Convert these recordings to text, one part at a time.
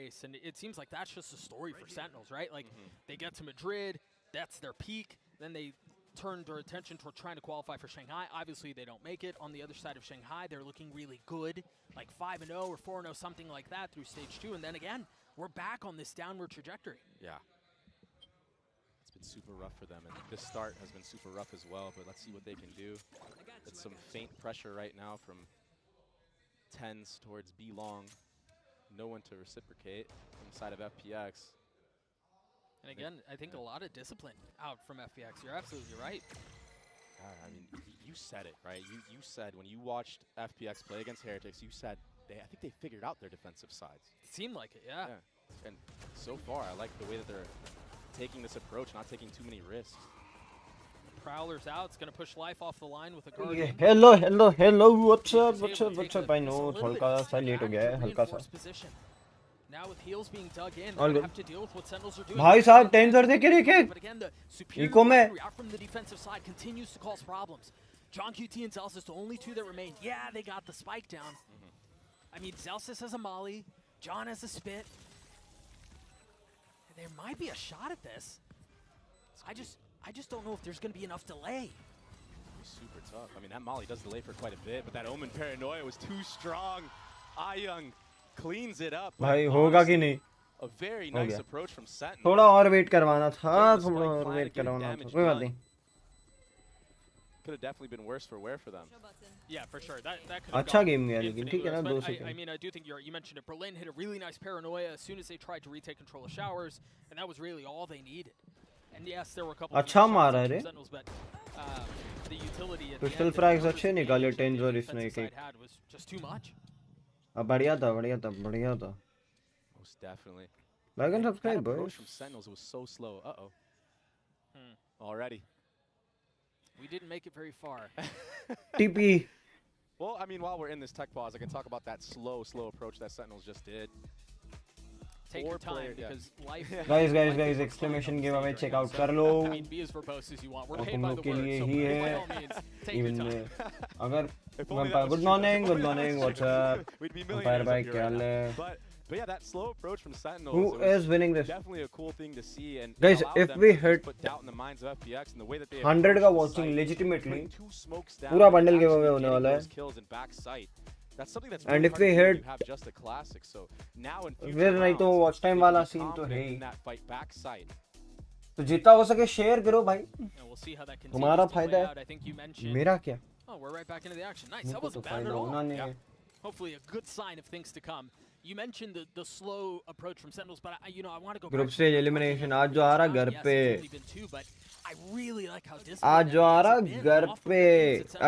race, and it seems like that's just a story for Sentinels, right? Like, they get to Madrid, that's their peak, then they turn their attention toward trying to qualify for Shanghai. Obviously, they don't make it. On the other side of Shanghai, they're looking really good, like 5-0 or 4-0, something like that through stage 2, and then again, we're back on this downward trajectory. Yeah. It's been super rough for them, and this start has been super rough as well, but let's see what they can do. It's some faint pressure right now from 10s towards B Long. No one to reciprocate from the side of FPX. And again, I think a lot of discipline out from FPX. You're absolutely right. I mean, you said it, right? You said when you watched FPX play against Heretics, you said I think they figured out their defensive sides. It seemed like it, yeah. And so far, I like the way that they're taking this approach, not taking too many risks. The Prowler's out. It's going to push life off the line with a guard. Yeah. Hello. What's up? I know, थोड़ा सा late हो गया है, हल्का सा. Now with heels being dug in, they have to deal with what Sentinels are doing. भाई साहब 10 कर दे के But again, the superior out from the defensive side continues to cause problems. John QT and Zelsis, the only two that remain. Yeah, they got the spike down. I mean, Zelsis has a molly, John has a spit. There might be a shot at this. I just don't know if there's going to be enough delay. Super tough. I mean, that molly does delay for quite a bit, but that Omen Paranoia was too strong. Young cleans it up. भाई होगा कि नहीं? A very nice approach from Sentinel. थोड़ा और wait करवाना था, कोई बात नहीं. Could have definitely been worse for wear for them. Yeah, for sure. That could have अच्छा गेम गया लेकिन ठीक है ना 2 second. I mean, I do think you mentioned it. Berlin hit a really nice paranoia as soon as they tried to retake control of showers, and that was really all they needed. And yes, there were a couple अच्छा मारा रे. but the utility at pistol फ्रैग्स अच्छे निकाले 10 और इसने एक was just too much. बढ़िया था. Most definitely. Like and subscribe, boys. Approach from Sentinels was so slow. Already. We didn't make it very far. TP. Well, I mean, while we're in this tech pause, I can talk about that slow approach that Sentinels just did. Take your time because life. Guys! Exclamation giveaway check out कर लो. I mean, be as verbose as you want. We're paid by the word, so by all means, take your time. अगर good morning. What's up? Vampire bhai क्या हाल है? But yeah, that slow approach from Sentinels. Who is winning this? Definitely a cool thing to see. And guys, if we hit put doubt in the minds of FPX and the way that they 100 का watching legitimately, पूरा bundle giveaway होने वाला है. That's something that's and if we hit have just a classic. So now in future नहीं तो watch time वाला scene तो है ही. that fight backside. तो जितना हो सके share करो भाई. We'll see how that continues. हमारा फायदा है. I think you mentioned. मेरा क्या? Oh, we're right back into the action. Nice. That wasn't bad at all. Yeah. Hopefully a good sign of things to come. You mentioned the slow approach from Sentinels, but I want to go. Group stage elimination आज जो आ रहा घर पे. I really like how this. आज जो आ रहा घर पे.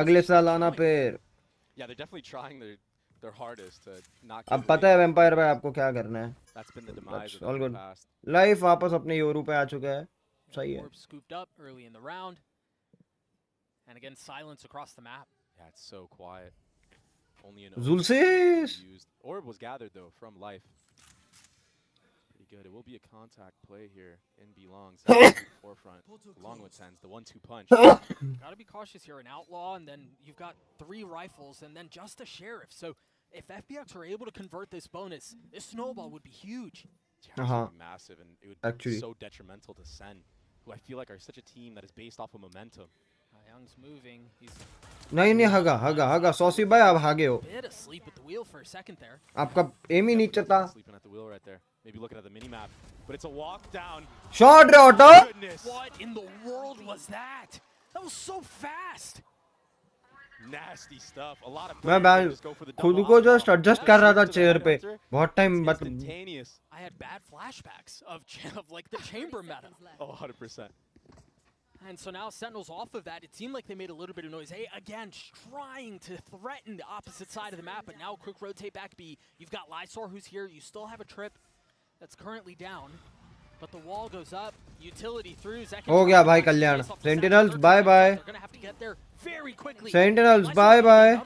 अगले साल आना फिर. Yeah, they're definitely trying their hardest to not. अब पता है वैम्पायर भाई आपको क्या करना है. That's been the demise of all the good. past. Life वापस अपने योरू पे आ चुका है. सही है. Scooped up early in the round, and again silence across the map. Yeah, it's so quiet. Only an Zulsis. Orb was gathered though from life. Pretty good. It will be a contact play here in Belongs forefront, along with Tens, the 1-2 punch. Gotta be cautious here. An outlaw, and then you've got 3 rifles, and then just a sheriff. So if FPX are able to convert this bonus, this snowball would be huge. Yeah, massive, and it would be so detrimental to SEN, who I feel like are such a team that is based off of momentum. Young's moving. He's नहीं हगा saucy भाई आप भागे हो. Bit asleep at the wheel for a second there. आपका M ही नीचे था. Sleeping at the wheel right there. Maybe looking at the mini map, but it's a walk down. Shot रे auto. What in the world was that? That was so fast. Nasty stuff. A lot of मैं खुद को just adjust कर रहा था chair पे. बहुत time instantaneous. I had bad flashbacks of like the chamber meta. Oh, 100%. And so now Sentinels off of that, it seemed like they made a little bit of noise. Hey, again, trying to threaten the opposite side of the map, but now quick rotate back B. You've got Lysor who's here. You still have a trip that's currently down, but the wall goes up. Utility through. हो गया भाई कल्याण. Sentinels, bye bye. They're going to have to get there very quickly. Sentinels, bye bye.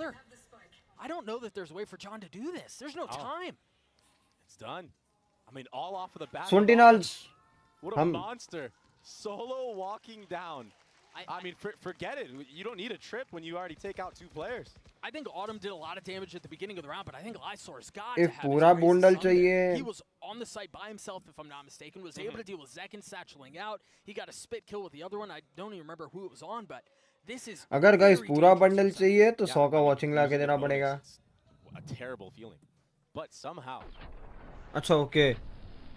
I don't know that there's a way for John to do this. There's no time. It's done. I mean, all off of the bat. Sentinels. What a monster. Solo walking down. I mean, forget it. You don't need a trip when you already take out 2 players. I think Autumn did a lot of damage at the beginning of the round, but I think Lysor's got if to have पूरा his bundle raises some there. चाहिए. He was on the site by himself, if I'm not mistaken, was able to deal with Zek and satcheling out. He got a spit kill with the other one. I don't even remember who it was on, but this is अगर guys very पूरा dangerous bundle for चाहिए तो Yeah, 100 का I mean, watching ला के losing देना the पड़ेगा. bonus, it's a terrible feeling. But somehow, अच्छा okay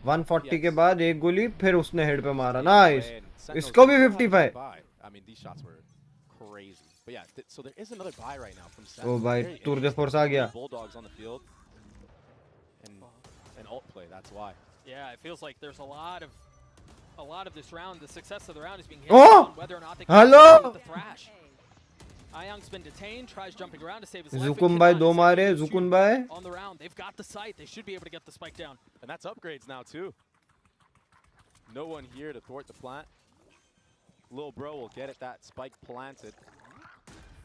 140 के Yes. बाद एक गोली फिर उसने हेड पे मारा. Stayed nice. away, and Sentinels इसको भी still had a 55. buy. I mean, these shots were crazy. But yeah, so there is another buy right now from ओ Sentinels. भाई Very टूर दे interesting. फोर्स आ गया. Bulldogs on the field. And ult play, that's why. Yeah, it feels like there's a lot of this round. The success of the round is being Oh! hinged on whether or not they can Hello! with the thrash. Ayang's been detained, tries jumping around to save his life. Zukun भाई दो मारे. Zukun भाई. On the round, they've got the site. They should be able to get the spike down. And that's upgrades now, too. No one here to thwart the plant. Lil bro will get it, that spike planted.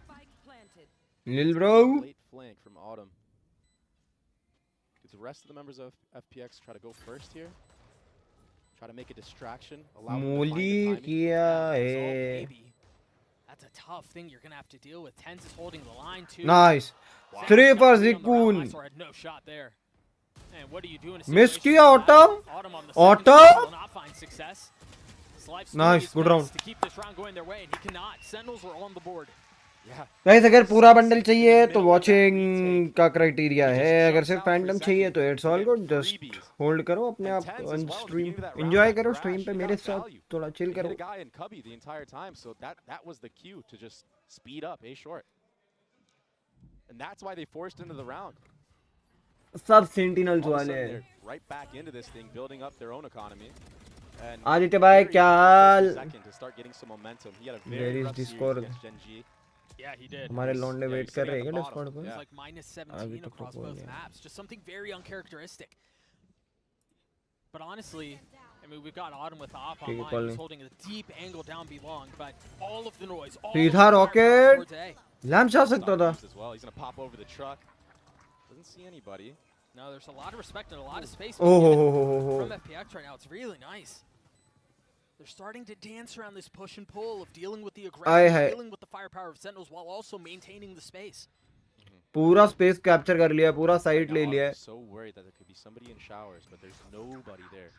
Spike planted. Lil bro. Late flank from Autumn. Does the rest of the members of FPX try to go first here? Try to make a distraction. Allow them to find the molly timing? किया So है. maybe. That's a tough thing you're going to have to deal with. Tens is holding the line, too. Nice. Wow. 3 for Shot three on the round. Zikun. Lysor had no shot there. And what do you do in a Miss situation किया like that? Autumn. Autumn on the Autumn? second attempt will not find success. His life Nice, story good is round. best to keep this round going their way, and he cannot. Sentinels are on the board. Yeah. Guys अगर पूरा bundle चाहिए तो watching का criteria है. अगर सिर्फ Phantom चाहिए तो it's all good. Just hold करो अपने आप ऑन स्ट्रीम. एंजॉय करो स्ट्रीम पे मेरे साथ. थोड़ा चिल Hit करो. a guy in cubby the entire time, so that was the cue to just speed up A short. And that's why they forced into the round. सब sentinels All of a वाले sudden, हैं. they're right back into this thing, building up their own economy. And Aditya भाई क्या हाल? second to start getting some momentum. He had a Where very is rough series Discord? against Gen G. Yeah, he did. हमारे लौंडे Yeah, wait he's कर sitting रहे at हैं the Discord bottom. पे. It Yeah. was like minus अभी 17 तो across कोई both नहीं. maps. Just something very uncharacteristic. But honestly, I mean, we've got Autumn with the op Okay, online. calling. He's holding a deep angle down B long, but all of the noise, all सीधा of the firepower rocket. towards A. Lamp जा सकता था. As well. He's gonna pop over the truck. Doesn't see anybody. No, there's a lot of respect and a lot of space Oh, being ho, given ho, ho, ho. from FPX right now. It's really nice. They're starting to dance around this push and pull of dealing with the aggression, dealing with the firepower of Sentinels while also maintaining the space. पूरा space capture कर लिया. पूरा site ले लिया है. So worried that there could be somebody in showers, but there's nobody there.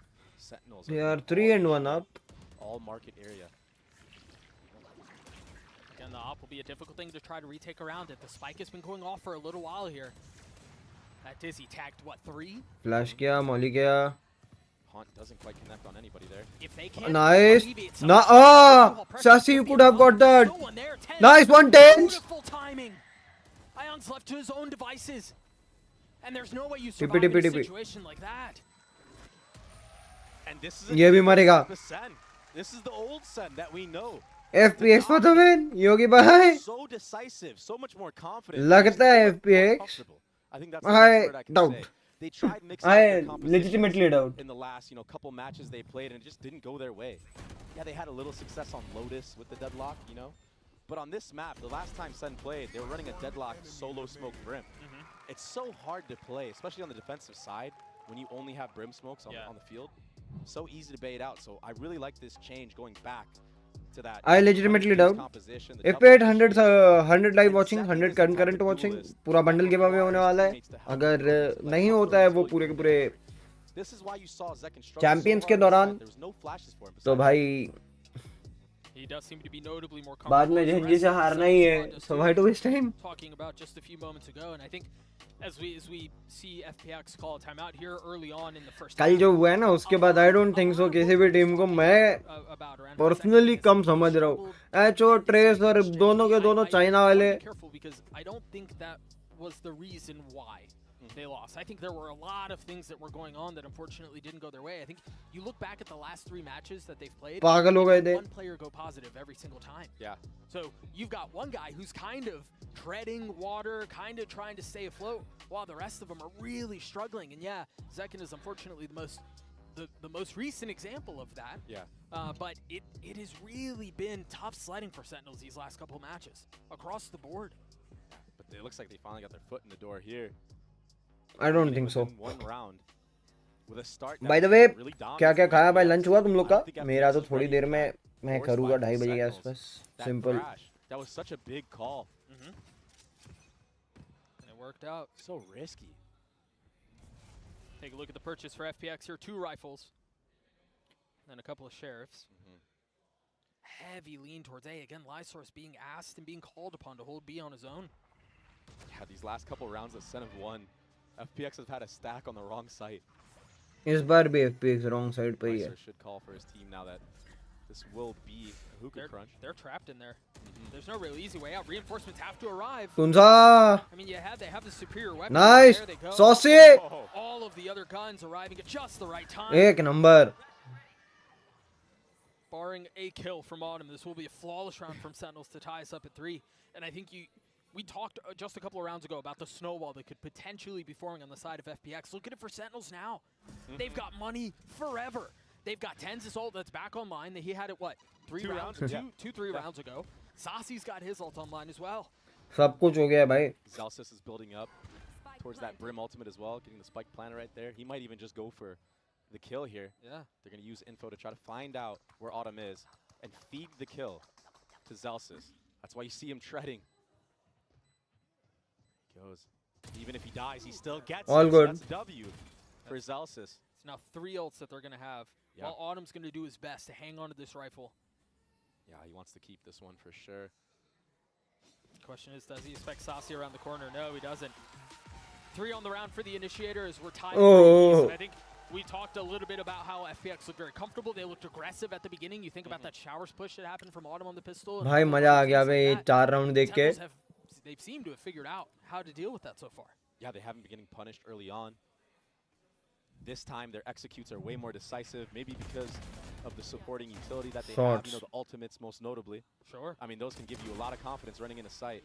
Sentinels. They are are 3 and 1 up. All market area. Again, the op will be a difficult thing to try to retake around it. The spike has been going off for a little while here. That Dizzy tagged, what, 3? Flash किया. Molly किया. Haunt doesn't quite connect on anybody there. If they can't Nice. alleviate Na some of the alcohol pressure, Sassy, you it's could gonna have be got that. no one there. 10. Nice, 110. Beautiful timing. Ion's left to his own devices. And there's no way you Tippy, survive in a tippy, tippy. situation like that. And this is ये भी मरेगा. the Sen. This is the old Sen that we know. FPX for the win. योगी भाई. So decisive, so much more confident. लगता है More FPX. comfortable. I think that's the I best word I can doubt. say. They tried mixing up I their compositions legitimately doubt. in the last, couple matches they played, and it just didn't go their way. Yeah, they had a little success on Lotus with the deadlock, But on this map, the last time Sen played, they were running a deadlock solo smoke brim. It's so hard to play, especially on the defensive side, when you only have brim smokes on the field. So easy to bait out. So I really like this change going back to that. I legitimately doubt. Composition, the If double 100 100 live watching 100 current watching पूरा bundle give away होने वाला है. अगर नहीं होता है वो पूरे के पूरे This is why you saw Zek and struggle champions so के hard. दौरान There was no flashes for him. तो भाई He does seem to be notably more बाद में comfortable. झंझी से हारना ही है. So why to waste time? Talking about just a few moments ago, and I think as we see FPX call a timeout here early on in the first कल half, जो हुआ है ना उसके बाद आई डोंट थिंक सो किसी भी team को मैं about around पर्सनली कम समझ रहा हूँ. एच और ट्रेस और दोनों के दोनों चाइना वाले. Be careful because I don't think that was the reason why they lost. I think there were a lot of things that were going on that unfortunately didn't go their way. I think you look back at the last 3 matches that they've played, पागल हो गए थे. one player go positive every single time. Yeah. So you've got one guy who's kind of treading water, kind of trying to stay afloat, while the rest of them are really struggling. And yeah, Zekin is unfortunately the most recent example of that. Yeah. But it has really been tough sledding for Sentinels these last couple of matches across the board. But it looks like they finally got their foot in the door here. I don't think so. Within one round, with a start By the that way, was really dominant क्या क्या for खाया भाई? FPX. Lunch हुआ तुम लोग I don't का? think मेरा तो FPX थोड़ी ready देर for में that. मैं forced करूँगा by 2:30 बजे के Sentinels. आसपास That simple thrash, that was such a big call. And it worked out. So risky. Take a look at the purchase for FPX here. 2 rifles. And a couple of sheriffs. Heavy lean towards A. Again, Lysaurus being asked and being called upon to hold B on his own. Yeah, these last couple rounds that Sen have won, FPX have had a stack on the wrong site. इस बार भी FPX wrong side पे ही है. Lysaurus should call for his team now that this will be a hookah crunch. They're trapped in there. There's no real easy way out. Reinforcements have to arrive. तुनसा I mean, they have the superior weapon. Nice There they go. Saucy All of the other guns arriving at just the right time. एक number. Barring a kill from Autumn, this will be a flawless round from Sentinels to tie us up at 3. And I think we talked just a couple of rounds ago about the snowball that could potentially be forming on the side of FPX. Look at it for Sentinels now. They've got money forever. They've got Tenz's ult that's back online. He had it, what, 3 rounds? Three rounds ago. Sasi's got his ult online as well. सब कुछ हो गया भाई. Zalsis is building up towards that Brim ultimate as well, getting the spike planter right there. He might even just go for the kill here. Yeah. They're going to use info to try to find out where Autumn is and feed the kill to Zalsis. That's why you see him treading. He goes. Even if he dies, he still gets All it. good. So that's a W for Zalsis. It's now 3 ults that they're going to have. Yeah. While Autumn's going to do his best to hang on to this rifle. Yeah, he wants to keep this one for sure. Question is, does he expect Sasi around the corner? No, he doesn't. 3 on the round for the initiator as we're tied. Oh. I think we talked a little bit about how FPX looked very comfortable. They looked aggressive at the beginning. You think about that showers push that happened from Autumn on the pistol. भाई मजा आ गया भाई 4 round देख के. They've seemed to have figured out how to deal with that so far. Yeah, they haven't been getting punished early on. This time, their executes are way more decisive, maybe because of the supporting utility that they have, you know, the ultimates most notably. Sure. I mean, those can give you a lot of confidence running in a sight.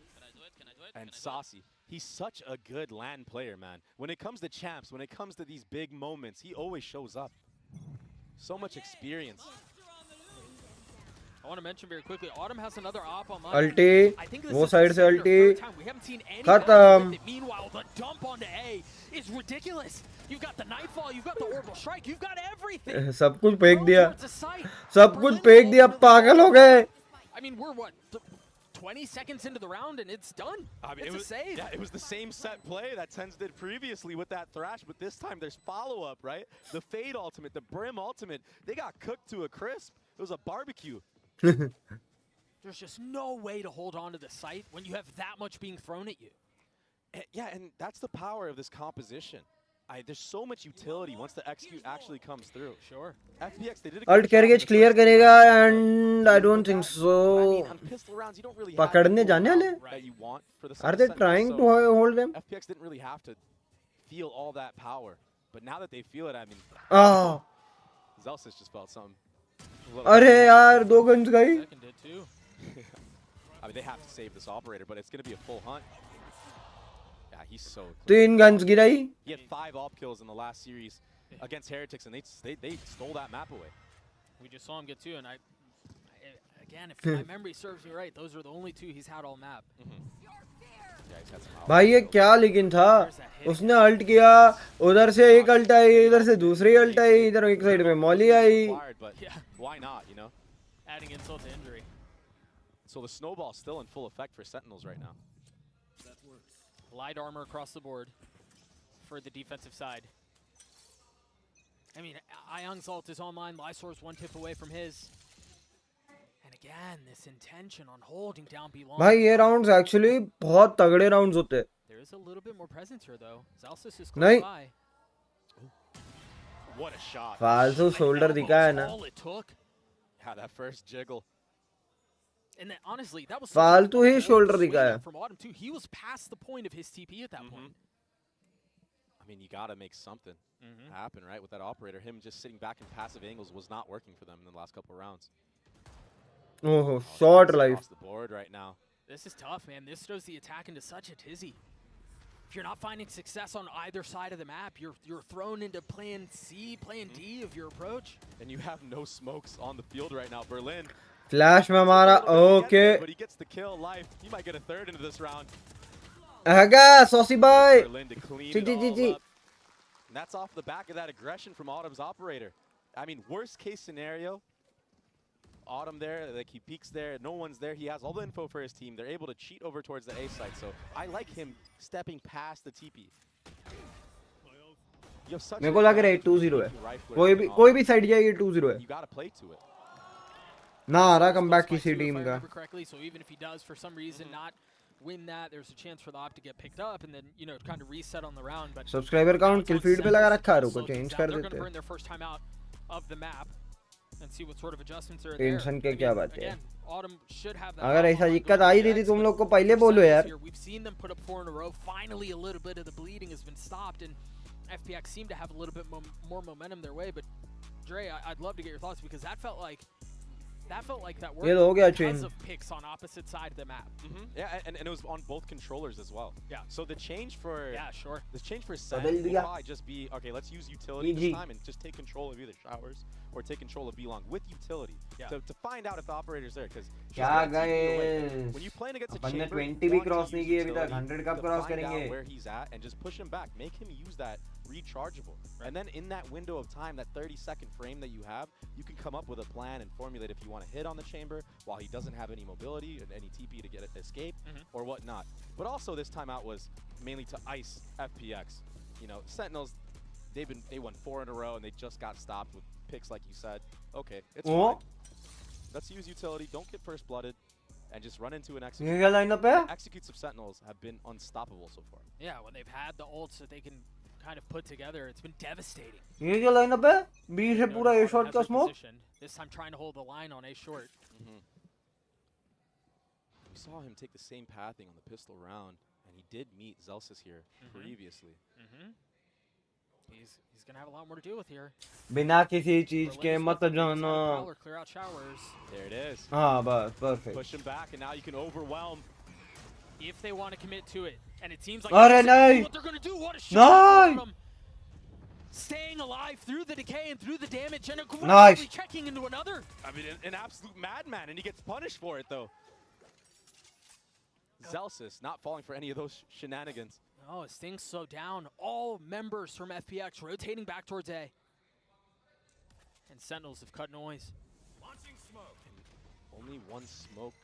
And Sasi, he's such a good LAN player, man. When it comes to champs, when it comes to these big moments, he always shows up. So much experience. I want to mention very quickly, Autumn has another op online. अल्टी I think this वो is side से the second or अल्टी third time. We haven't seen any खत्म. with it. Meanwhile, the dump onto A is ridiculous. You've got the Nightfall, you've got the Orbital Strike, you've got everything. सब कुछ फेंक दिया. Towards the site. सब कुछ फेंक दिया. पागल हो गए. I mean, we're what, 20 seconds into the round and it's done. I mean, It's a save. Yeah, it was the same set play that Tens did previously with that Thrash, but this time there's follow-up, right? The Fade ultimate, the Brim ultimate, they got cooked to a crisp. It was a barbecue. There's just no way to hold on to the site when you have that much being thrown at you. Yeah, and that's the power of this composition. There's so much utility once the execute actually comes through. Sure. FPX, they did a Alt good carriage job clear in the first करेगा game. and I don't think I mean, so. on pistol rounds, you don't really पकड़ने have the जाने वाले? that you want for the Are they Sentinels, trying so to hold them? FPX didn't really have to feel all that power. But now that they feel it, I mean, Ah. Zalsis just felt something. a little अरे bit. यार 2 guns गई. Second did too. I mean, they have to save this operator, but it's going to be a full hunt. Yeah, he's so clean. 3 guns गिराई. He had 5 op kills in the last series against Heretics, and they stole that map away. We just saw him get 2, and again, if my memory serves me right, those are the only 2 he's had all map. Yeah, he's had some op भाई ये kills. क्या लेकिन था. उसने alt किया. उधर से एक अल्ट आई. इधर से दूसरी अल्ट आई. इधर एक साइड में Molly I. Required, but Yeah. why not, you know? Adding insult to injury. So the snowball's still in full effect for Sentinels right now. Light armor across the board for the defensive side. I mean, Ayang's ult is online. Lysaur's 1 tip away from his. And again, this intention on holding down B-Long. भाई ये rounds actually बहुत तगड़े rounds होते हैं. There is a little bit more presence here, though. Zalsis is नहीं. close by. What a shot. फालतू shoulder दिखा है ना. All it took. Yeah, that first jiggle. And then, honestly, that was फालतू ही shoulder swing दिखा है. from Autumn too. He was past the point of his TP at that point. I mean, you got to make something happen, right? With that operator, him just sitting back in passive angles was not working for them in the last couple of rounds. Oh, short life. Across the board right now. This is tough, man. This throws the attack into such a tizzy. If you're not finding success on either side of the map, you're thrown into plan C, plan D of your approach. And you have no smokes on the field right now. Berlin. Flash में मारा. Okay. But he gets the kill life. He might get a third into this round. हैगा saucy boy. Berlin to clean ji it ji ji all ji. up. And that's off the back of that aggression from Autumn's operator. I mean, worst case scenario, Autumn there, like he peeks there, no one's there. He has all the info for his team. They're able to cheat over towards the A site. So I like him stepping past the TP. मेरे को लग रहा है 2-0 है. कोई भी side जाए ये 2-0 है. You gotta play to it. ना आ रहा कमबैक किसी टीम का. So even if he does for some reason not win that, there's a chance for the op to get picked up and then, you know, kind of reset on the round. But subscriber count kill feed पे लगा रखा है, रुको change कर they're देते going to burn हैं. their first time out of the map and see what sort of adjustments are there. Tension के क्या बात है. Again, Autumn should have that. अगर ऐसा दिक्कत आई थी तुम लोग को पहले बोलो यार. We've seen them put up 4 in a row. Finally, a little bit of the bleeding has been stopped, and FPX seem to have a little bit more momentum their way. But Dre, I'd love to get your thoughts because that felt like that worked because of picks on opposite side of the map. Yeah, and it was on both controllers as well. Yeah. So the change for the change for SEN will probably just be, okay, let's use utility this time and just take control of either showers or take control of B-Long with utility to find out if the operator's there. Because when you playing against a chamber, 20 भी cross नहीं किए अभी तक, 100 कब cross करेंगे? Where he's at and just push him back, make him use that rechargeable. And then in that window of time, that 30-second frame that you have, you can come up with a plan and formulate if you want to hit on the chamber while he doesn't have any mobility and any TP to get it to escape or whatnot. But also this timeout was mainly to ice FPX. You know, Sentinels, they won 4 in a row and they just got stopped with picks like you said. Okay, it's fine. Let's use utility, don't get first blooded, and just run into an execute. Executes of Sentinels have been unstoppable so far. Yeah, when they've had the ults that they can kind of put together, it's been devastating. ये क्या lineup है? B से पूरा A short का smoke. This time trying to hold the line on A short. We saw him take the same pathing on the pistol round, and he did meet Zelsis here previously. He's gonna have a lot more to deal with here. बिना किसी चीज के मत जाना. Clear out showers. There it is. हाँ बस perfect. Push him back, and now you can overwhelm. If they want to commit to it, and it seems like अरे नहीं. what they're gonna do. What a shot from staying alive through the decay and through the damage, and aggressively checking into another. I mean, an absolute madman, and he gets punished for it though. Zelsis not falling for any of those shenanigans. Oh, his thing's so down. All members from FPX rotating back towards A. And Sentinels have cut noise. Launching smoke. And only one smoke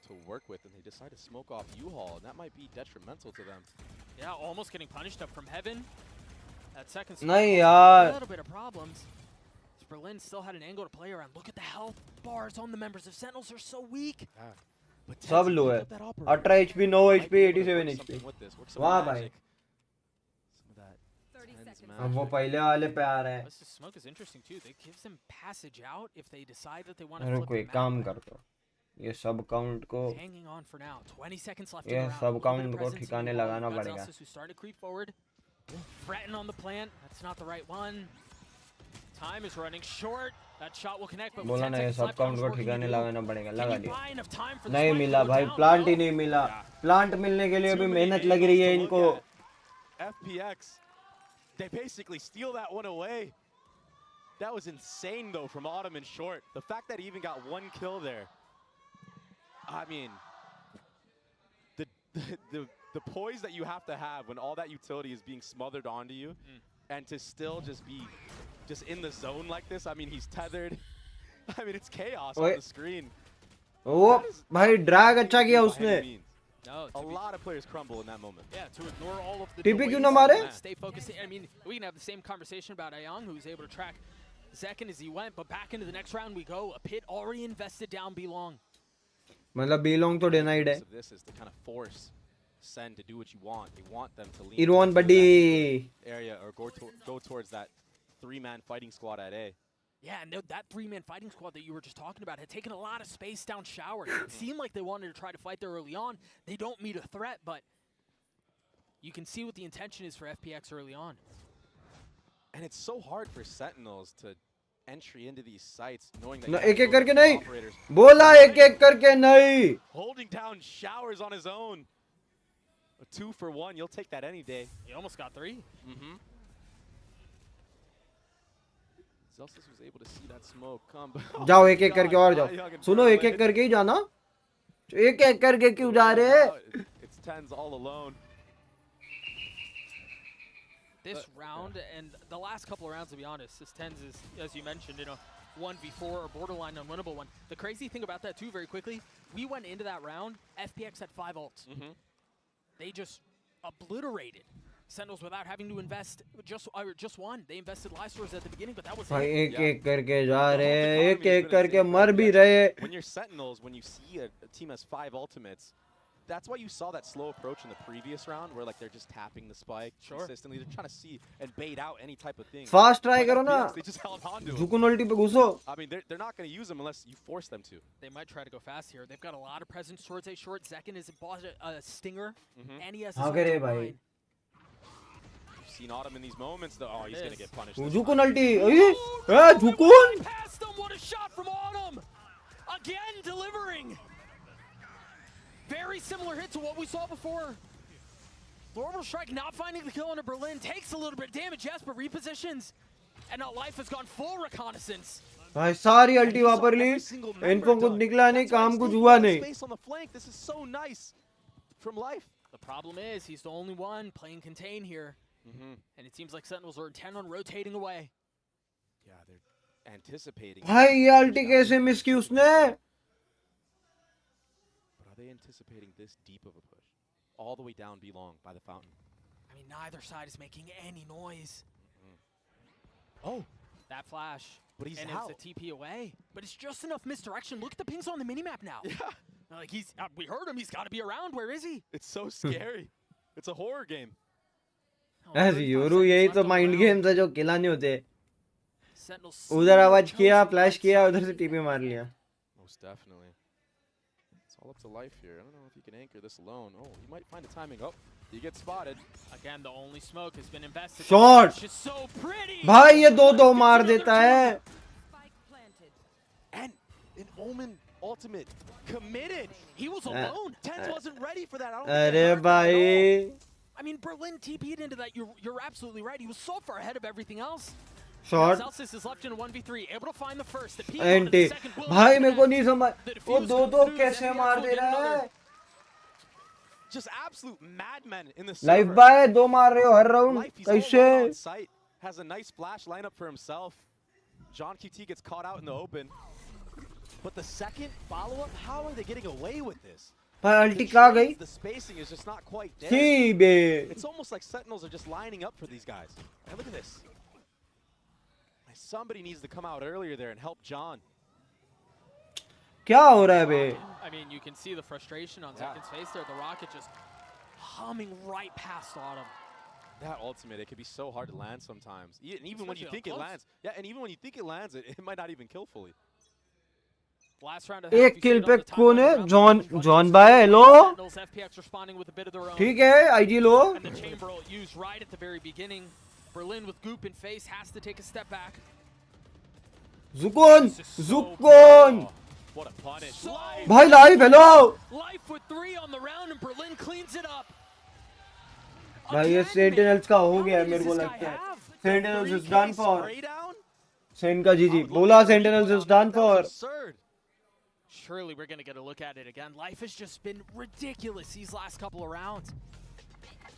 to work with, and they decide to smoke off U-Haul, and that might be detrimental to them. Yeah, almost getting punished up from heaven. That second smoke, नहीं यार. a little bit of problems. Berlin still had an angle to play around. Look at the health bars on the members of Sentinels are so weak. सब लो है. 18 HP, 9 HP, 87 HP. वाह भाई. अब वो पहले वाले पे आ रहे हैं. This smoke is interesting too. It gives them passage out if they decide that they want to अरे flip कोई काम कर दो. ये सब काउंट को. Hanging on for now. 20 seconds left. ये सब काउंट को ठिकाने लगाना पड़ेगा. Who started to creep forward. Threaten on the plant. That's not the right one. Time is running short. That shot will connect, but बोला ना ये सब काउंट को ठिकाने लगाना पड़ेगा. लगा दिया. नहीं मिला भाई. प्लांट ही नहीं मिला. प्लांट मिलने के लिए भी मेहनत लग रही है इनको. FPX, they basically steal that one away. That was insane though from Autumn and Short. The fact that he even got one kill there. I mean, the poise that you have to have when all that utility is being smothered onto you, and to still just be in the zone like this. I mean, he's tethered. I mean, it's chaos on the screen. Oh, भाई drag अच्छा किया उसने. No, a lot of players crumble in that moment. Yeah, to ignore all of the TP क्यों ना मारे? Stay focused. I mean, we can have the same conversation about Ayang, who was able to track Zekin as he went, but back into the next round we go. A pit already invested down B-Long. मतलब B-Long तो denied है. This is to kind of force SEN to do what you want. They want them to lean Irwan buddy area or go towards that 3-man fighting squad at A. Yeah, and that 3-man fighting squad that you were just talking about had taken a lot of space down shower. It seemed like they wanted to try to fight there early on. They don't meet a threat, but you can see what the intention is for FPX early on. And it's so hard for Sentinels to entry into these sites knowing that एक-एक करके नहीं बोला एक-एक करके नहीं holding down showers on his own. A 2 for 1, you'll take that any day. He almost got 3. Zelsis was able to see that smoke come. जाओ एक-एक करके और जाओ. सुनो एक-एक करके ही जाना. एक-एक करके क्यों जा रहे हैं? It's 10s all alone. This round and the last couple of rounds, to be honest, this tens is, as you mentioned, 1v4 or borderline unwinnable one. The crazy thing about that too, very quickly, we went into that round, FPX had 5 ults. They just obliterated Sentinels without having to invest just one. They invested life source at the beginning, but that was भाई it. एक करके जा रहे हैं, एक करके मर भी रहे. When you're Sentinels, when you see a team has 5 ultimates, that's why you saw that slow approach in the previous round, where like they're just tapping the spike consistently. They're trying to see and bait out any type of thing. Fast try करो ना. They just held on to झुकुन उल्टी पे घुसो. I mean, they're not going to use them unless you force them to. They might try to go fast here. They've got a lot of presence towards A short. Zekin is bought a stinger, and he has. हाँ करे भाई. You've seen Autumn in these moments, though. Oh, he's going to get punished. झुकुन उल्टी. ए झुकुन. Past them. What a shot from Autumn! Again delivering. Very similar hit to what we saw before. Orbital Strike not finding the kill under Berlin. Takes a little bit of damage, yes, but repositions. And now Life has gone full reconnaissance. भाई सारी अल्टी वापर ली. इनको कुछ निकला नहीं, काम कुछ हुआ नहीं. Space on the flank. This is so nice from Life. The problem is he's the only one playing contain here. And it seems like Sentinels are intent on rotating away. Yeah, they're anticipating. भाई ये अल्टी कैसे miss की उसने? Are they anticipating this deep of a push? All the way down B long by the fountain. I mean, neither side is making any noise. Oh, that flash. But he's and out. It's a TP away. But it's just enough misdirection. Look at the pings on the minimap now. Yeah. Like we heard him. He's got to be around. Where is he? It's so scary. It's a horror game. ऐसे यूरू यही तो mind games है जो खिलाने होते हैं. उधर आवाज किया, फ्लैश किया, उधर से टीपी मार लिया. Most definitely. It's all up to Life here. I don't know if he can anchor this alone. Oh, he might find the timing. Oh, he gets spotted. Again, the only smoke has been invested. Shot. It's so pretty. भाई ये दो मार देता है. Spike planted. And an Omen ultimate committed. He was alone. Tens wasn't ready for that. I don't अरे भाई. I mean, Berlin TP'd into that. You're absolutely right. He was so far ahead of everything else. Shot. Celsius is left in a 1v3, able to find the first. The anti. भाई मेरे को नहीं समझ. वो दो कैसे मार दे रहा है? Just absolute madmen in the life server. बाय दो मार रहे हो हर राउंड. Life, he's all कैसे? alone on site. Has a nice flash lineup for himself. John QT gets caught out in the open. But the second follow-up, how are they getting away with this? भाई अल्टी कहाँ गई? The spacing is just not quite there. C bay. It's almost like Sentinels are just lining up for these guys. And look at this. Somebody needs to come out earlier there and help John. क्या हो रहा है बे? I mean, you can see the frustration on Zekin's face there. The rocket just humming right past Autumn. That ultimate, it can be so hard to land sometimes. And even when you think it lands, and even when you think it lands, it might not even kill fully. Last round एक किल पे कौन है? जॉन बाय hello. FPX responding with a bit of their own. ठीक है, IG low. And the chamber ult used right at the very beginning. Berlin with Goop in face has to take a step back. Zukon! Zukon! What a punish. भाई live hello. Life with 3 on the round and Berlin cleans it up. भाई ये sentinels का हो गया मेरे को लगता है. Sentinels is done for. सेंट का जीजी. बोला Sentinels is done for. Surely we're going to get a look at it again. Life has just been ridiculous these last couple of rounds.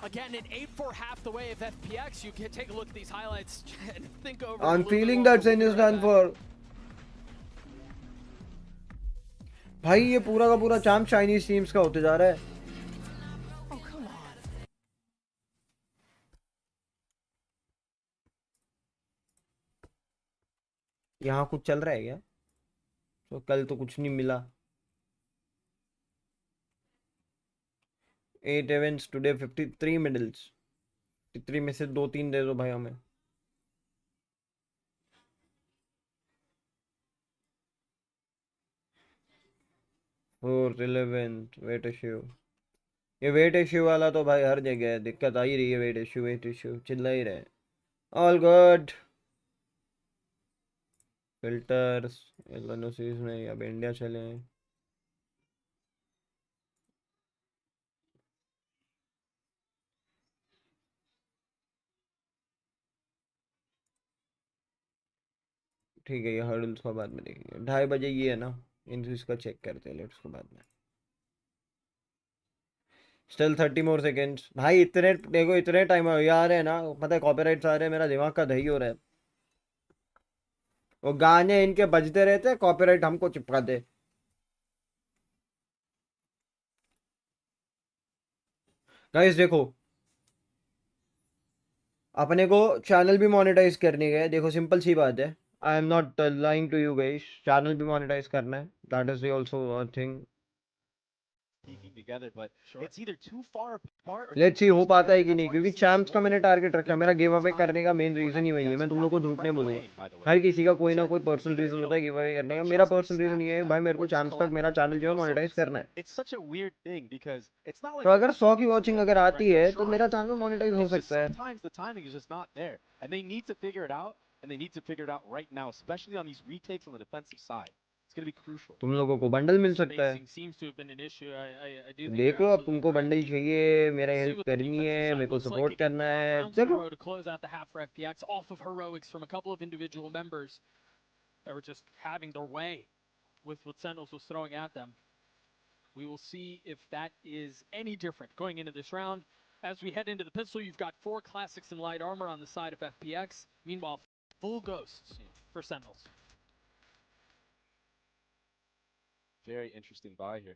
Again, an 8-4 half the way of FPX. You can take a look at these highlights and think over. I'm feeling that Sen is done for. भाई ये पूरा का पूरा चांप Chinese teams का होते जा रहा है. Oh, come on. यहाँ कुछ चल रहा है क्या? तो कल तो कुछ नहीं मिला. 8 events today, 53 medals. 53 में से 2-3 दे दो भाई हमें. Fourth 11th wait issue. ये वेट इश्यू वाला तो भाई हर जगह है. दिक्कत आ ही रही है. वेट इश्यू चिल्ला ही रहे. All good. फिल्टर्स एलएनओसीज में अब इंडिया चले हैं. ठीक है, ये हर्डल्स को बाद में देखेंगे. 2:30 बजे ये है ना, इन इसका चेक करते हैं. लेट्स को बाद में. स्टिल 30 मोर सेकेंड्स भाई। इतने देखो, इतने टाइम यार है ना, पता है कॉपीराइट्स आ रहे हैं, मेरा दिमाग का दही हो रहा है। वो गाने इनके बजते रहते, कॉपीराइट हमको चिपकाते। गाइस देखो, अपने को चैनल भी मोनेटाइज करनी है। देखो सिंपल सी बात है, I am not lying to you guys, channel भी मोनेटाइज करना है, that is also a thing. Let's see हो पाता है कि नहीं, क्योंकि चैंप्स का मैंने टारगेट रखा है। मेरा गिव अवे करने का मेन रीजन ही वही है। मैं तुम लोग को झूठ नहीं बोलूंगा, हर किसी का कोई ना कोई पर्सनल रीजन होता है गिव अवे करने का। मेरा पर्सनल रीजन ये है भाई, मेरे को चैंप्स तक मेरा चैनल जो है मोनेटाइज करना है। तो अगर 100 की वॉचिंग अगर आती है तो मेरा चैनल मोनेटाइज हो सकता है। तुम लोगों को बंडल मिल सकता है, देख लो। अब तुमको बंडल चाहिए, मेरा हेल्प करनी है, मेरे को सपोर्ट करना है, देखो। to close out the half for FPX off of heroics from a couple of individual members that were just having their way with what Sentinels was throwing at them. We will see if that is any different going into this round. As we head into the pistol, you've got 4 classics in light armor on the side of FPX. Meanwhile, full ghosts for Sentinels. Very interesting buy here.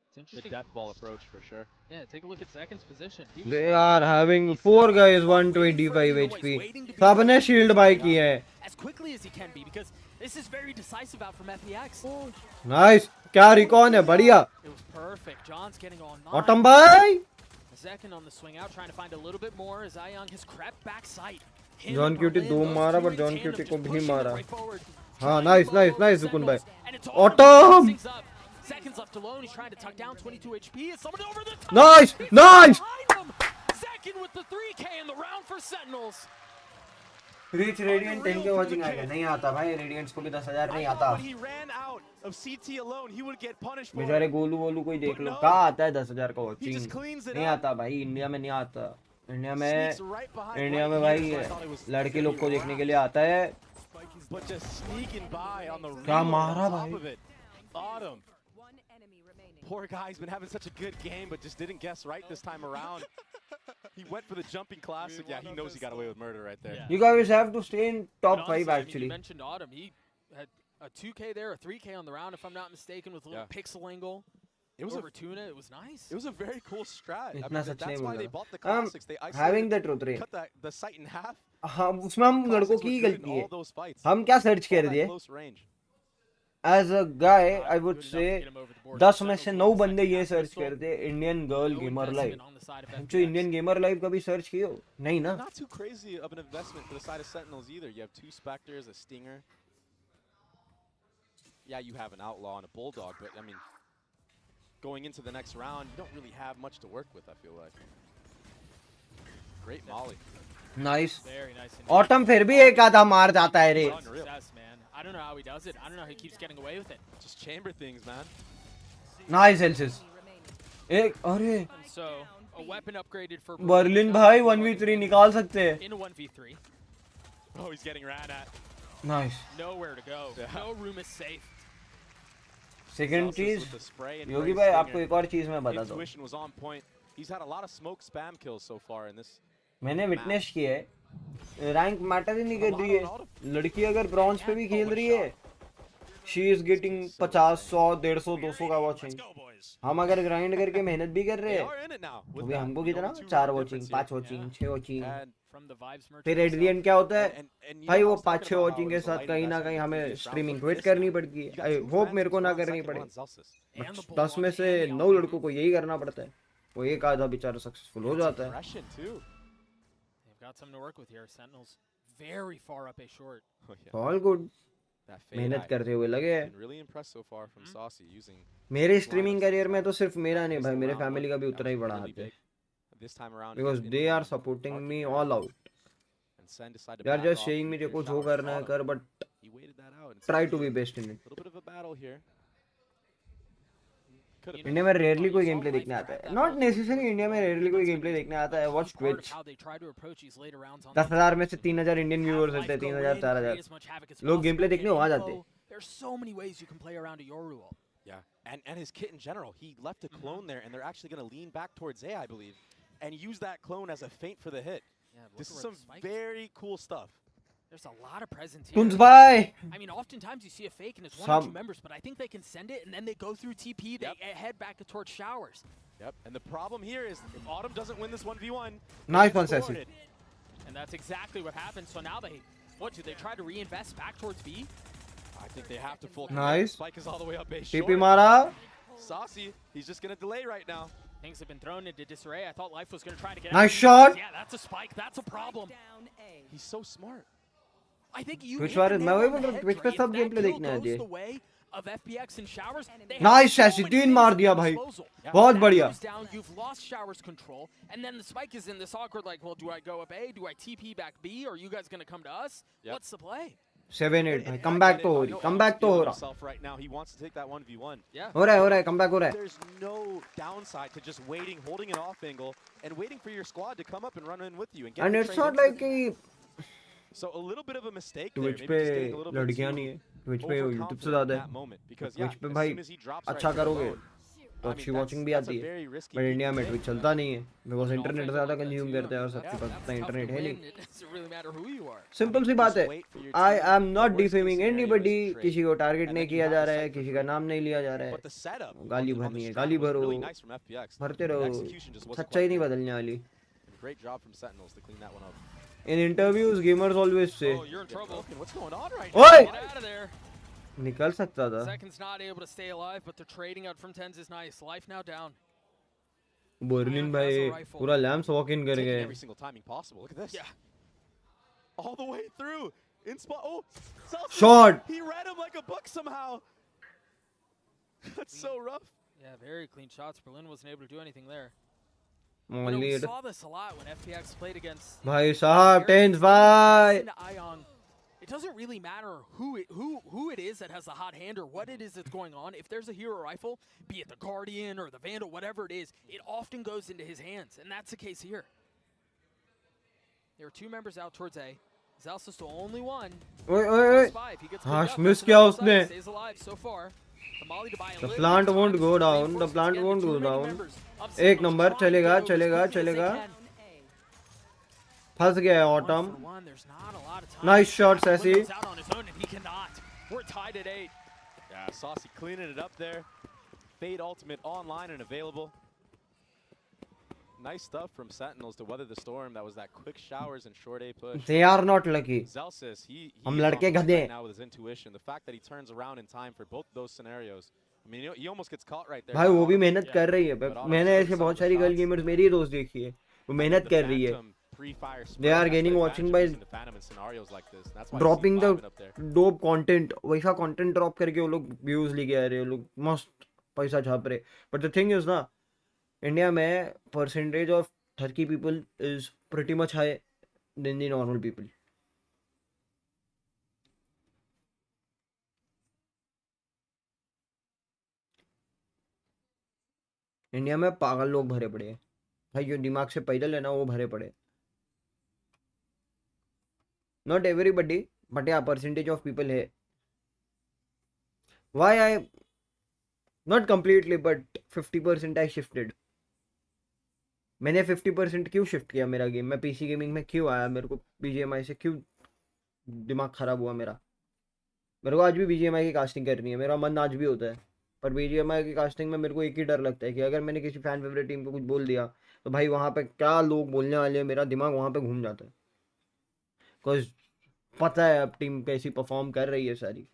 It's interesting. The death ball approach for sure. Yeah, take a look at Second's position. They are having 4 guys 125 HP. सबने shield bye की है। As quickly as he can be, because this is very decisive out from FPX. Nice, क्या recon है, बढ़िया। It was perfect. John's getting all 9. Autumn भाई Second on the swing out, trying to find a little bit more as Ayong has crept back sight. जॉन क्यूटी 2 मारा, पर John cutie को भी मारा। हाँ नाइस नाइस नाइस जुकुन भाई। Autumn Seconds left alone. He's trying to tuck down 22 HP. Is someone over the top? Nice nice. Second with the 3K in the round for Sentinels. Reach radiant 10 के watching आएगा, नहीं आता भाई, रेडिएंट्स को भी 10,000 नहीं आता। बेचारे गोलू वोलू कोई देख लो, कहाँ आता है 10,000 का वॉचिंग, नहीं आता भाई, इंडिया में नहीं आता। इंडिया में भाई लड़के लोग को देखने के लिए आता है। क्या मारा भाई। Poor guy's been having such a good game, but just didn't guess right this time around. He went for the jumping classic. Yeah, he knows he got away with murder right there. You guys have to stay in top 5 actually. You mentioned Autumn. He had a 2K there, a 3K on the round, if I'm not mistaken, with a little pixel angle. It was over tuna. It was nice. It was a very cool strat. I mean, that's why they bought the classics. They having the truth rate. cut the sight in half. हाँ, उसमें हम लड़कों की गलती है। हम क्या search कर दिए? As a guy, I would say 10 में से 9 बंदे ये सर्च करते इंडियन गर्ल गेमर लाइव। जो इंडियन गेमर लाइव कभी सर्च किए हो? नहीं ना? Not too crazy of an investment for the side of Sentinels either. You have 2 Spectres, a Stinger. Yeah, you have an Outlaw and a Bulldog, but I mean, going into the next round, you don't really have much to work with, I feel like. Great Molly. Nice. Very nice. Autumn फिर भी एक आधा मार जाता है रे। I don't know how he does it. I don't know how he keeps getting away with it. Just chamber things, man. Nice Elsis. एक अरे So, a weapon upgraded for Berlin भाई 1v3 निकाल सकते हैं। In a 1v3. Oh, he's getting ran at. Nice. Nowhere to go. No room is safe. Second चीज, योगी भाई आपको एक और चीज मैं बता दूं। Intuition was on point. He's had a lot of smoke spam kills so far in this. मैंने विटनेस किया है, रैंक मैटर ही नहीं कर रही है। लड़की अगर ब्रॉन्ज पे भी खेल रही है, शी इज गेटिंग 50, 100, 150, 200 का वॉचिंग। हम अगर ग्राइंड करके मेहनत भी कर रहे हैं तो भी हमको कितना 4 वॉचिंग, 5 वॉचिंग, 6 वॉचिंग। फिर एट क्या होता है भाई, वो 5-6 वॉचिंग के साथ कहीं ना कहीं हमें स्ट्रीमिंग क्विट करनी पड़ती है। आई होप मेरे को ना करनी पड़े। 10 में से 9 लड़कों को यही करना पड़ता है, वो एक आधा बेचारा सक्सेसफुल हो जाता है। Got something to work with here. Sentinels very far up a short. All good. मेहनत करते हुए लगे हैं। Really impressed so far from Saucy using. मेरे स्ट्रीमिंग करियर में तो सिर्फ मेरा नहीं भाई, मेरे फैमिली का भी उतना ही बड़ा हाथ है। Because they are supporting me all out. They are just saying me देखो जो करना है कर, but try to be best in it. India में रेयरली कोई गेम प्ले देखने आता है, नॉट नेसेसरी इंडिया में रेयरली कोई गेम प्ले देखने आता है। वॉच ट्विच 10,000 में से 3,000 इंडियन व्यूअर्स होते हैं, 3,000 4,000 लोग गेम प्ले देखने वहां जाते हैं। Yeah, and his kit in general. He left a clone there, and they're actually going to lean back towards A, I believe, and use that clone as a feint for the hit. Yeah, This is some very cool stuff. There's a lot of presence here. Tunz bhai. I mean, oftentimes you see a fake and it's one Some- or two members, but I think they can send it and then they go through TP, they head back towards showers. Yep, and the problem here is if Autumn doesn't win this 1v1, Nice one, they're Sassy. thwarted. And that's exactly what happened. So now they, what, do they try to reinvest back towards B? I think they have to full Nice. Spike is all the way up A TP short. mara. Saucy, he's just going to delay right now. Things have been thrown into disarray. I thought Life was going to try to get Nice out. shot. Yeah, that's a spike. That's a problem. Down A. He's so smart. I think you Twitch hit the वाले- nail मैं वही on the बोल रहा हूँ, head, Twitch पे Trey. सब If that gameplay kill देखने आ goes जाए। the way of FPX and showers, they have Nice, so Sassy, many तीन things मार at दिया their भाई। disposal. बहुत That बढ़िया। goes down, you've lost showers control, and then the spike is in this awkward, like, well, do I go up A? Do I TP back B? Are you guys going to come to us? Yep. What's the play? 7-8 भाई, And come I back get तो it. हो I रही, know कम Audum's back तो हो feeling रहा, himself right now. He wants to take that 1v1. Yeah. हो रहा है, कम बैक हो रहा है. There's no downside to just waiting, holding an off angle, and waiting for your squad to come up and run in with you and get And the it's trade not like instantly. कि So a little bit of a mistake there. Twitch Maybe पे just getting a little bit लड़कियां too नहीं है, Twitch पे YouTube overconfident से ज़्यादा in है. that moment. Because yeah, Twitch पे as भाई soon as he drops right अच्छा there करोगे alone, I mean, proxy watching भी that's आती a है, very risky पर move इंडिया to में take. ट्विच चलता नहीं है, बिकॉज An इंटरनेट off-angle ज़्यादा like that कंज्यूम too. करते हैं और Yeah, सबके पास that's इतना tough to इंटरनेट है win. नहीं. It doesn't really matter who you are. Simple सी बात है, Just wait for your I team. एम The not worst case defaming scenario is anybody, you trade. किसी को टारगेट And नहीं then you किया have जा a रहा है, cypher किसी for का it. नाम नहीं लिया जा रहा है, But the setup गाली on the भरनी है, strat गाली was भरो, really nice from FPX. भरते The रहो, execution just wasn't सच्चाई quite नहीं there. बदलने वाली. Great job from Sentinels to clean that one up. In interviews gamers always say Oh, you're in trouble. Okay, what's going on right Oi! now? Get out of there. निकल सकता था. Second's not able to stay alive, but the trading out from tens is nice. Life now down. Berlin भाई पूरा lamps walk in कर Taking गए. every single timing possible. Look at this. Yeah. All the way through. In spot. Oh, Celsius, Shot. He read him like a book somehow. That's so rough. Yeah, very clean shots. Berlin wasn't able to do anything there. You know, we lead saw this a lot when FPX played against भाई साहब tense भाई. into Ion. It doesn't really matter who it is that has the hot hand or what it is that's going on. If there's a hero rifle, be it the Guardian or the Vandal, whatever it is, it often goes into his hands, and that's the case here. There are two members out towards A. Zels is the only one. ओए ओए ओए. Plus five. He gets हाँ, cleaned up. miss That's किया another उसने. side. Stays alive so far. The Molly to buy a The little plant bit of won't time. go down. The Reinforcements plant again. won't Too go many down. members of एक Sentinels number trying to चलेगा go as चलेगा quickly as they चलेगा. can. Down A. फंस गया है One autumn. for one, there's not a lot of time. Nice shot, Sassy. Windows out on his own, and he cannot. We're tied at 8. Yeah, Saucy cleaning it up there. Fade ultimate online and available. Nice stuff from Sentinels to weather the storm. That was that quick showers and short A push. They are not lucky. Zelsis, he's हम on लड़के point गधे right हैं. now with his intuition. The fact that he turns around in time for both those scenarios. I mean, he almost gets caught right there. भाई वो भी मेहनत Yeah. कर रही है. But Autumn मैंने still ऐसे some बहुत of the सारी गर्ल shots. गेमर्स मेरी ही दोस्त देखी है, वो मेहनत The कर रही है. Phantom pre-fire They spread, are that's gaining the watching advantage by of using the Phantom in scenarios like this. That's why you see dropping the Bobbin up there. Dope content, वैसा content drop करके वो लोग views लेके आ रहे हैं, वो लोग मस्त पैसा छाप रहे. बट द थिंग इज ना, इंडिया में परसेंटेज ऑफ टर्की people is pretty much high then the normal people. India में पागल लोग भरे पड़े हैं भाई, जो दिमाग से पैदल है ना वो भरे पड़े. नॉट एवरीबडी बट या परसेंटेज ऑफ पीपल है. Why I not completely but 50% I shifted. मैंने 50% क्यों शिफ्ट किया मेरा गेम? मैं पीसी गेमिंग में क्यों आया? मेरे को बीजीएमआई से क्यों दिमाग खराब हुआ मेरा? मेरे को आज भी बीजीएमआई की कास्टिंग करनी है, मेरा मन आज भी होता है, पर बीजीएमआई की कास्टिंग में मेरे को एक ही डर लगता है कि अगर मैंने किसी फैन फेवरेट टीम को कुछ बोल दिया तो भाई वहाँ पे क्या लोग बोलने वाले हैं, मेरा दिमाग वहाँ पे घूम जाता है. बिकॉज पता है अब टीम कैसी परफॉर्म कर रही है सारी.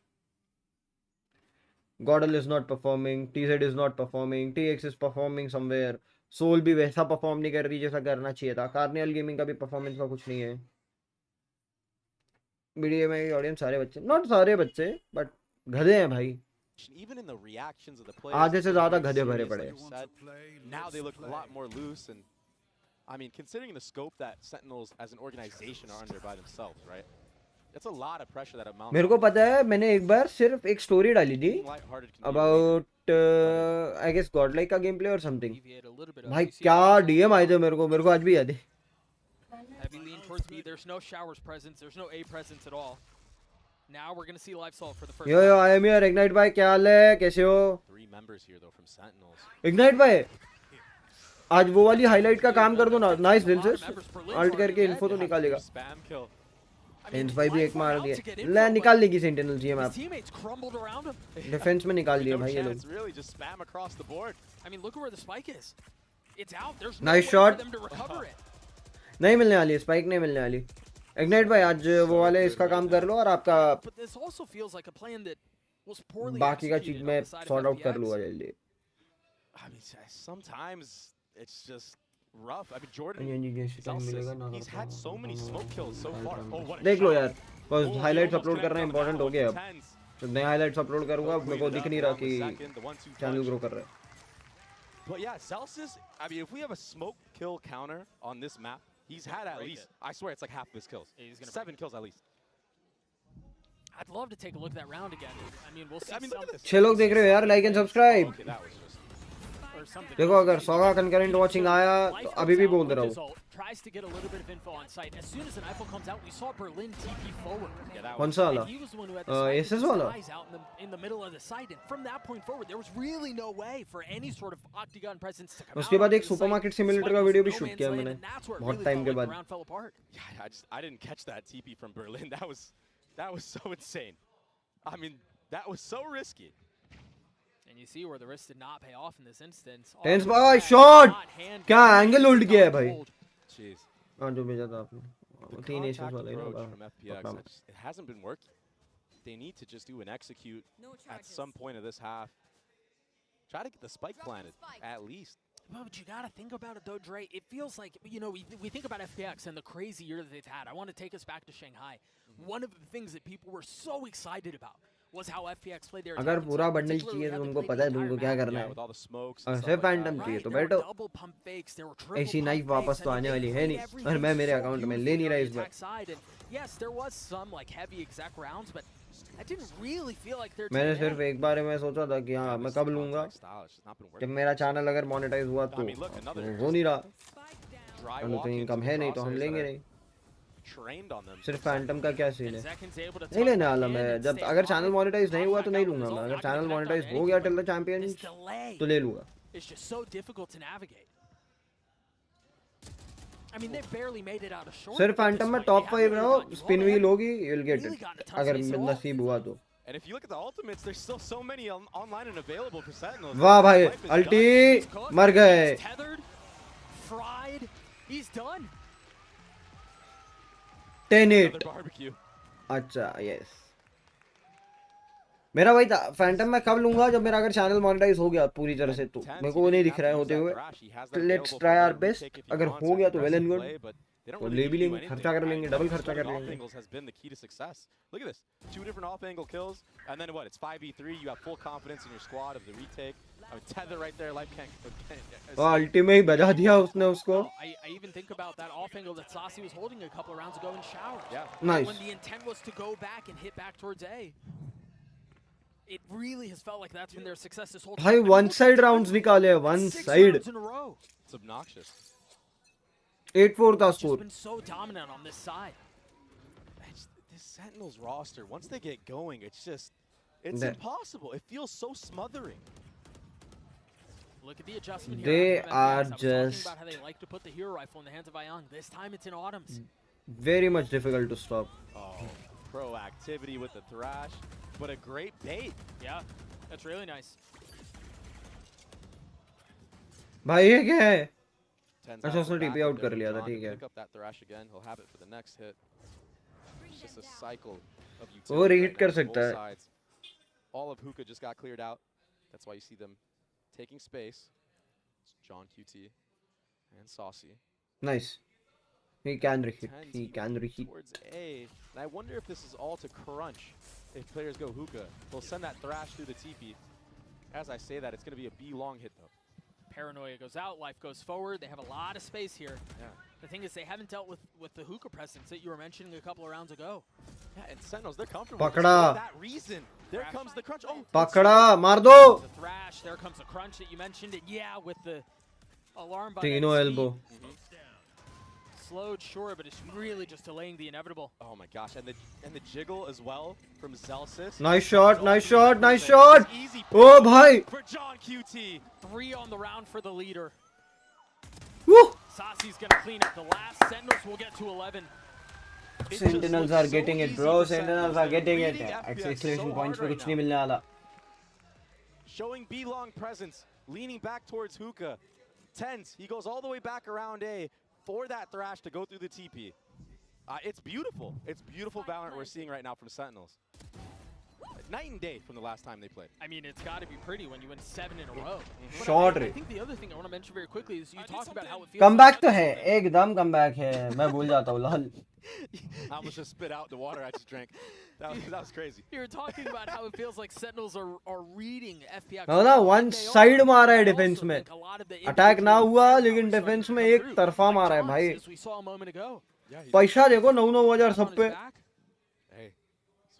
गॉडल is not performing, TZ is not performing, TX is performing somewhere, सोल भी वैसा परफॉर्म नहीं कर रही जैसा करना चाहिए था. कार्नियल गेमिंग का भी परफॉर्मेंस का कुछ नहीं है. बीडीएमआई की ऑडियंस सारे बच्चे, नॉट सारे बच्चे बट गधे हैं भाई. Even in the reactions of the players, आधे से they look ज़्यादा very गधे भरे serious, पड़े like you said. Now they look a lot more loose, and I mean, considering the scope that Sentinels as an organization are under by themselves, right? That's a lot of pressure that amounts. मेरे को पता है, मैंने एक बार सिर्फ एक story डाली थी Being lighthearted can be about I guess godlike का गेम प्ले और something. Deviate a little bit. भाई क्या डीएम आए थे मेरे को आज भी याद है. Heavy lean towards B. There's no showers presence. There's no A presence at all. now we're going to see life solve for the first yo time. I am here ignite भाई, क्या हाल है, कैसे हो? 3 members here though from Sentinels. Ignite भाई आज वो वाली highlight का काम कर दो ना, नाइस दिल से अल्ट करके इन्फो तो निकालेगा। Spam kill. एंड भाई भी एक मार दिया, ले निकाल लेगी सेंटिनल जी map, His teammates crumbled around him. Defence में निकाल दिया No भाई ये chance, लोग। really, just spam across the board. I mean, look at where the spike is. It's out. There's Nice no way shot. for them to recover it. नहीं मिलने वाली, spike नहीं मिलने वाली। इग्नाइट भाई आज वो वाले इसका काम कर लो और आपका But this also feels like a plan that was poorly बाकी का चीज executed मैं on the side of sort out कर FPX. लूंगा जल्दी। I mean, sometimes it's just rough. I mean, Jordan, ये जैसे टाइम मिलेगा ना he's had so many smoke kills so far. Oh, what a देख लो shot. यार, बस Oh, he highlights almost upload करना connected on the इंपॉर्टेंट हो barrel गया with अब। tens. तो नए हाइलाइट्स अपलोड करूंगा, मेरे को दिख नहीं रहा कि Down the second, the 1-2 channel punch. Grow कर रहा है। But yeah, Celsius, I mean, if we have a smoke kill counter on this map, he's had at least, I swear it's like half of his kills. Yeah, he's gonna 7 kills at least. I'd love to take a look at that round again. I mean, we'll see I mean, look at some, this. 6 लोग देख रहे हो यार, like and subscribe. Okay, that was just... or something. देखो अगर 100 का concurrent watching आया तो अभी भी बोल दे रहा हूँ। Tries to get a little bit of info on site. As soon as an iPhone comes out, we saw Berlin TP forward. Yeah, that कौन was... सा वाला? And he was the one who had the spike with SS his वाला? eyes out in the middle of the site. And from that point forward, there was really no way for any sort of octagon presence to come उसके out बाद onto एक the supermarket site. Simulator Spike का was video भी no shoot man's किया land, मैंने and that's where it बहुत really time felt के like the बाद। round fell apart. Yeah, I didn't catch that TP from Berlin. That was so insane. I mean, that was so risky. And you see where the risk did not pay off in this instance. Tense Oh, भाई that shot, hot hand क्या really angle hold किया है भाई। hold. Jeez. हां जो भेजा था आपने, The 3 एसेस contact वाला है approach from ना। FPX, it hasn't been working. They need to just do an execute No at charges. some point of this half. Try to get the spike planted, at least. Well, but you got to think about it, though, Dre. It feels like, you know, we think about FPX and the crazy year that they've had. I want to take us back to Shanghai. One of the things that people were so excited about was how FPX played their अगर attacking पूरा style, bundle particularly चाहिए how तो they तुमको played पता है the तुमको entire क्या map. करना Yeah, है। with all the smokes और and सिर्फ stuff like फैंटम that. चाहिए तो There were बैठो। double pump fakes, there were triple ऐसी pump नाइफ fakes. वापस तो I mean, आने they वाली है played नहीं, everything और मैं मेरे so अकाउंट में ले beautifully नहीं on रहा the इस बार। attack side. And yes, there was some like heavy exec rounds, but I didn't really feel like their मैंने team सिर्फ had. एक बार में सोचा था कि हाँ मैं कब लूंगा, Contact style, it's just not been जब working. मेरा चैनल अगर मोनेटाइज हुआ तो I mean, look, another हो नहीं रहा, Spike down. Dry और तो walk into इनकम the है नहीं तो हम crosshairs लेंगे that are नहीं। trained on them. सिर्फ फैंटम का क्या सीन And है, Zekin's able to नहीं tuck लेने back वाला in मैं। and जब stay अगर on चैनल it. मोनेटाइज नहीं हुआ तो नहीं Knockback लूंगा out मैं, the अगर result, channel not gonna monetize connect हो on गया anything, till the but champion this delay तो ले लूंगा। is just so difficult to navigate. I mean, they barely made it out of short. सिर्फ at this Phantom में point. Top They 5 haven't रहो, really gotten you spin all. They wheel haven't होगी, you will get really it gotten a touch अगर base at all. नसीब हुआ तो। And if you look at the ultimates, there's still so many online and available for Sentinels. वाह भाई, Life is अल्टी done. He's cooked, मर गए। he's tethered, fried, he's done. 10-8 Another barbecue. अच्छा yes, मेरा वही था फैंटम मैं कब लूंगा जब मेरा अगर चैनल मोनेटाइज हो गया पूरी तरह से, तो मेरे को वो नहीं दिख रहा है होते हुए। लेट्स ट्राई आवर बेस्ट, अगर हो गया तो वेल एंड गुड, तो ले भी लेंगे, खर्चा कर लेंगे, डबल खर्चा कर लेंगे। Has been the key to success. Look at this, 2 different off-angle kills, and then what? It's 5v3. You have full confidence in your squad of the retake. I mean, tether right there, life can't. अल्टी में ही बजा दिया उसने उसको। Oh, I even think about that off angle that Saucy was holding a couple of rounds ago in showers. Yeah. Nice. When the intent was to go back and hit back towards A. It really has felt like that's been their success this whole time. भाई I mean, one look at side the rounds time. निकाले, one 6 side. rounds in a row. It's obnoxious. 8-4 था It's just score. been so dominant on this side. This Sentinels roster, once they get going, it's That- impossible. It feels so smothering. Look at the adjustment They here. from FPX. are I was talking just- about how they like to put the hero rifle in the hands of Ayang. This time it's in Autumn's. Very much difficult to stop. Oh, proactivity with the thrash, but a great bait. Yeah, that's really nice. भाई ये क्या है? Tens अच्छा, out उसने the back TP of out कर there, लिया था, John to ठीक है। Pick up that thrash again. He'll have it for the next hit. It's just a cycle of utility. वो reheat right कर now on सकता both है। sides. All of Hookah just got cleared out. That's why you see them taking space. It's John QT and Saucy. Nice. He can reheat. Tens He can reheat. towards A. And I wonder if this is all to crunch. If players go Hookah, they'll send that thrash through the TP. As I say that, it's going to be a B long hit though. Paranoia goes out, life goes forward. They have a lot of space here. Yeah. The thing is, they haven't dealt with the hookah presence that you were mentioning a couple of rounds ago. Yeah, and Sentinels, they're comfortable. with this. Pakda. For that reason, there Thrash. comes the crunch. Oh, पकड़ा, मार दो। The thrash, there comes the crunch that you mentioned. It, yeah, with the alarm by तीनों that elbow. speed. slowed, sure, but it's really just delaying the inevitable. Oh my gosh, and the jiggle as well from Zelsis. Nice shot, nice shot, nice shot. Easy Oh bhai. for John QT. 3 on the round for the leader. Woo. Sasi's gonna clean up the last. Sentinels will get to 11. It Sentinels just are looks getting so it, easy bro. for Sentinels Sentinels. are They're getting it. reading FPX Acceleration so points hard पे कुछ right नहीं now. मिलने वाला. Showing B-long presence, leaning back towards Hookah. Tense, he goes all the way back around A for that Thrash to go through the TP. It's beautiful. It's beautiful Valorant we're seeing right now from Sentinels. Night and day from the last time they played. I mean, it's got to be pretty when you win 7 in a row. But Short I rate. think the other thing I want to mention very quickly is you talked about how it feels. Comeback तो है, एकदम comeback है. मैं भूल जाता हूँ लाल. I almost just spit out the water I just drank. That was crazy. You were talking about how it feels like Sentinels are reading FPX. ना one side मारा है defense में. Attack ना हुआ, लेकिन defense में एक तरफा मारा है भाई. As we saw a moment ago. पैसा देखो 9,000 सब पे. Hey,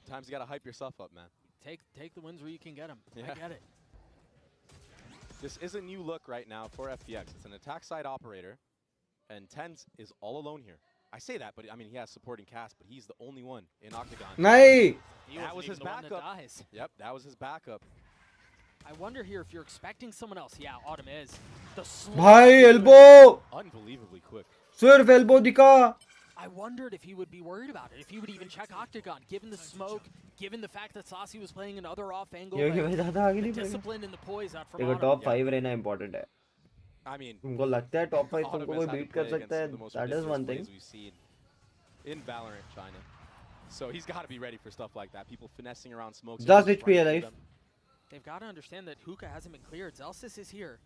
sometimes you gotta hype yourself up, man. Take the wins where you can get them. Yeah. I get it. This is a new look right now for FPX. It's an attack side operator, and Tens is all alone here. I say that, but I mean, he has supporting cast, but he's the only one in Octagon. नहीं. That was his backup. Yep, that was his backup. I wonder here if you're expecting someone else. Yeah, Autumn is. The भाई elbow. Unbelievably quick. सिर्फ elbow दिखा. I wondered if he would be worried about it, if he would even check Octagon, given the smoke, given the fact that Sasi was playing another off angle. ये भाई ज़्यादा आगे The नहीं पड़ेगा. discipline and the poise out from देखो Autumn. top 5 रहना important है. I mean, तुमको लगता है top 5 Autumn तुमको has कोई had to beat कर play सकता है? against the most That is ridiculous one thing. plays we've seen in Valorant China. So he's got to be ready for stuff like that. People finessing around smoke. Just HP alive. They've got to understand that Hookah hasn't been cleared. Zelsis is here,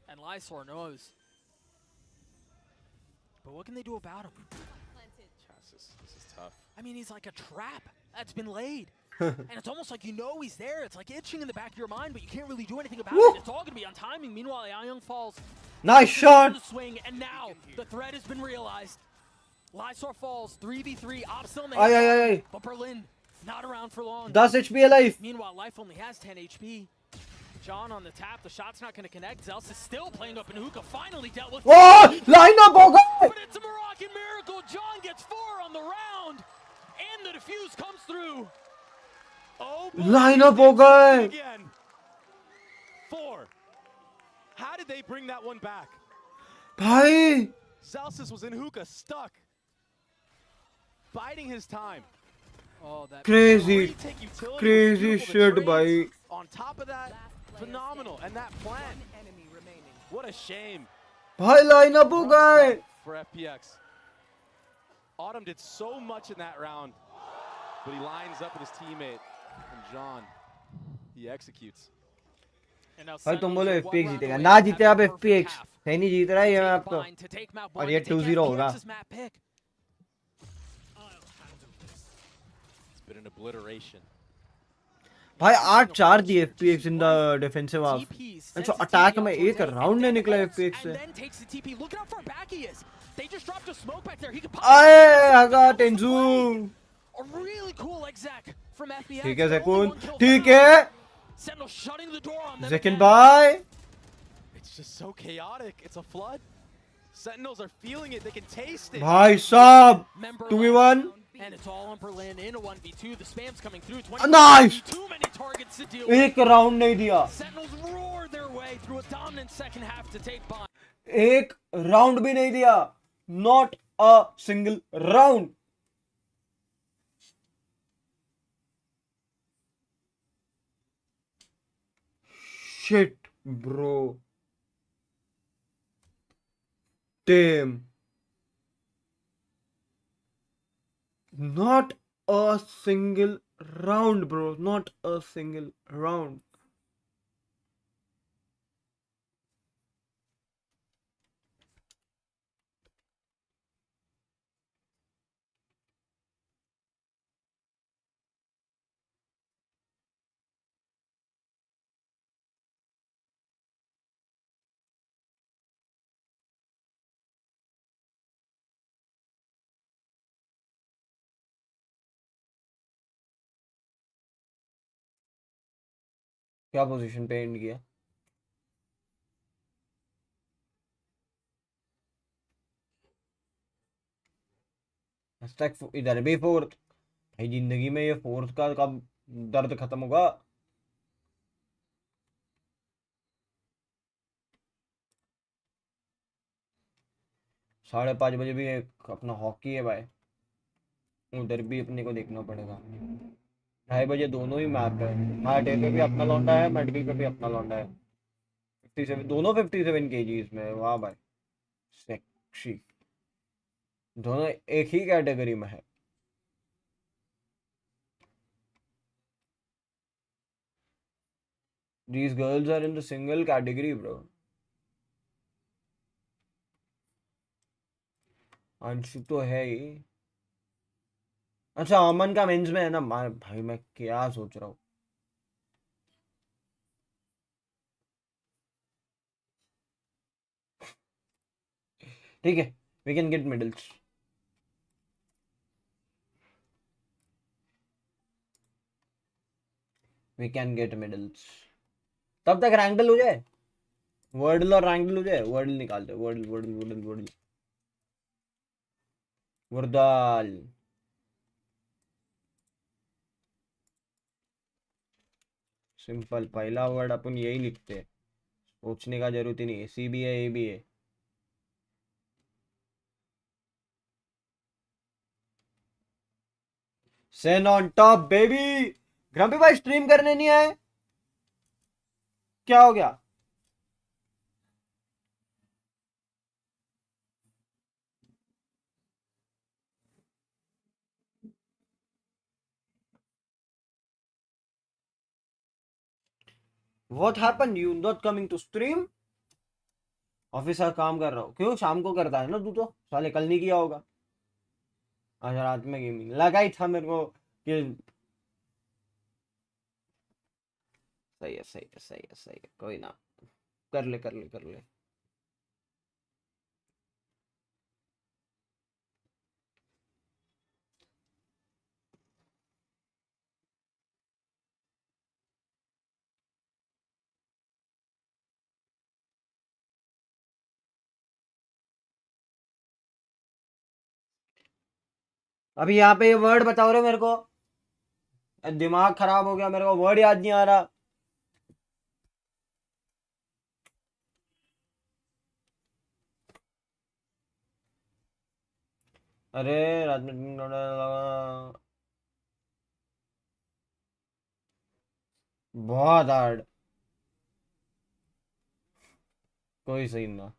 and Lysor knows. But what can they do about him? This is tough. I mean, he's like a trap that's been laid. And it's almost like you know he's there. It's like itching in the back of your mind, but you can't really do anything about Woo! it. It's all going to be on timing. Meanwhile, Young falls. Nice shot. The swing, and now the threat has been realized. Lysor falls, 3v3, Op still in the Ay, ay, ay. but Berlin not around for long. 10 HP alive. Meanwhile, Life only has 10 HP. John on the tap, the shot's not going to connect. Zels is still playing up in Hookah, finally dealt with. Oh, line up हो गए. But it's a Moroccan miracle. John gets 4 on the round, and the defuse comes through. Oh, Line up हो गए. again. 4. How did they bring that one back? भाई. Zelsis was in Hookah, stuck. Biding his time. Oh, that Crazy. Retake utility was Crazy beautiful. The shit, trades bhai. On top of that, phenomenal. And that plan. Enemy remaining. What a shame भाई line up हो गए. for FPX. Autumn did so much in that round, but he lines up with his teammate. And John, he executes. And now भाई तुम बोलो Sentinels are FPX one जीतेगा. round ना away जीते from आप having a FPX. perfect half. है नहीं जीत रहा है ये Take मैप तो. Bind to take map और one, ये to take 2-0 होगा. FPX's map pick. It's been an obliteration. भाई 8-4 दिए FPX in the defensive half. TP And sends so the attack TP में out towards एक A, and round then नहीं निकला ults, FPX and से. then takes the TP. Look at how far back he is. They just dropped a smoke back there. He could pop. आए आगा टेंजू. A really cool exec from FPX. ठीक है Only Zekun. one kill ठीक found. है. Sentinel shutting the door on them. Zekin again. bye. It's just so chaotic. It's a flood. Sentinels are feeling it. They can taste it. भाई साहब. Member 2v1. And it's all on Berlin in a 1v2. The spam's coming through. Nice. Too many targets to deal with. एक round नहीं दिया. Sentinels roar their way through a dominant second half to take Bind. एक round भी नहीं दिया. Not a single round. Shit, bro. Damn. Not a single round, bro. Not a single round. क्या position पे and किया? इधर भी fourth. भाई जिंदगी में ये फोर्थ का कब दर्द खत्म होगा? साढ़े 5 बजे भी एक अपना हॉकी है भाई, उधर भी अपने को देखना पड़ेगा। 2:30 बजे दोनों ही मैप है। हाँ, डे पे भी अपना लौंडा है, मेडिकल पे भी अपना लौंडा है। 57 दोनों 57 केजीज में, वाह भाई, सेक्सी। दोनों एक ही कैटेगरी में है। These girls are in the single category, bro. Anshu तो है ही। अच्छा, अमन का मेंस में है ना? भाई मैं क्या सोच रहा हूँ। ठीक है, we can get middles. We can get middles. तब तक रैंगल हो जाए, वर्डल और रैंगल हो जाए। वर्डल निकालते, वर्डल वर्डल वर्डल वर्डल वर्दाल। सिंपल पहला वर्ड अपन यही लिखते हैं, सोचने का जरूरत ही नहीं है। सी भी है, ए भी है। Sen on top baby. Grumpy भाई स्ट्रीम करने नहीं आए, क्या हो गया? What happened? You not coming to stream? Office का काम कर रहा हूँ। क्यों? शाम को करता है ना तू तो, साले कल नहीं किया होगा। आज रात में गेमिंग लगा ही था मेरे को कि सही है, सही है, सही है, सही है, कोई ना, कर ले कर ले कर ले। अभी यहाँ पे ये वर्ड बताओ रे मेरे को, दिमाग खराब हो गया, मेरे को वर्ड याद नहीं आ रहा। अरे रात में बहुत हार्ड, कोई सही ना।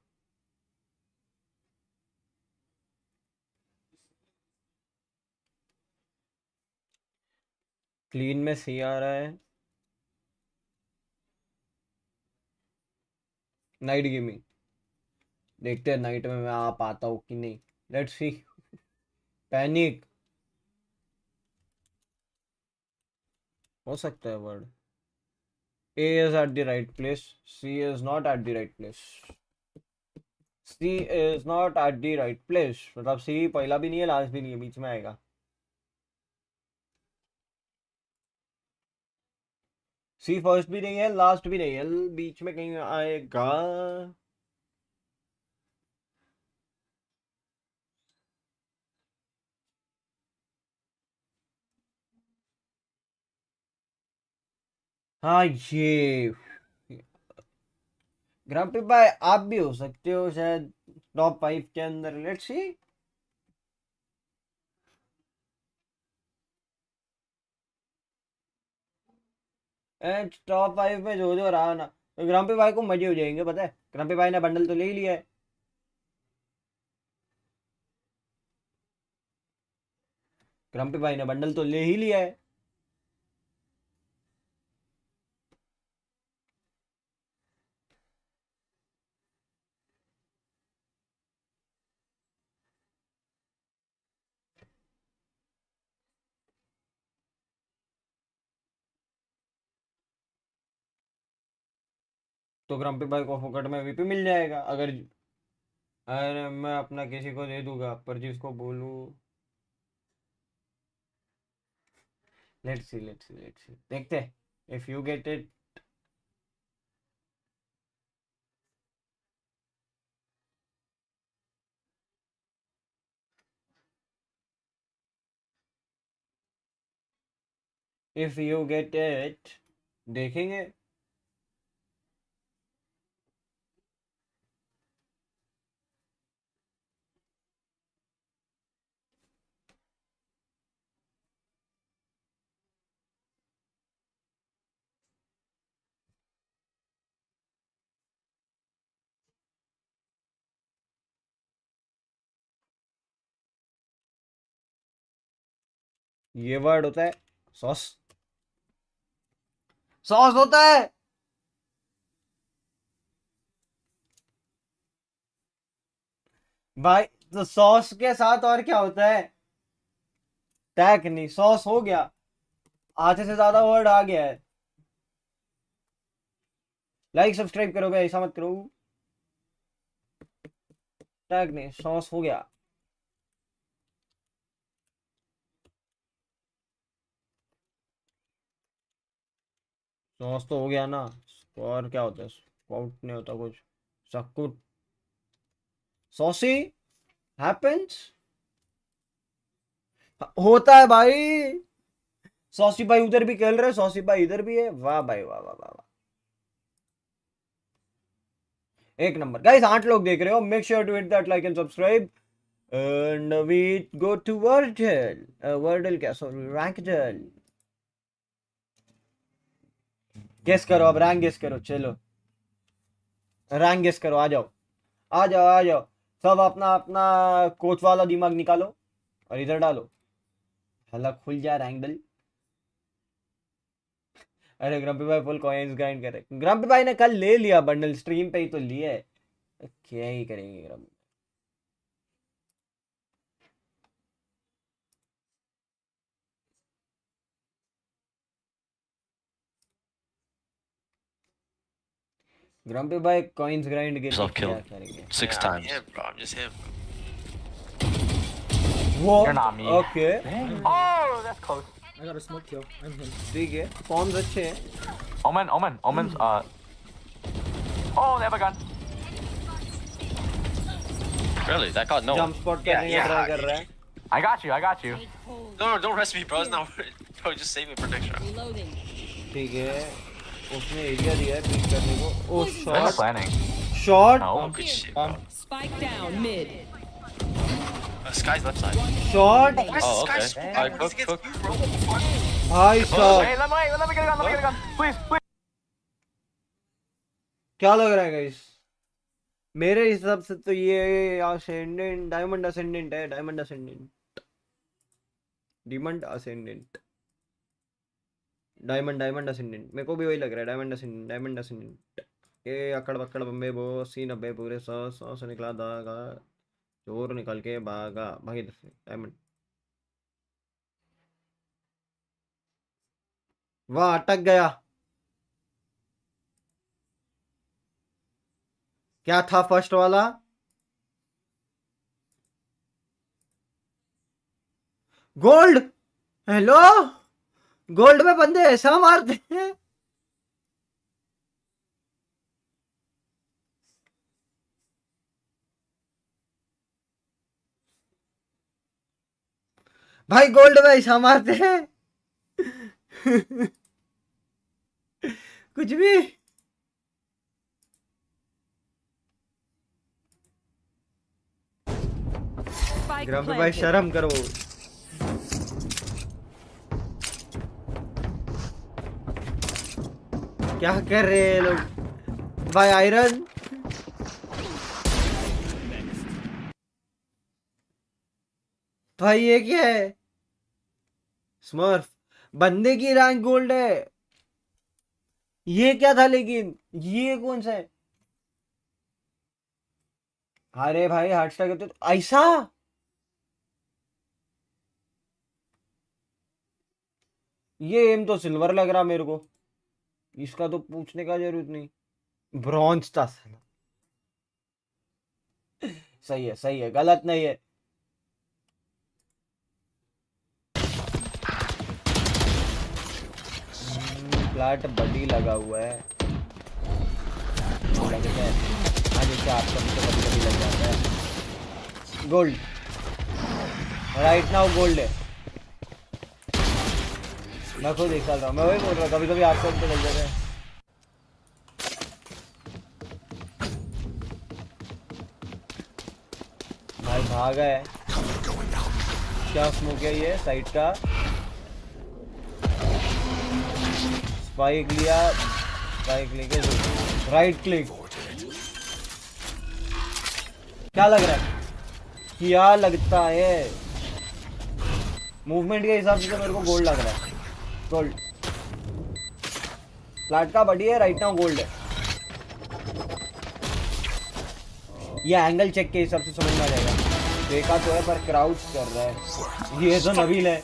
क्लीन में सी आ रहा है। नाइट गेमिंग, देखते हैं नाइट में मैं आ पाता हूँ कि नहीं। Let's see. पैनिक हो सकता है word. A is at the right place. C is not at the right place. C is not at the right place. मतलब C पहला भी नहीं है, लास्ट भी नहीं है, बीच में आएगा। C फर्स्ट भी नहीं है, लास्ट भी नहीं है, बीच में कहीं आएगा। हाँ ये ग्राम्पी भाई, आप भी हो सकते हो शायद टॉप 5 के अंदर। Let's see. टॉप 5 में जो जो रहा ना, तो ग्राम्पी भाई को मजे हो जाएंगे, पता है। ग्राम्पी भाई ने बंडल तो ले ही लिया है। ग्राम्पी भाई ने बंडल तो ले ही लिया है। तो ग्राम्पी भाई को फोकट में वीपी मिल जाएगा अगर। अरे मैं अपना किसी को दे दूंगा, पर जिसको बोलूं। Let's see, let's see, let's see, देखते हैं। If you get it. If you get it देखेंगे। ये वर्ड होता है सॉस। सॉस होता है। भाई तो सॉस के साथ और क्या होता है? टैक नहीं, सॉस हो गया। आधे से ज्यादा वर्ड आ गया है। लाइक सब्सक्राइब करो भाई, ऐसा मत करो। टैग नहीं, सॉस हो गया। सॉस तो हो गया ना। और क्या होता है? स्पाउट नहीं होता कुछ। सकुट। Sacy happens. होता है भाई। सॉसी भाई उधर भी खेल रहे, सॉसी भाई इधर भी है। वाह भाई वाह वाह वाह वाह। एक नंबर गाइस, 8 लोग देख रहे हो। Make sure to hit that like and subscribe and we go to Wordle. Wordle क्या, सॉरी रैंकडल। गेस करो अब, रैंक गेस करो। चलो रैंक गेस करो, आ जाओ आ जाओ आ जाओ। सब अपना अपना कोच वाला दिमाग निकालो और इधर डालो। हल्ला खुल जा रैंकडल। अरे ग्रम्पी भाई फुल कॉइंस ग्राइंड कर रहे। ग्रम्पी भाई ने कल ले लिया बंडल, स्ट्रीम पे ही तो लिया है। क्या ही करेंगे ग्रम्पी। ग्रम्पी भाई कॉइंस ग्राइंड के लिए क्या करेंगे? 6 Yeah, I'm times. him, bro. I'm just him. वो You're not me. Okay Oh, that's close. I got a smoke kill. I'm him. ठीक है, फॉर्म्स अच्छे हैं। Omen's oh, they have a gun. Really? That got no. Jump spot करने का try कर रहा है। I got you. No, don't rest me, bro. It's not. Bro, just save me for next round. Reloading. ठीक है, उसने area दिया है पिक करने को। ओ They're shot planning. Shot No. Oh, good shit, bro. Spike down mid. Sky's left side. Shot. Why is Oh, Sky okay. so Alright, bad? What's cook, against you, bro? What the fuck? भाई Wait, साहब let me get a gun. Please. क्या लग रहा है guys? मेरे हिसाब से तो ये असेंडेंट, डायमंड असेंडेंट है। Diamond ascendant, diamond ascendant, diamond ascendant. मेरे को भी वही लग रहा है, डायमंड असेंडेंट। ये अकड़ बक्कड़ बम्बे बो 80-90 पूरे 100 से निकला दागा, चोर निकल के भागा भागी डायमंड। वाह अटक गया। क्या था फर्स्ट वाला? गोल्ड। हेलो, गोल्ड में बंदे ऐसा मारते हैं। भाई गोल्ड में ऐसा मारते हैं। कुछ भी। Spike ग्राम पे भाई planted. शर्म करो। क्या कर रहे हैं लोग? भाई आयरन। भाई ये क्या है? स्मर्फ। बंदे की रैंक गोल्ड है। ये क्या था लेकिन? ये कौन सा है? अरे भाई हार्टस्टार करते तो ऐसा। ये एम तो सिल्वर लग रहा मेरे को। इसका तो पूछने का जरूरत नहीं। ब्रॉन्ज था साला। सही है गलत नहीं है। फ्लैट बडी लगा हुआ है। लगता है हाँ, जैसे आपका भी तो कभी लग जाता है। गोल्ड राइट नाउ गोल्ड है। मैं खुद एक साल रहा हूँ, मैं वही बोल रहा हूँ, कभी कभी आपको तो लग जाता है। भाई भागा है, क्या स्मोक है ये साइड का, स्पाइक लिया, स्पाइक लेके राइट क्लिक, क्या लग रहा है, क्या लगता है, मूवमेंट के हिसाब से तो मेरे को गोल्ड लग रहा है, गोल्ड, फ्लैट का बढ़िया है राइट नाउ, गोल्ड है, ये एंगल चेक के हिसाब से समझ में आ जाएगा, देखा तो है पर क्राउच कर रहा है, ये तो नबील है,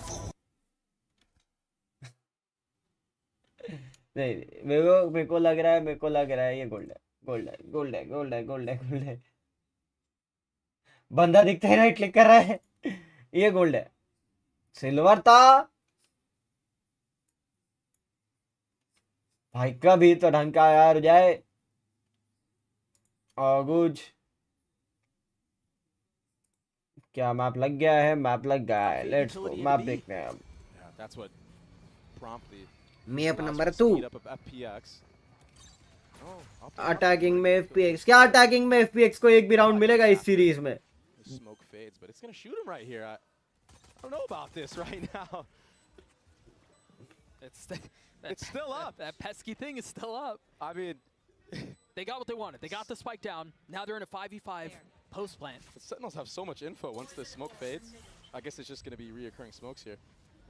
नहीं मेरे को लग रहा है ये गोल्ड है, गोल्ड है, गोल्ड है, गोल्ड है, गोल्ड है, गोल्ड है, बंदा दिखता है राइट क्लिक कर रहा है, ये गोल्ड है, सिल्वर था भाई का भी तो ढंग का यार हो जाए, और कुछ क्या मैप लग गया है, मैप लग गया है, लेट्स गो मैप देखते हैं अब, मैप नंबर 2 अटैकिंग में FPX, क्या अटैकिंग में FPX को एक भी राउंड मिलेगा इस सीरीज में, Smoke fades, but it's gonna shoot him right here. I don't know about this right now. It's still up. That pesky thing is still up. I mean, they got what they wanted. They got the spike down. Now they're in a 5v5 post plant. the Sentinels have so much info once the smoke fades. I guess it's just gonna be reoccurring smokes here.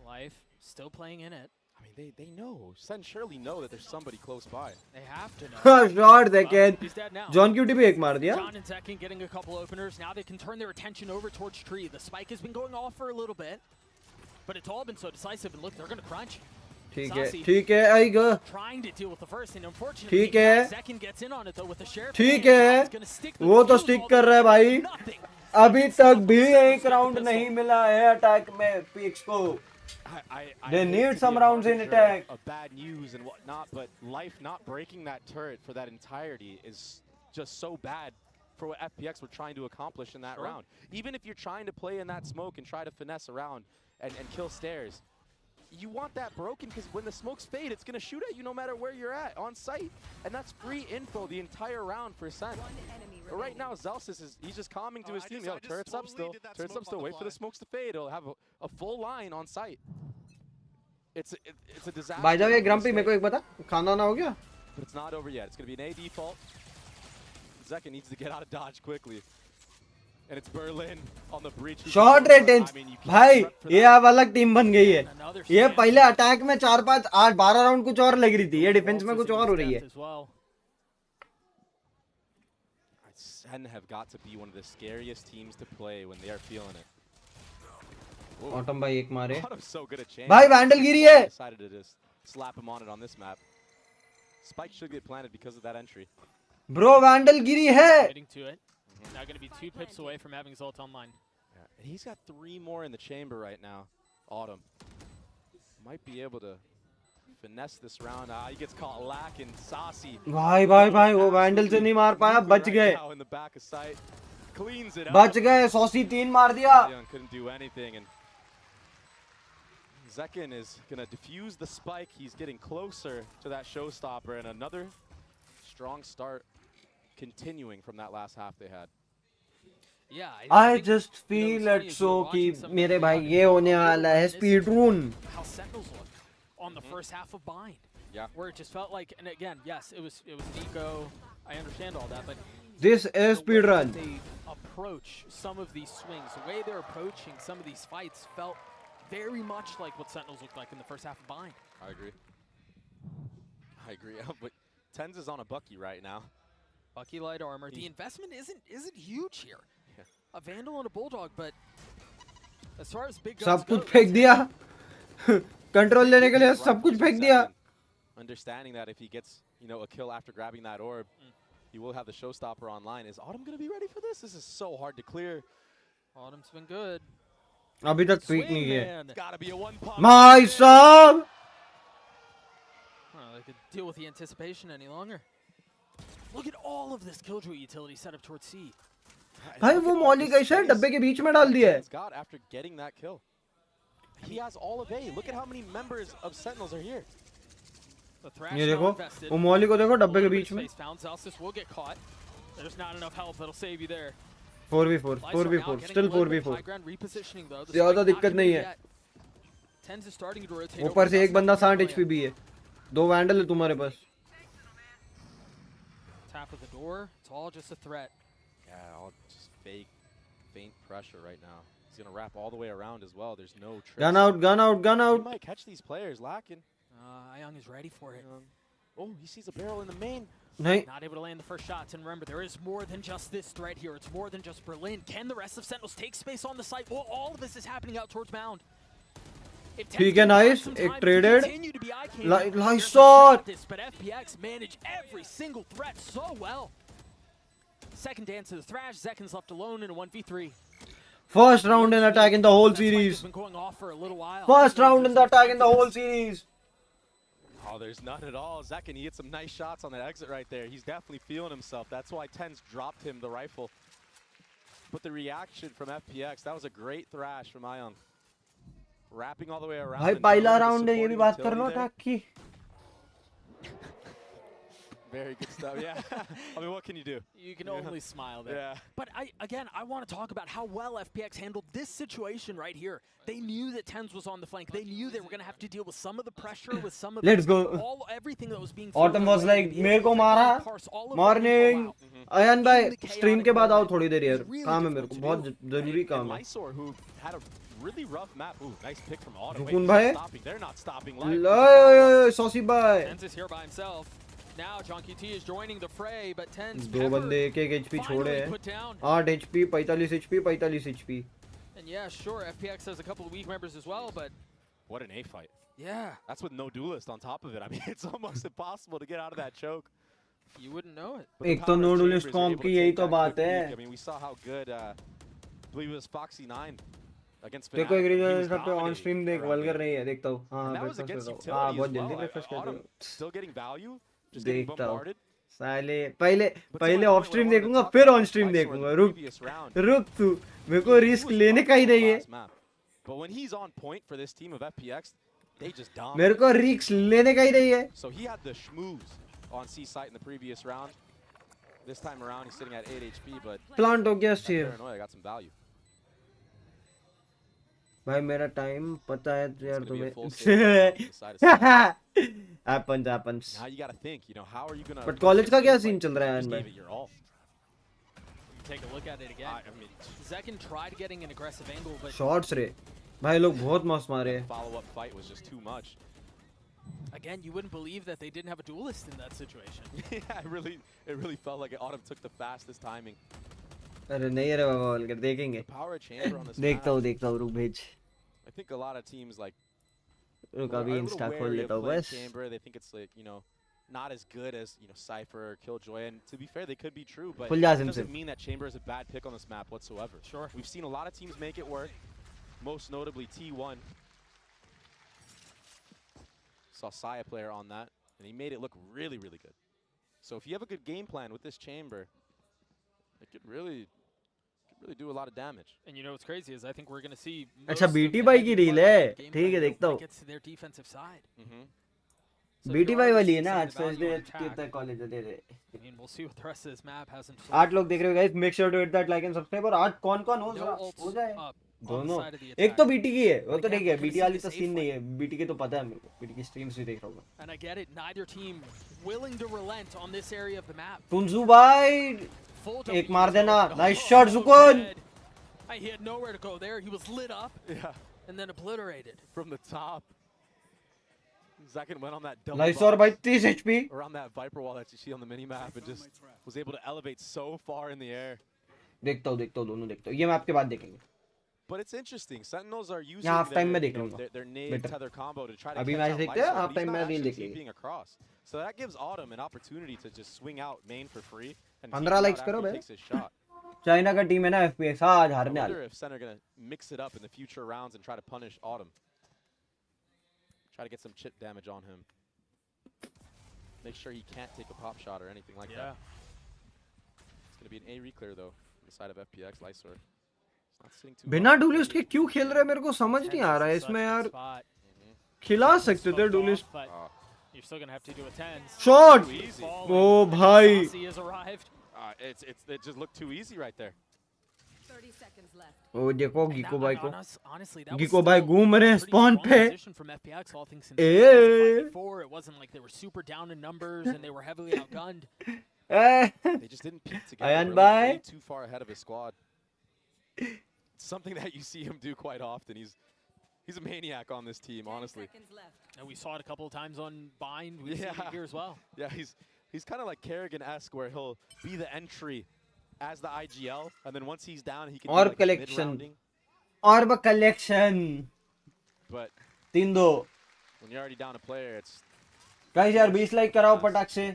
Life still playing in it. I mean, they know. Sen surely know that there's somebody close by. They have to know. Shot देखे, He's dead now. John cutie भी एक मार दिया, John and Zekin getting a couple openers. Now they can turn their attention over towards Tree. The spike has been going off for a little bit, but it's all been so decisive. And look, they're going to crunch. ठीक है, आई गो, Trying to deal with the first, and unfortunately, ठीक है, Zekin gets in on it though with the sheriff. ठीक है, वो तो stick कर रहा है भाई, अभी तक भी एक राउंड नहीं मिला है अटैक में FPX को, they need some rounds in attack. Of bad news and whatnot, but Life not breaking that turret for that entirety is just so bad for what FPX were trying to accomplish in that round. Even if you're trying to play in that smoke and try to finesse around and kill stairs, you want that broken because when the smokes fade, it's going to shoot at you no matter where you're at on site. And that's free info the entire round for Sen. But right now, Zelsis he's just calming to his team. Yo, turrets up still. Turrets up still. Wait for the smokes to fade. It'll have a full line on site. It's a disaster. भाई जाओ ये grumpy मेरे को एक बता, खाना ना हो गया? But it's not over yet. It's going to be an A default. Zekin needs to get out of dodge quickly. And it's Berlin on the breach. Short रेटेंस भाई, ये अब अलग टीम बन गई है, ये पहले अटैक में 4 5 8 12 राउंड कुछ और लग रही थी, ये डिफेंस में कुछ और हो रही है। SEN have got to be one of the scariest teams to play when they are feeling it. Autumn भाई एक मारे so good at भाई, वैंडल गिरी है, decided to just slap him on it on this map. Spike should get planted because of that entry. Bro Vandal गिरी है, Getting to it. Now going to be 2 pips away from having his ult online. Yeah, and he's got 3 more in the chamber right now. Autumn might be able to finesse this round. He gets caught lacking. Saucy. भाई वो vandal से नहीं मार पाया, बच गए, In the back of sight. Cleans it up. बच गए, सॉसी 3 मार दिया, Couldn't do anything, and Zekin is gonna defuse the spike. He's getting closer to that showstopper, and another strong start continuing from that last half they had. Yeah, I just feel it so कि मेरे भाई ये होने वाला है speed run. How Sentinels look on the first half of Bind. Yeah. Where it just felt like, and again, yes, it was Nico. I understand all that, but This is speed run. they approach some of these swings, the way they're approaching some of these fights felt very much like what Sentinels looked like in the first half of Bind. I agree. But Tens is on a Bucky right now. Bucky light armor. The investment isn't huge here. Yeah. A Vandal and a Bulldog, but as far as big guns सब go, कुछ फेंक दिया, control लेने के लिए सब कुछ फेंक दिया. Understanding that if he gets, a kill after grabbing that orb, he will have the showstopper online. Is Autumn going to be ready for this? This is so hard to clear. Autumn's been good. अभी तक tweet नहीं किया. It's got to be a one pop. भाई साहब, They could deal with the anticipation any longer. Look at all of this Killjoy utility set up towards C. भाई वो Molly कैसे डब्बे के बीच में डाल दिया है. Got after getting that kill. he has all of A. Look at how many members of Sentinels are here. The Thrash ये now देखो invested. वो मौली को देखो डब्बे के A little bit beach of में space found. Zelsis will get caught. There's not enough health that'll save you there. 4v4 Lysor now 4v4 getting still a little bit of 4v4 high ground repositioning though. The ज़्यादा spike not दिक्कत नहीं committed है yet. Tens is starting to rotate ऊपर over, से एक doesn't बंदा have to 60 play HP yet. भी है 2 वैंडल है तुम्हारे पास Tap of the door. It's all just a threat. Yeah, all just faint pressure right now. He's gonna wrap all the way around as well. There's no trick. gun out gun out gun He out might catch these players lacking. Ayang is ready for it. Oh, he sees a barrel in the main. नहीं Not able to land the first shots, and remember, there is more than just this threat here. It's more than just Berlin. Can the rest of Sentinels take space on the site? Well, all of this is happening out towards Mound. If Tens ठीक है can find nice some एक time to traded continue to be eye-candy, there's a nice shot shot at this, but FPX manage every single threat so well. Second dance to the Thrash. Zekken's left alone in a 1v3. first round in attack in the whole That spike has series been going off for a little while. first round in the attack in the whole series Oh, there's none at all. Zekken, he hit some nice shots on that exit right there. He's definitely feeling himself. That's why Tens dropped him the rifle. But the reaction from FPX, that was a great thrash from Ayang. Wrapping all the way around. भाई and पहला throwing the round है ये भी supporting बात कर लो utility there. Attack की Very good stuff, yeah. I mean, what can you do? You can only smile there. Yeah. But I want to talk about how well FPX handled this situation right here. They knew that Tens was on the flank. They knew they were going to have to deal with some of the pressure, with some of Let's go. everything that was being Autumn was like मेरे को मारा morning अयन भाई stream के बाद आओ थोड़ी देर यार काम है मेरे को बहुत जरूरी काम है Lysor, who had a really rough map. Ooh, nice pick from Autumn. Jukun Wait, bhai. they're not stopping. Saucy भाई Tens is here by himself. Now John QT is joining the fray, but Tens दो बंदे एक एक HP छोड़े हैं put down. 8 HP 45 HP 45 HP And yeah, sure, FPX has a couple of weak members as well, but What an A fight. yeah, That's with no duelist on top of it. I mean, it's almost impossible to get out of that choke. you wouldn't know it. But the एक तो power no of duelist Chambers are comp able की to यही take तो that बात good है peak. I mean, we saw how good, I believe it was Foxy 9 against देखो Fnatic. एक He was reason सब पे ऑन dominating स्ट्रीम देख around वल्गर A. नहीं है देखता हूं हां And that was breakfast against कर रहा हूं हां utility बहुत as जल्दी well. ब्रेकफास्ट कर Autumn रहा हूं still getting value, just getting देखता हूं bombarded. साले पहले But पहले to my of point, stream what I wanted to देखूंगा talk फिर about on with stream Lysor in देखूंगा the रुक previous round, रुक तू मेरे को he रिस्क was लेने up का ही on the नहीं है last map. But when he's on point for this team of FPX, they just मेरे dominate. को रिस्क लेने का ही नहीं है So he had the schmooze on C site in the previous round. This time around, he's sitting at 8 HP, but plant हो गया that Steve paranoia got some value. भाई मेरा टाइम पता है तो यार It's gonna be a full तुम्हें save right now from the side of side. Happens Now you got to think, how are you gonna? But college का क्या like, scene चल रहा है just यार gave it your all. Take a look at it again. I mean, Zekken tried getting an aggressive angle, but shots रे भाई लोग बहुत मस्त मारे that follow-up fight was just too much. again, you wouldn't believe that they didn't have a duelist in that situation. Yeah, it really felt like Autumn took the fastest timing. अरे नहीं रे बाबा बोल कर देखेंगे The power chamber on this देखता map, हूँ रुक भेज I think a lot of teams like रुक are अभी a little इंस्टा खोल wary of लेता हूँ playing बस chamber. They think it's like, not as good as, Cypher or Killjoy. And to be fair, they could be true, but खुल जा it SIM doesn't SIM mean that chamber is a bad pick on this map whatsoever. Sure. We've seen a lot of teams make it work, most notably T1. Saw Saya player on that, and he made it look really, really good. So if you have a good game plan with this chamber, it could really do a lot of damage. And you know what's crazy is I think we're going to see अच्छा most of BT the भाई heavy की reel part है of the game ठीक है plan देखता when हूँ it gets to their defensive side. So BT you're भाई already वाली है ना seeing आज the value Thursday on attack. कितना कॉलेज है दे दे I mean, we'll see what the rest of this map has in store. 8 लोग देख रहे हो guys make sure to hit that like and subscribe और 8 कौन हो No ults हो जाए up on the दोनों side of the एक तो attack. बीटी की है वो तो Again, ठीक है we're बीटी gonna वाली see तो the सीन safe नहीं है बीटी के तो पता है मेरे को बीटी की स्ट्रीम्स भी देख रहा हूँ And I get it, neither team willing to relent on this area of the map. तुनसु भाई Full एक W मार देना zone. नाइस Oh, शॉट सुकून dead. He had nowhere to go there. He was lit up Yeah, and then obliterated. from the top. Zekken went on that double nice और box भाई 30 HP around that Viper wall that you see on the mini-map and just was able to elevate so far in the air. देखता हूँ दोनों देखता हूँ ये map के बाद देखेंगे But it's interesting. Sentinels are using यहाँ half time में their, देख लूँगा their native better tether combo to try to अभी catch मैच out देखते हैं Lysor, half but he's time not में रील actually देख लेंगे TPing across. So that gives Autumn an opportunity to just swing out main for free and 15 TP out likes after करो he बे takes his shot. China का team है ना FPX आज I हारने wonder वाला if Sen are going to mix it up in the future rounds and try to punish Autumn. Try to get some chip damage on him. Make sure he can't take a pop shot or anything like that. It's going to be an A reclear though, on the side of FPX. Lysor Not sitting too बिना well. डुलिस्ट के क्यों खेल रहे मेरे को समझ नहीं आ रहा है इसमें यार. खिला सकते थे डुलिस्ट. You're still gonna have to do a 10. Shot. Too easy. ओ भाई. Has arrived. It just looked too easy right there. 30 seconds left. ओ देखो And गिको that- भाई को. honestly, that was गिको भाई still घूम रहे हैं pretty स्पॉन strong पे. position from FPX, all things considered. It was a 5v4. It wasn't like they were super down in numbers and they were heavily outgunned. A, They just didn't peak together. Ayan Really bhai. way too far ahead of his squad. Something that you see him do quite often. He's a maniac on this team, 10 honestly. seconds left. And we saw it a couple of times on Bind. We've seen Yeah. it here as well. Yeah, he's kind of like Kerrigan-esque, where he'll be the entry as the IGL, and then once he's down, he can Orb do like collection. mid-rounding. ऑर्ब collection. But 3-2. when you're already down a player, it's guys यार 20 like कराओ पटाख से.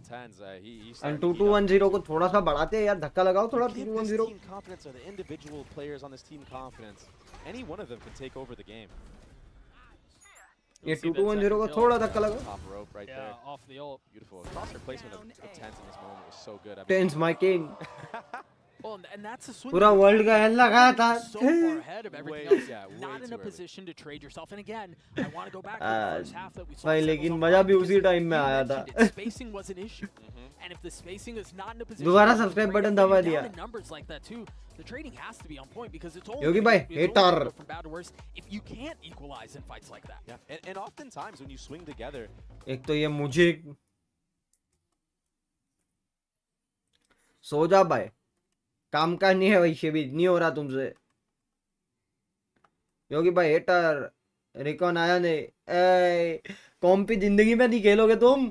tens. He's and 2210 को थोड़ा सा बढ़ाते हैं यार. धक्का लगाओ थोड़ा. give this 2210. team confidence, or the individual players on this team confidence. Any one of them can take over the game. ये 2210 को थोड़ा धक्का लगाओ. Top rope right Yeah, there. off the ult. Beautiful. Crosshair placement of tens in this moment was so good. I mean, tense my king. Well, and that's a swing. पूरा world का L लगा था. So far ahead of everything Way- else. yeah, way Not in too a early. position to trade yourself. And again, I want to go back to the first half that we saw. भाई Settles लेकिन on मजा Bind भी उसी because time में you आया था. mentioned it, spacing was an issue. And if the spacing is not in a position दोबारा to subscribe trade, button if you're दबा down दिया. in numbers like that too, the trading has to be on point because it's only Yogi gonna- भाई, it's only hater. gonna go from bad to worse if you can't equalize in fights like that. yeah, and oftentimes when you swing together, एक तो ये मुझे सो जा भाई. काम का नहीं है वैसे भी नहीं हो रहा तुमसे. योगी भाई हेटर. रिकॉन आया नहीं. ए कॉम्पी जिंदगी में नहीं खेलोगे तुम.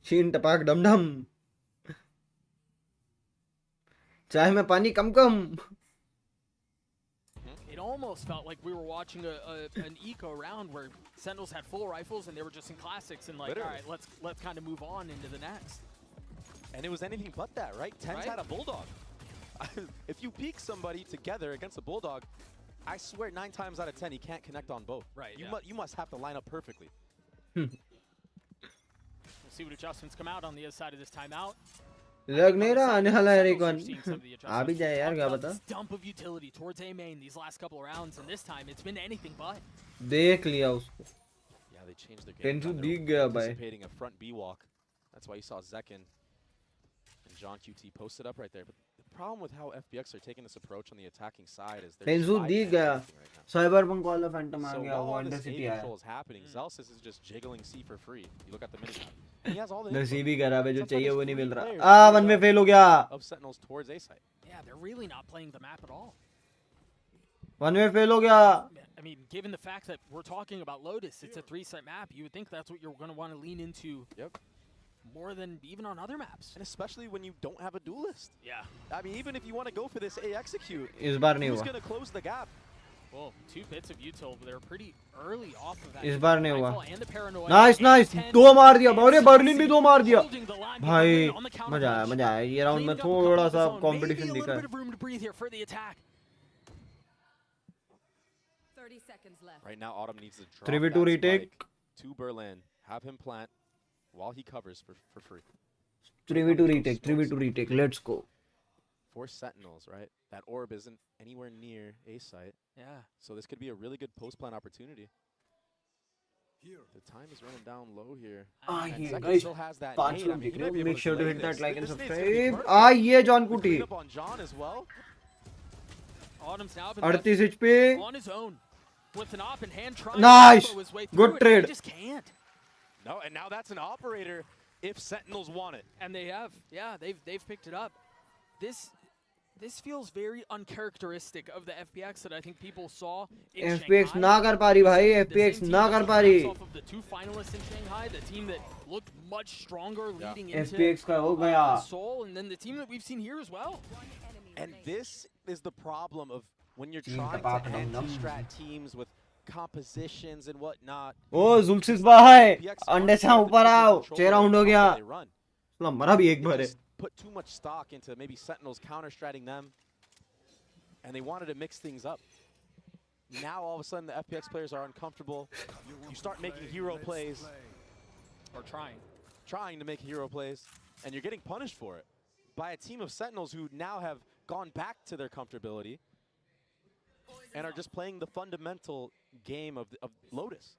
शीन टपाक डम डम. चाय में पानी कम कम. It almost felt like we were watching an eco round where Sentinels had full rifles and they were just in classics and like, Literally. all right, let's kind of move on into the next. and it was anything but that, right? Tens Right. had a bulldog. If you peek somebody together against a bulldog, I swear 9 times out of 10 he can't connect on both. Right, You, yeah. you must have to line up perfectly. We'll see what adjustments come out on the other side of this timeout. लग नहीं रहा आने वाला है Sentinels are recon. seeing some of the आ भी adjustments. जाए यार Talked क्या about बता. this dump of utility towards A main these last couple of rounds, and this time it's been anything but. देख लिया उसको. Yeah, they changed their game. Tensu plan. दिख They गया were भाई. anticipating a front B walk. That's why you saw Zekin and John QT posted up right there. But the problem with how FPX are taking this approach on the attacking side is they're टेंसु just दिख bypassing गया. everything right now. Cyberpunk वाला Phantom आ So गया. while वो all this A अंडरसिटी आया. control is happening, Zelsis is just jiggling C for free. You look at the minimap. And he has all the नसीब input ही खराब है जो Sometimes चाहिए वो there's नहीं 3 मिल रहा. players आ that वन में are फेल हो गया. of Sentinels towards A site. Yeah, they're really not playing the map at all. One में फेल हो गया. I mean, given the fact that we're talking about Lotus, it's a 3-site map. You would think that's what you're going to want to lean into Yep. more than even on other maps. And especially when you don't have a duelist. Yeah. I mean, even if you want to go for this A execute, इस बार नहीं who's हुआ. going to close the gap? Well, 2 bits of util, but they're pretty early off of that. इस बार नहीं हुआ. rifle and the paranoia. Nice And nice. 10 दो मार दिया. अरे बर्लिन भी दो मार दिया. holding the line, भाई getting on the counter मजा आया push. मजा आया. ये राउंड में Cleaning up a couple थोड़ा of his सा own. कंपटीशन Maybe a दिखा little है. bit of room to breathe here for the attack. 30 seconds left. Right now, Autumn needs to drop 3v2 that retake. spike to Berlin. Have him plant while he covers for free. 3v2 retake. 3v2 retake. Let's go. 4 Sentinels, right? That orb isn't anywhere near A site. Yeah. So this could be a really good post-plant opportunity. The time is running down low here. Ah, And yeah, Zekin guys. still has that 5 nade. I लोग mean, दिख he रहे might be हो. able Make to sure to delay hit that this. like and This nade's gonna be subscribe. perfect. Ah, ये John We कुटी. clean up on John as well. Autumn's now been left 38 HP. on his own with an op in hand trying Nice. to his way Good through it. trade. They just can't. No, and now that's an operator if Sentinels want it. And they have. Yeah, they've picked it up. This feels very uncharacteristic of the FPX that I think people saw in FPX Shanghai. ना कर पा रही भाई. The FPX same team ना that कर was पा रही. off of the 2 finalists in Shanghai, the team that looked much stronger Yeah. leading into FPX का हो गया. Seoul, and then the team that we've seen here as well. And this is the problem of when you're Team trying tapak to dum dum. anti-strat teams with compositions and whatnot. ओ जुल्सिस भाई. FPX अंडे से aren't ऊपर able to आओ. control 6 round हो how गया. they run. चलो मरा भी एक They बार है. just put too much stock into maybe Sentinels counter-stratting them, and they wanted to mix things up. now all of a sudden the FPX players are uncomfortable. You start making hero plays. Or trying to make hero plays, and you're getting punished for it by a team of Sentinels who now have gone back to their comfortability and are just playing the fundamental game of Lotus.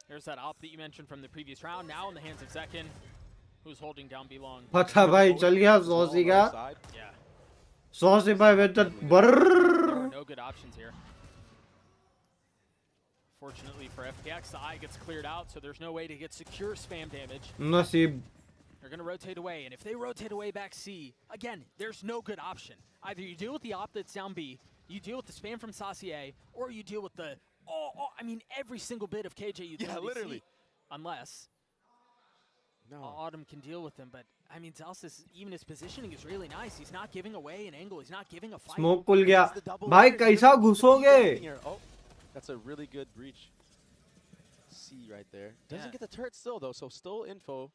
Here's that op that you mentioned from the previous round, now in the hands of Zekin, who's holding down B-Long. पता भाई चल गया saucy का Yeah. Saucy भाई with that There are no good options here. Fortunately for FPX, the eye gets cleared out, so there's no way to get secure spam damage. नसीब They're going to rotate away, and if they rotate away back C, again, there's no good option. Either you deal with the op that's down B, you deal with the spam from Saucy A, or you deal with the, I mean, every single bit of KJ utility. Yeah, literally. C, unless Autumn can deal with them, but I mean, Zelsis, even his positioning is really nice. He's not giving away an angle. He's not giving a fight. Smoke खुल गया भाई कैसा घुसोगे Oh, that's a really good breach. C right there. Doesn't get the turret still though, so still info.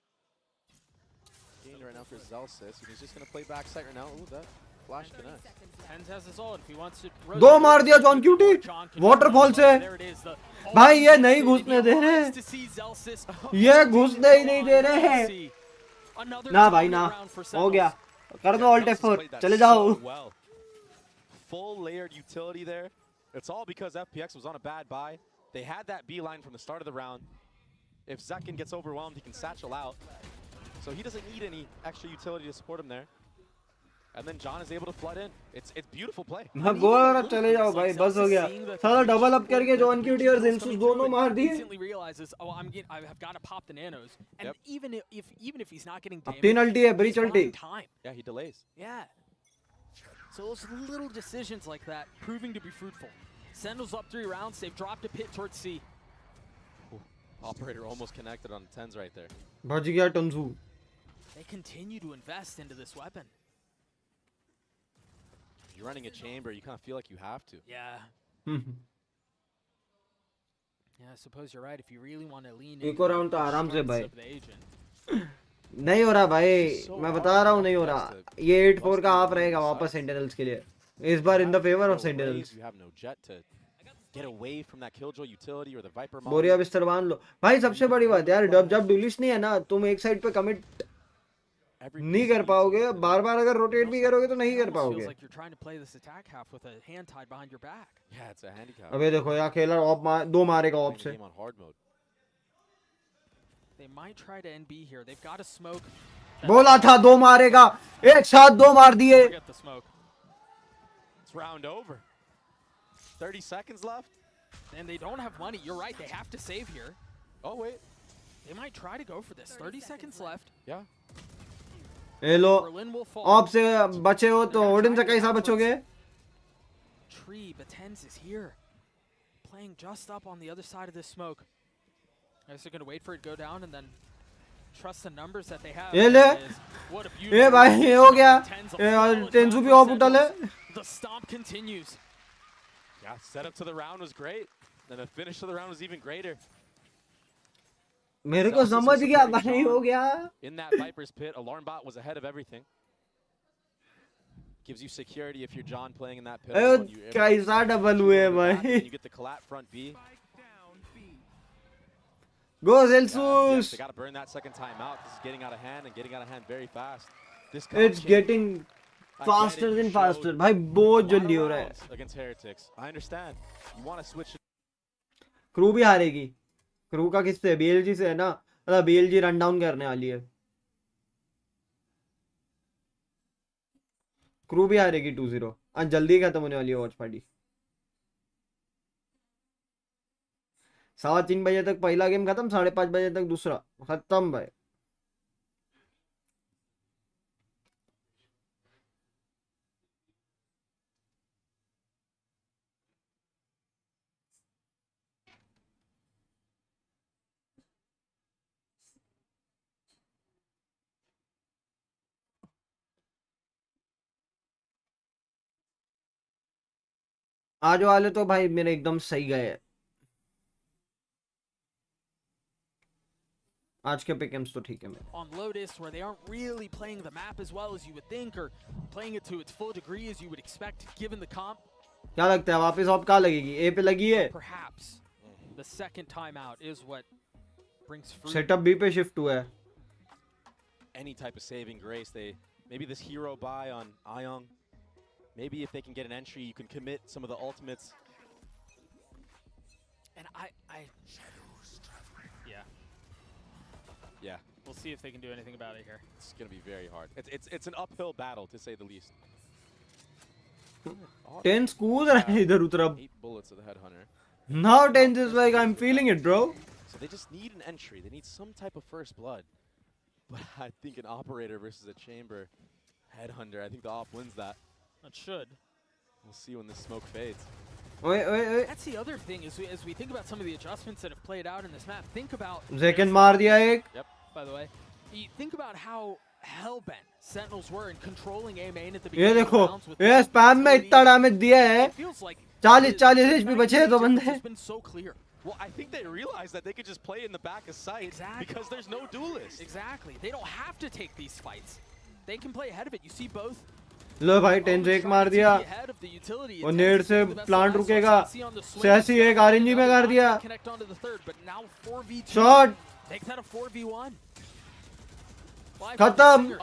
Gained right now for Zelsis, and he's just gonna play backside right now. Ooh, that flash connect. Tens has his ult if he wants to. दो मार दिया John cutie waterfall से भाई ये नहीं घुसने दे रहे ये घुसने ही नहीं दे रहे हैं ना भाई ना हो गया कर दो ऑल्ट F4 चले जाओ Full layered utility there. It's all because FPX was on a bad buy. They had that B line from the start of the round. If Zekin gets overwhelmed, he can satchel out. So he doesn't need any extra utility to support him there. And then John is able to flood in. It's beautiful play. मैं बोल रहा चले जाओ भाई बस हो गया साला डबल अप करके जॉन क्यूटी और ज़ेल्सुस दोनों मार दिए Instantly realizes, oh, I have got to pop the nanos. And even if he's not getting damage, तीन अल्टी है breach अल्टी Yeah, he delays. Yeah. So those little decisions like that proving to be fruitful. Sentinels up 3 rounds. They've dropped a pit towards C. Ooh, operator almost connected on the 10s right there. बच गया टंसू They continue to invest into this weapon. If you're running a chamber, you kind of feel like you have to. Yeah. Yeah, I suppose you're right. If you really want to lean एक और round तो आराम से भाई the agent. नहीं हो रहा भाई मैं बता रहा हूँ नहीं हो रहा ये 8-4 का हाफ रहेगा वापस सेंटिनल्स के लिए इस बार in the favour of Sentinels You have no jet to get away from that killjoy utility or the viper model. बोरिया बिस्तर बांध लो भाई सबसे बड़ी बात यार जब डुलिश नहीं है ना तुम एक साइड पे कमिट नहीं कर पाओगे बार-बार अगर रोटेट भी करोगे तो नहीं कर पाओगे Feels like you're trying to play this attack half with a hand tied behind your back. Yeah, it's a handicap. अबे देखो यार खेलर ऑफ दो मारेगा ऑफ से Game on hard mode. They might try to NB here. They've got a smoke. बोला था दो मारेगा एक साथ दो मार दिए Forget the smoke. It's round over. 30 seconds left. And they don't have money. You're right. They have to save here. Oh wait. They might try to go for this. 30 seconds left. Yeah. A low Berlin will fall. Of से बचे हो तो Odin से कैसा बचोगे Tree, but Tens is here. Playing just up on the other side of this smoke. I guess they're going to wait for it to go down and then trust the numbers that they have. ये ले What a A beautiful भाई ये हो गया Tens A will और fall. टेंसू भी of उठा ले The stomp continues. Yeah, setup to the round was great. And the finish of the round was even greater. मेरे को समझ गया भाई हो गया In that Viper's pit, Alarm Bot was ahead of everything. Gives you security if you're John playing in that pit. ए कैसा double हुए भाई You get the collat front B. Go Yes, ज़ेल्सुस they got to burn that second time out. This is getting out of hand and getting out of hand very fast. This it's getting faster than faster भाई बहुत जल्दी हो रहा है against heretics. I understand. You want to switch. Crew भी हारेगी crew का किससे BLG से है ना मतलब BLG रन डाउन करने वाली है क्रू भी हारेगी 2-0 आज जल्दी खत्म होने वाली है वॉच पार्टी 3:30 बजे तक पहला गेम खत्म 5:30 बजे तक दूसरा खत्म भाई आज वाले तो भाई मेरे एकदम सही गए आज के पिकम्स तो ठीक है मेरे On Lotus, where they aren't really playing the map as well as you would think, or playing it to its full degree as you would expect, given the comp. क्या लगता है वापस ऑप कहाँ लगेगी? ए पे लगी है. Perhaps the second timeout is what brings fruit. Setup B पे शिफ्ट हुआ है. Any type of saving grace, maybe this hero buy on Ayong. Maybe if they can get an entry, you can commit some of the ultimates. And Yeah, we'll see if they can do anything about it here. it's gonna be very hard. It's an uphill battle to say the least. 10 कूद रहा है इधर उधर अब. 8 bullets of the headhunter. Now 10 is like I'm feeling it, bro. So they just need an entry. They need some type of first blood. But I think an operator versus a chamber headhunter, I think the op wins that. It should. We'll see when this smoke fades. Wait. That's the other thing as we think about some of the adjustments that have played out in this map. Think about Zekan मार दिया एक. Yep. by the way. You think about how hell-bent Sentinels were in controlling A main at the ये beginning of देखो, the rounds with ये spam में इतना damage दिया है. It feels like 40 HP बचे हैं तो बंदे. it's been so clear. Well, I think they realized that they could just play in the back of sight because there's no duelist. Exactly. They don't have to take these fights. They can play ahead of it. You see both. लो भाई 10 से एक मार दिया. और नेड से plant रुकेगा. Sassy एक RNG में कर दिया. शॉट. खत्म.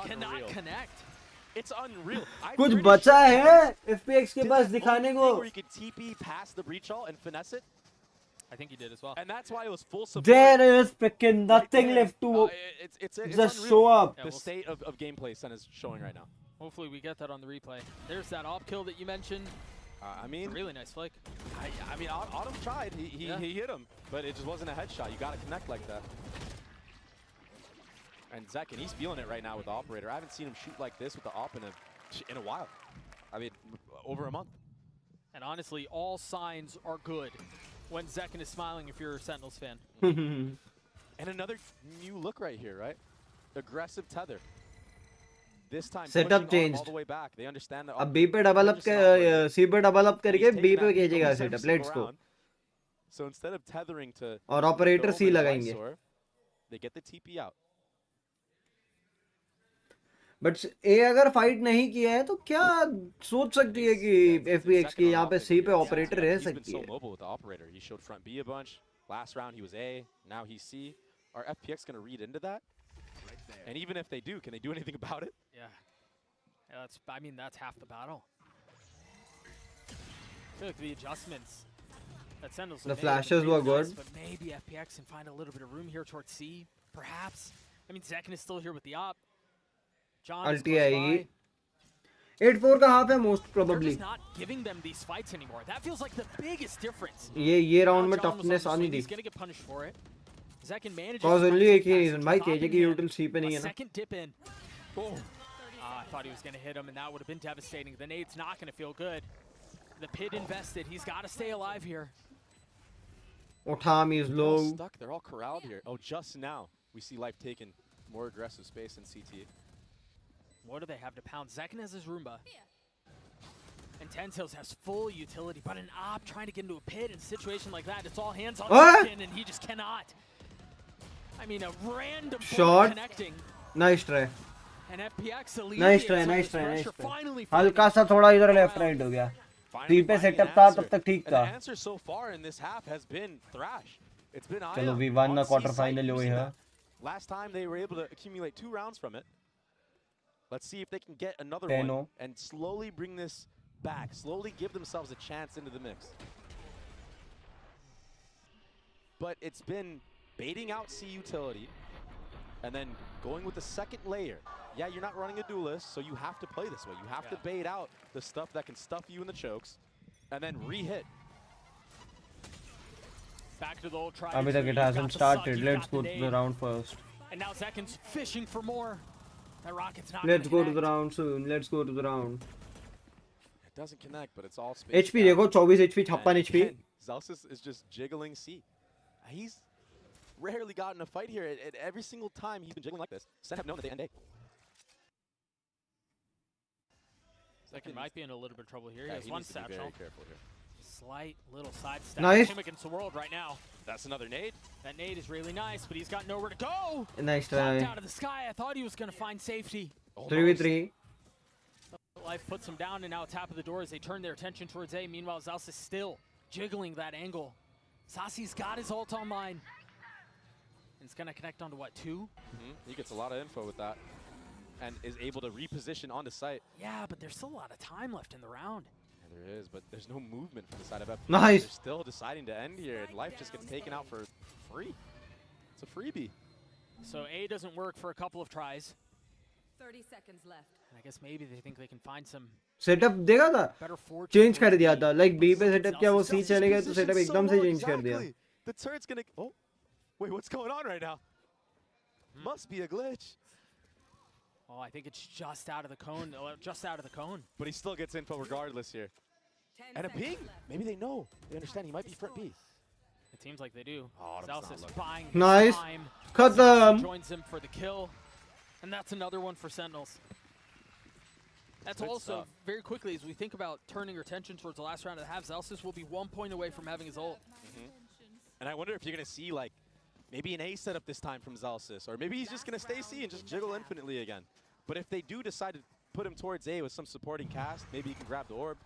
It's unreal. कुछ बचा है FPX के पास दिखाने को. Where you could TP past the breach all and finesse it. I think he did as well. And that's why it was full support. There is freaking nothing left to it's just unreal. show up. The state of gameplay Sen is showing right now. Hopefully we get that on the replay. There's that op kill that you mentioned. I mean, really nice flick. I mean, Autumn tried. He hit him, but it just wasn't a headshot. You got to connect like that. And Zekin, he's feeling it right now with the operator. I haven't seen him shoot like this with the op in a while. I mean, over a month. And honestly, all signs are good when Zekin is smiling if you're a Sentinels fan. And another new look right here, right? Aggressive tether. This time Setup changed. all the way back. They understand that. अब B पे double up C पे double up करके B पे भेजेगा setup. Let's go. So instead of tethering to और operator C लगाएंगे. They get the TP out. But A अगर fight नहीं किया है तो क्या सोच सकती है कि FPX की यहाँ पे C पे ऑपरेटर रह सकती है. So mobile with the operator. He showed front B a bunch. Last round he was A. Now he's C. Are FPX going to read into that? And even if they do, can they do anything about it? Yeah, that's half the battle. I feel like the adjustments that Sentinels The flashes were good. But maybe FPX can find a little bit of room here towards C, perhaps. I mean, Zekin is still here with the op. John is close by. 8-4 का half है most They're probably. just not giving them these fights anymore. That feels like the biggest difference. ये round में Now John was toughness on the आनी swing. थी. He's gonna get punished for it. Zekin manages Cause to only find एक ही some reason. भाई fast KJ top की in util C पे hand. नहीं A है ना. second dip in. I thought he was gonna hit him, and that would have been devastating. The nade's not gonna feel good. The pit invested. He's got to stay alive here. Otam is They're all low. stuck. They're all corralled here. Oh, just now we see Life taking more aggressive space in CT. What do they have to pound? Zekin has his Roomba. And Tensils has full utility, but an op trying to get into a pit in a situation like that, it's all hands on Zekin, and he just cannot. I mean, a random Shot. connecting. Nice try. And FPX Nice try, nice try, nice try. हल्का सा थोड़ा इधर left right हो गया. C पे setup था तब तक ठीक था. The answer so far in this half has been Thrash. It's been चलो we won the quarter final over here. Last time they were able to accumulate 2 rounds from it. Let's see if they can get another 10-0. one and slowly bring this back. Slowly give themselves a chance into the mix. But it's been baiting out C utility and then going with the second layer. Yeah, you're not running a duelist, so you have to play this way. You have to bait out the stuff that can stuff you in the chokes and then re-hit. Back to the old try. अभी तक it hasn't started. Let's go to the round first. And now Zekin's fishing for more. That rocket's not. Let's go to the round soon. Let's go to the round. It doesn't connect, but it's all space. HP देखो 24 HP 56 HP. Zelsis is just jiggling C. He's rarely gotten a fight here. At every single time he's been jiggling like this, Sen have known that they end A. Zekin might be in a little bit of trouble here. He has he one needs to be satchel. very careful here. Slight little side step. Nice. Him against the world right now. That's another nade. That nade is really nice, but he's got nowhere to go. Nice Dropped try. out of the sky. I thought he was going to find safety. 3v3. Life puts them down, and now tap of the door as they turn their attention towards A. Meanwhile, Zels is still jiggling that angle. Sasi's got his ult online. And it's going to connect onto what, 2? He gets a lot of info with that and is able to reposition onto site. Yeah, but there's still a lot of time left in the round. Yeah, there is, but there's no movement from the side of FPX. Nice. They're still deciding to end here, and Life just gets taken out for free. It's a freebie. So A doesn't work for a couple of tries. 30 seconds left. And I guess maybe they think they can find some setup देखा था better fortune. Change कर दिया था like B पे setup किया वो सी चले गए तो सेटअप एकदम से चेंज कर दिया The turret's gonna. Oh, wait, what's going on right now? Must be a glitch. Oh, I think it's just out of the cone. Just out of the cone. But he still gets info regardless here. 10 And a seconds ping. left. Maybe they know. They understand he might be front B. It seems like they do. Oh, that's Zels not is lucky. buying Nice. time. खत्म Joins him for the kill. And that's another one for Sentinels. That's Good also, stuff. very quickly, as we think about turning our attention towards the last round of the half, Zelsis will be 1 point away from having his ult. And I wonder if you're going to see, like, maybe an A setup this time from Zelsis. Or maybe he's just going to stay C and just jiggle infinitely again. But if they do decide to put him towards A with some supporting cast, maybe he can grab the orb.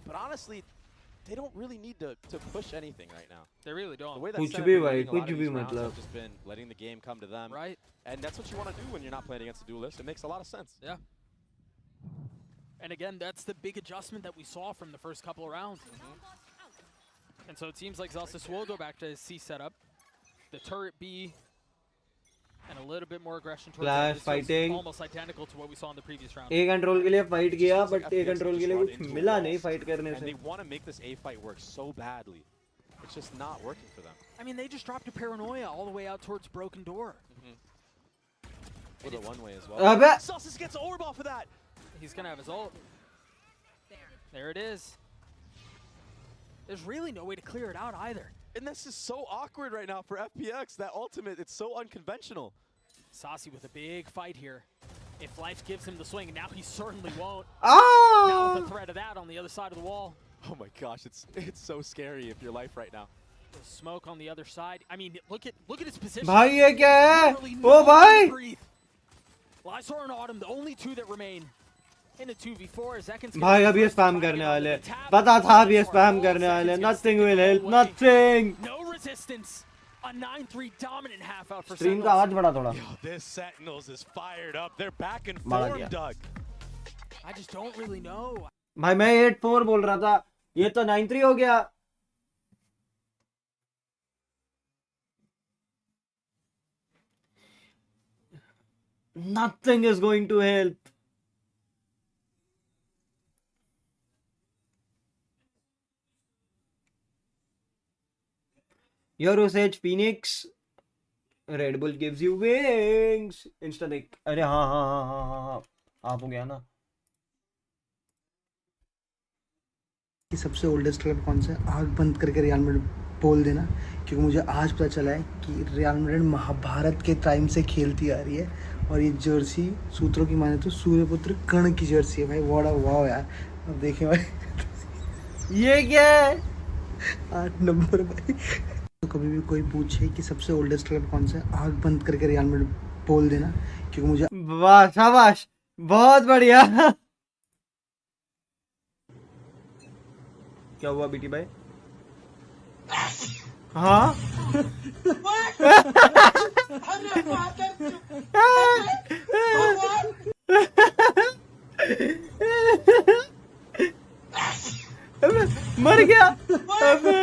But honestly, they don't really need to push anything right now. They really The don't. way that कुछ Sen भी have been भाई, winning a lot कुछ of भी these rounds मतलब. have just been letting the game come to them. Right? And that's what you want to do when you're not playing against a duelist. It makes a lot of sense. Yeah. And again, that's the big adjustment that we saw from the first couple of rounds. And so it seems like Zelsis will go back to his C setup. The turret B and a little bit more aggression towards Flash A. This feels fighting. almost identical to what we saw in the previous round. A control के लिए fight किया Seems like but A FPX control के just लिए run कुछ into a मिला wall. नहीं fight करने And से they want to make this A fight work so badly. It's just not working for them. I mean, they just dropped a paranoia all the way out towards Broken Door. With a one-way as well. अबे Celsius gets orb off of that! He's going to have his ult. There it is. There's really no way to clear it out either. And this is so awkward right now for FPX. That ultimate, it's so unconventional. Sasi with a big fight here. If Life gives him the swing, and now he certainly won't. Now आ with the threat of that on the other side of the wall. Oh my gosh, it's so scary if you're Life right now. The smoke on the other side. I mean, look at his position. भाई ये क्या है Literally ओ no भाई one to breathe. Lysor and Autumn, the only two that remain. In a 2v4, Zekin's भाई अब ये spam करने वाले पता था अब ये स्पैम करने वाले nothing will help nothing No resistance. A 9-3 dominant half out for stream का Sentinels. आवाज बढ़ा थोड़ा Yo, this Sentinels is fired up. They're back in मार form, दिया Doug. I just don't really know. भाई मैं 8-4 बोल रहा था ये तो 9-3 हो गया nothing is going to help your Osage Phoenix Red Bull gives you wings Insta देख अरे हाँ हाँ हाँ हाँ हाँ हाँ आप हो गया ना कि सबसे ओल्डेस्ट क्लब कौन सा है आग बंद करके रियल मैड्रिड बोल देना क्योंकि मुझे आज पता चला है कि रियल मैड्रिड महाभारत के टाइम से खेलती आ रही है और ये जर्सी सूत्रों की माने तो सूर्यपुत्र कर्ण की जर्सी है भाई वाड़ा वाह यार अब देखें भाई ये क्या है 8 नंबर भाई तो कभी भी कोई पूछे कि सबसे ओल्डेस्ट क्लब कौन सा है आग बंद करके रियल मैड्रिड बोल देना क्योंकि मुझे वाह शाबाश बहुत बढ़िया क्या हुआ बीटी भाई हाँ अबे, मर गया अबे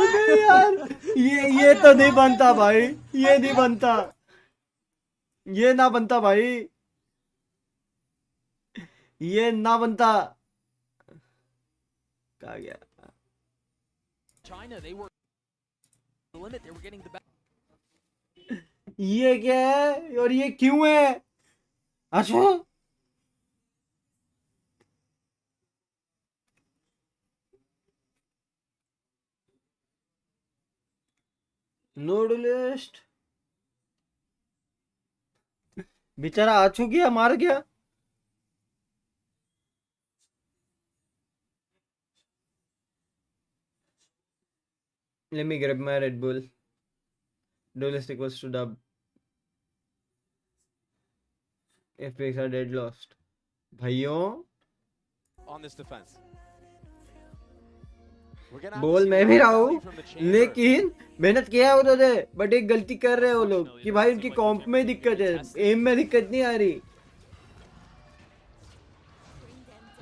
अबे यार ये तो नहीं बनता भाई ये नहीं बनता ये ना बनता भाई ये ना बनता कहा गया China, they were the limit. They were getting the best. ये क्या है और ये क्यों है अच्छा नोड लिस्ट बेचारा आछू गया मार गया Let me grab my Red Bull. Duelist equals to dub. FPX are dead lost. भाइयों On this defense. We're gonna have to बोल see मैं a भी lot of रहा value हूँ from the chamber. लेकिन मेहनत किया है उन्होंने बट एक गलती कर रहे हैं वो लोग कि भाई उनकी कॉम्प में दिक्कत है एम में दिक्कत नहीं आ रही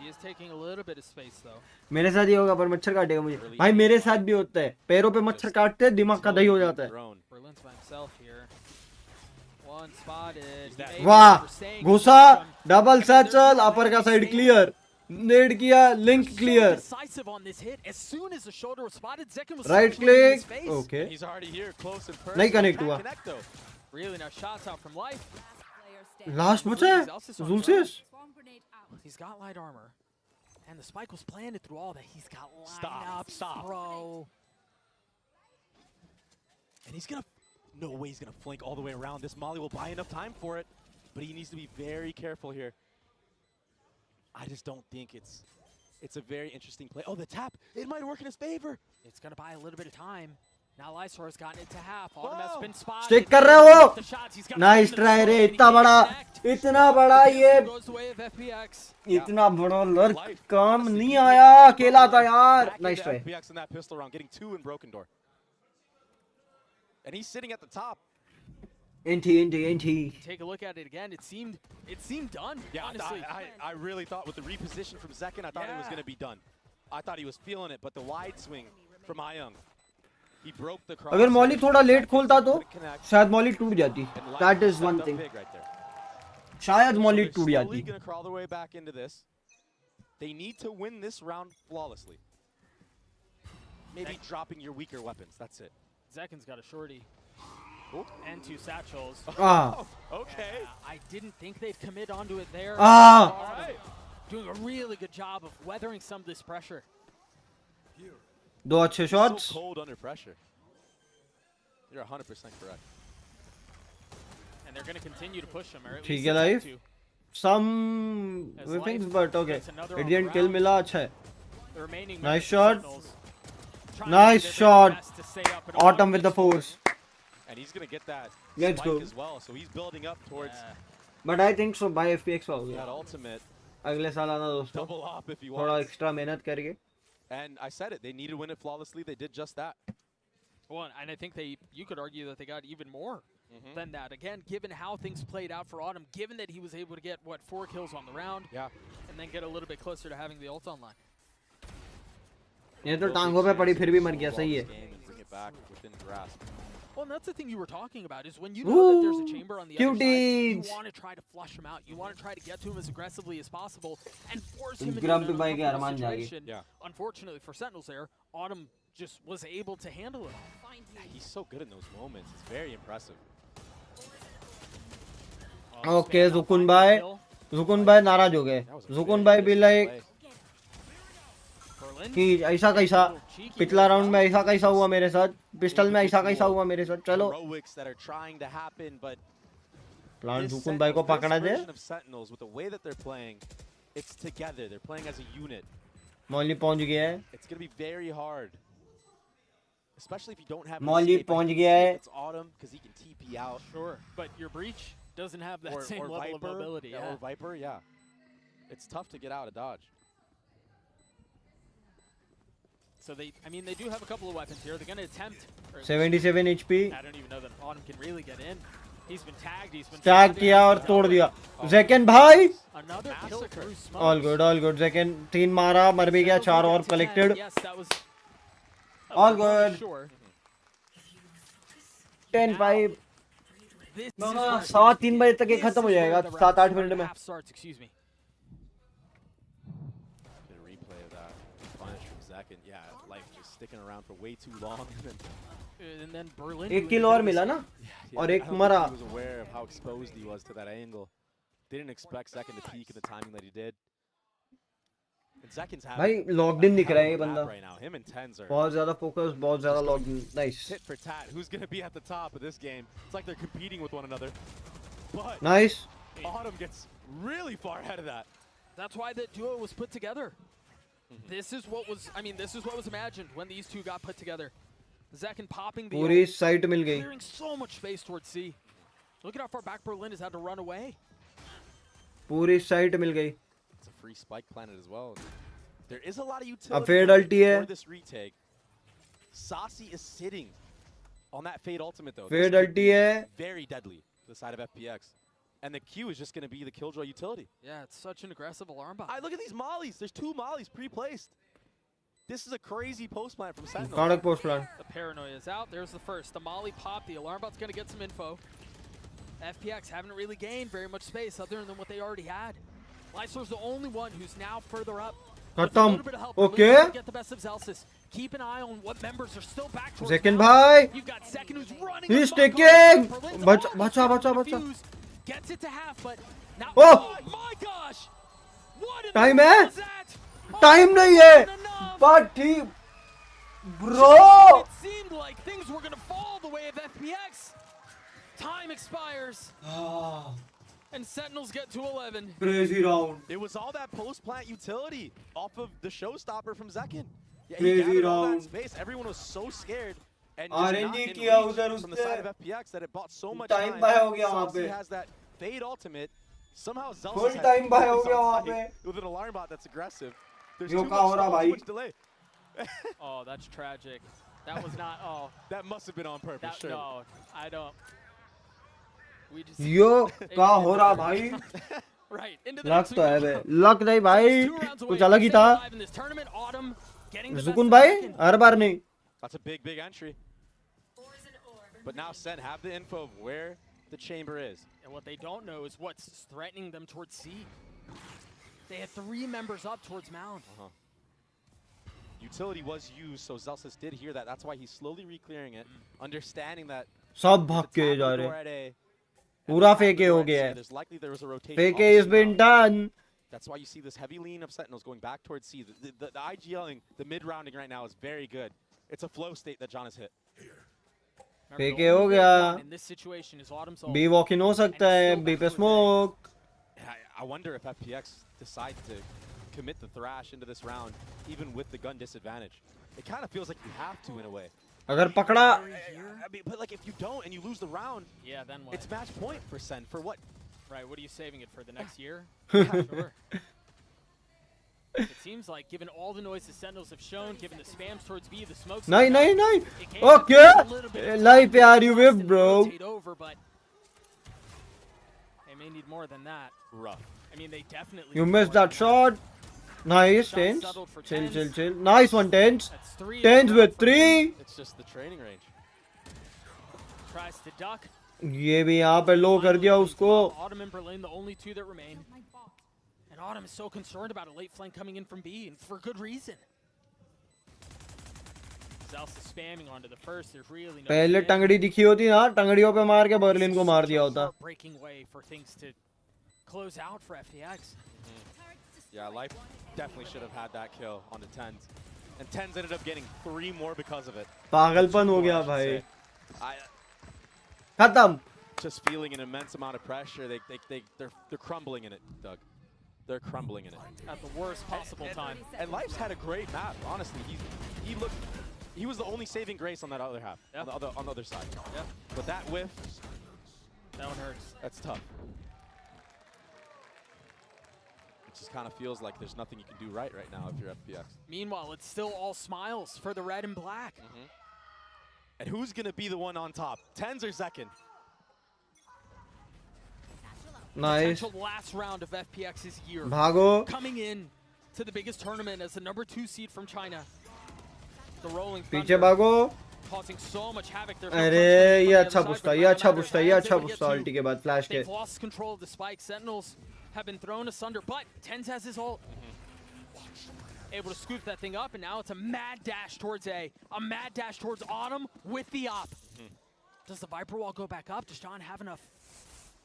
He is taking a little bit of space though. मेरे साथ ही होगा पर मच्छर काटेगा मुझे भाई मेरे साथ भी होता है पैरों पे मच्छर काटते हैं दिमाग का दही हो जाता है Berlin's by himself here. One spotted. वाह घुसा डबल सैचल अपर का साइड क्लियर नेड किया link clear Decisive on this hit. As soon as the shoulder was spotted, Zekin was right circling in his click face. Okay He's already here, close and personal. नहीं connect Can't हुआ connect, though. Really nice shots out from life. Player standing. Last बचा है जुलसिस Swarm grenade out. He's got light armor. And the spike was planted through all that. He's got Stop, stop. bro. And he's gonna, no way he's gonna flank all the way around. This Molly will buy enough time for it, but he needs to be very careful here. I just don't think it's a very interesting play. Oh, the tap, it might work in his favor. It's going to buy a little bit of time. Now Lysor has gotten it to half. Autumn has been spotted. Stick कर रहे हो The shots, he's got nice it try रे and he इतना can't बड़ा connect. इतना बड़ा ये Goes the way of FPX. इतना बड़ा लर्क काम नहीं आया अकेला था यार Back nice into try FPX in that pistol round, getting 2 in Broken Door. And he's sitting at the top. NT Take a look at it again. It seemed done. Yeah, honestly. I really thought with the reposition from Zekin, I thought it was going to be done. I thought he was feeling it, but the wide swing from Ayung, he broke the cross. अगर Molly थोड़ा late खोलता तो Couldn't connect. शायद Molly टूट जाती And that is stepped one up thing big right there. शायद Molly They're टूट slowly जाती going to crawl their way back into this. They need to win this round flawlessly. Maybe dropping your weaker weapons. That's it. Zekin's got a shorty. Oh. And 2 satchels. ah Okay. I didn't think they'd commit onto it there. ah All right. Doing a really good job of weathering some of this pressure. दो अच्छे shots So cold under pressure. You're 100% correct. And they're going to continue to push him. Or at ठीक least है attempt life to. some whippings but okay it didn't kill मिला अच्छा है The remaining Nice members of shot. Sentinels trying to Nice do their shot. best to stay up, but Autumn with the force And he's going to get that Let's spike go. as well. So he's building up towards Yeah. but I think so by FPX हो गया that ultimate. अगले साल आना दोस्तों Double up if you थोड़ा want. Extra मेहनत करके And I said it. They need to win it flawlessly. They did just that. Well, and I think you could argue that they got even more than that. Again, given how things played out for Autumn, given that he was able to get, 4 kills on the round, Yeah. and then get a little bit closer to having the ult online. ये तो टांगों पे पड़ी फिर भी मर गया सही है Game and bring it back within grasp. Well, and that's the thing you were talking about, is when you know that there's a Ooh, chamber on the other side, you cuties. want to try to flush him out. You want to try to get to him as aggressively as possible and force him into Grumpy an भाई के uncomfortable अरमान जागे। situation. Yeah. Unfortunately for Sentinels there, Autumn just was able to handle it. Find you. He's so good in those moments. It's very impressive. Okay Zekken भाई नाराज हो गए That was a जुकुन very भाई भी risky like play. Berlin, कि ऐसा कैसा पिछला राउंड में ऐसा कैसा हुआ मेरे साथ पिस्टल में ऐसा कैसा हुआ मेरे साथ चलो Heroics that are trying to happen, but plan this जुकुन भाई को Sentinels, पकड़ा this they version of Sentinels, with the way that they're playing, it's together. They're playing as a unit. मौली पहुंच गया है It's going to be very hard. Especially if you don't have an Molly escape. I पहुंच can गया see है। if It's Autumn because he can TP out. sure, but your breach doesn't have that Or, same or level Viper. of mobility. Yeah, Yeah. or Viper, yeah. It's tough to get out of dodge. So they do have a couple of weapons here. They're going to attempt. or- 77 HP I don't even know that Autumn can really get in. He's been tagged. He's been tag shot किया at, और he's तोड़ been दिया जेकन भाई Another kill through smoke. All good Zekken 3 मारा मर भी गया 4 और collected Yes, that was All good. Sure. 10 5 This is mama where- 7-3 बजे तक ये this खत्म हो is where जाएगा the 7-8 round मिनट में half starts, excuse me. Get a replay of that punish from Zek, and yeah, life just sticking around for way too long. And then Berlin. एक किल और मिला ना और I एक don't think मरा he was aware of how exposed he was to that angle. Didn't expect Zek to peak in the timing that he did. And Zekin's having भाई locked in दिख रहा है ये a बंदा map right now. Him and Tens are बहुत ज्यादा focus बहुत ज्यादा locked in nice tit for tat. Who's going to be at the top of this game? It's like they're competing with one another. But nice Autumn gets really far ahead of that. That's why that duo was put together. This is what was imagined when these two got put together. Zekin popping the पूरी ult, site मिल गई. clearing so much space towards C. Look at how far back Berlin has had to run away. पूरी site मिल गई. It's a free spike planet as well. There is a lot of utility fade for ulti hai. this retake. Saucy is sitting on that fade ultimate though. Fade This could ulti be hai. very deadly to the side of FPX. And the Q is just going to be the killjoy utility. Yeah, it's such an aggressive alarm bot. Look at these mollies. There's 2 mollies pre-placed. This is a crazy post plant from Sentinel. Kanak post plan. The paranoia is out. There's the first. The molly pop. The alarm bot's going to get some info. FPX haven't really gained very much space other than what they already had. Lysor's the only one who's now further up. With a little bit of help, Okay. Berlin's gonna get the best of Zelsis. Keep an eye on what members are still back towards Zekin now. bhai. You've got Zekin who's running. He's amok on taking. the Berlin's Bacha, all bacha, bacha, trying to bacha. defuse. Gets it to half, but now. Oh! My gosh! What in Time the hai? world was that? Time nahi Not hai. enough. But ठीक. Just Bro. when it seemed like things were gonna fall the way of FPX. Time expires. And Sentinels get to 11. Crazy round. It was all that post plant utility off of the showstopper from Zekin. Yeah, he Crazy gathered all that round. space. Everyone was so scared and RNG just not in किया reach उधर from the उससे. side of FPX that it bought so much Time time. buy हो गया वहाँ Saucy पे. has that fade ultimate. Somehow Zelsis Full has time buy हो focus गया on वहाँ site पे. with an alarm bot that's aggressive. There's yo too क्या हो रहा much भाई? delay. Oh, that's tragic. That was not. Oh, That must have been on purpose. that, Sure. no, I don't. We just यो क्या हो रहा भाई? right into the luck next तो है we बे. go. लक नहीं भाई. Two rounds away कुछ from अलग ही staying था. alive in this tournament. Autumn getting the सुकून best of भाई. Zekin. हर बार नहीं. That's a big, big entry. But now Sen have the info of where the chamber is. And what they don't know is what's threatening them towards C. They had 3 members up towards Mound. Utility was used, so Zelsis did hear that. That's why he's slowly re-clearing it, understanding that सब भाग के the जा door रहे. at A, पूरा and the फेंके door हो at C, गया है. there's likely there was a rotation Fake on has C been now. done. That's why you see this heavy lean of Sentinels going back towards C. The IGLing, the mid-rounding right now is very good. It's a flow state that John has hit. Remember, फेंके the हो only गया. one in this situation is Autumn's ult. B walk in हो सकता है. B पे smoke. I wonder if FPX decide to commit the thrash into this round, even with the gun disadvantage. It kind of feels like you have to in a way. अगर पकड़ा. I mean, but like if you don't and you lose the round, Yeah, then what? it's match point for Sen. For what? Right, what are you saving it for the next year? Sure. It seems like, given all the noise the Sentinels have shown, given the spams towards B, the smokes. नहीं नहीं नहीं. it came up Okay. with a little bit of Life time यार you to whip bro. rotate over, but they may need more than that. Rough. I mean, they definitely. You need missed more that than shot. Nice, Shot Tens. settled for Chill, Tens. chill, chill. Nice one, Tens. That's 3. Tens with 3. It's just the training range. Tries to duck. ये भी यहाँ पे लो कर दिया उसको. Autumn and Berlin, the only 2 that remain. And Autumn is so concerned about a late flank coming in from B, and for good reason. Zelsa spamming onto the first. There's really no. पहले chance. टंगड़ी दिखी होती ना, टंगड़ियों पे मार के Berlin को मार दिया होता. Heartbreaking way for things to close out for FPX. Yeah, Life definitely should have had that kill on the Tens. And Tens ended up getting 3 more because of it. पागलपन हो 2 more, गया I should भाई. say. खत्म. Just feeling an immense amount of pressure. They're crumbling in it, Doug. They're crumbling in it. At the worst possible time. And Life's had a great map, honestly. He was the only saving grace on that other half, Yeah. on the other side. Yeah, But that whiff, that one hurts. that's tough. It just kind of feels like there's nothing you can do right now if you're FPX. Meanwhile, it's still all smiles for the red and black. And who's going to be the one on top? Tens or Zekin? Nice. Potential last round of FPX's year. भागो. Coming in to the biggest tournament as the number 2 seed from China. The Rolling पीछे Thunder, भागो. causing so much havoc. There's अरे ये अच्छा no पूछता, ये अच्छा पूछता, ये अच्छा पूछता अल्टी के बाद फ्लैश के. They've lost control of the spike. Sentinels have been thrown asunder, but Tens has his ult. Able to scoop that thing up, and now it's a mad dash towards A. A mad dash towards Autumn with the op. Does the Viper Wall go back up? Does John have enough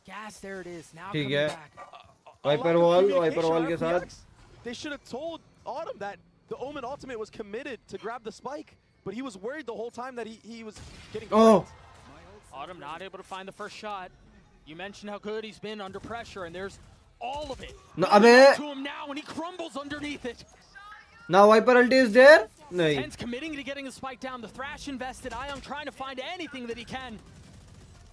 gas? There it is. Now ठीक coming है. back. Wiper wall के साथ. They should have told Autumn that the Omen ultimate was committed to grab the spike, but he was worried the whole time that he was getting Oh. Autumn not able to find the first shot. You mentioned how good he's been under pressure, and there's all of it. No, Coming अबे. to him now, and he crumbles underneath it. Now Viper ulti is there. नहीं. Ten's committing to getting the spike down. The Thrash invested. Ion trying to find anything that he can.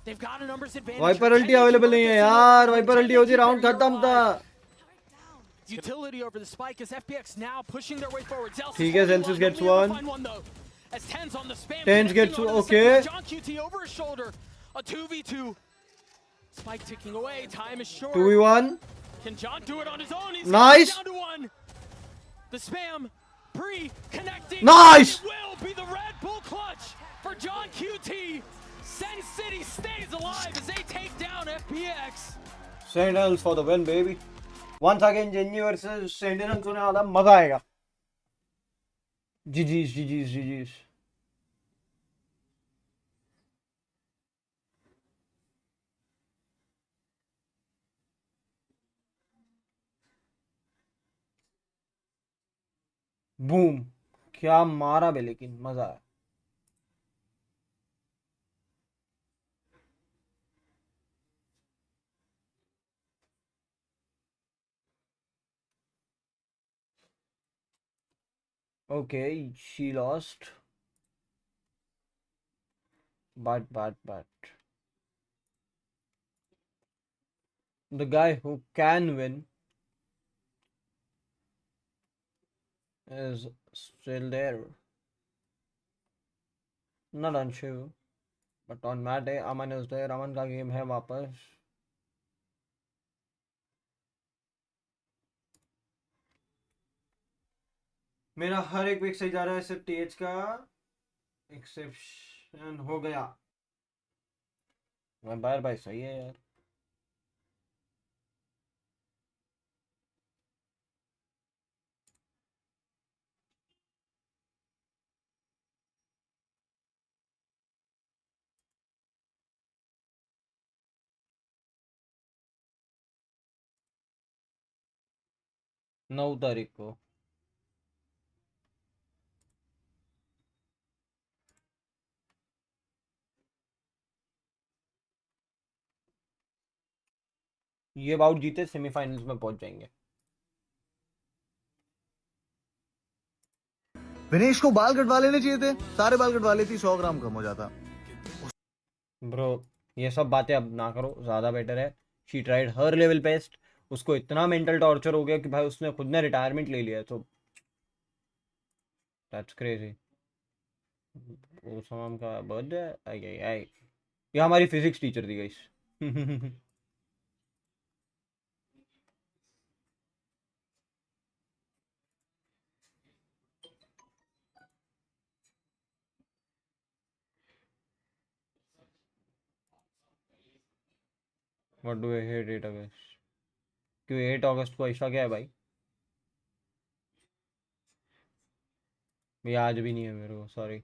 They've got a numbers advantage. Viper ulti available नहीं है यार. Viper ulti होती round खत्म था. Utility over the spike as FPX now pushing their way forward. ठीक है, Celsius gets one. As Ten's on the spam. Ten's gets okay. John QT over his shoulder. A 2v2. Spike ticking away. Time is short. 2v1. Can John do it on his own? He's Nice. down to one. The spam pre-connecting. Nice. It will be the Red Bull clutch for John QT. Sen City stays alive as they take down FPX. Sentinels for the win, baby. Once again, Genji versus Sentinels होने वाला मजा आएगा. GG's. Boom. क्या मारा बे, लेकिन मजा आया. Okay, she lost. But the guy who can win is still there. Not on Shiv, but on Mat day, Aman is there. Aman का गेम है वापस. मेरा हर एक वीक सही जा रहा है, सिर्फ टीएच का एक्सेप्शन हो गया. वैम्पायर भाई सही है यार. नौ तारीख को ये बाउट जीते सेमीफाइनल्स में पहुंच जाएंगे. विनेश को बाल कटवा लेने चाहिए थे. सारे बाल कटवा लेती 100 ग्राम कम हो जाता. ब्रो ये सब बातें अब ना करो, ज्यादा बेटर है. She tried her level best. उसको इतना मेंटल टॉर्चर हो गया कि भाई उसने खुद ने रिटायरमेंट ले लिया. तो दैट्स क्रेजी. वो सलाम का बर्थडे. आई ये हमारी फिजिक्स टीचर थी guys. What do I hate 8 अगस्त? क्यों 8 अगस्त को ऐसा क्या है भाई? ये आज भी नहीं है मेरे को, सॉरी.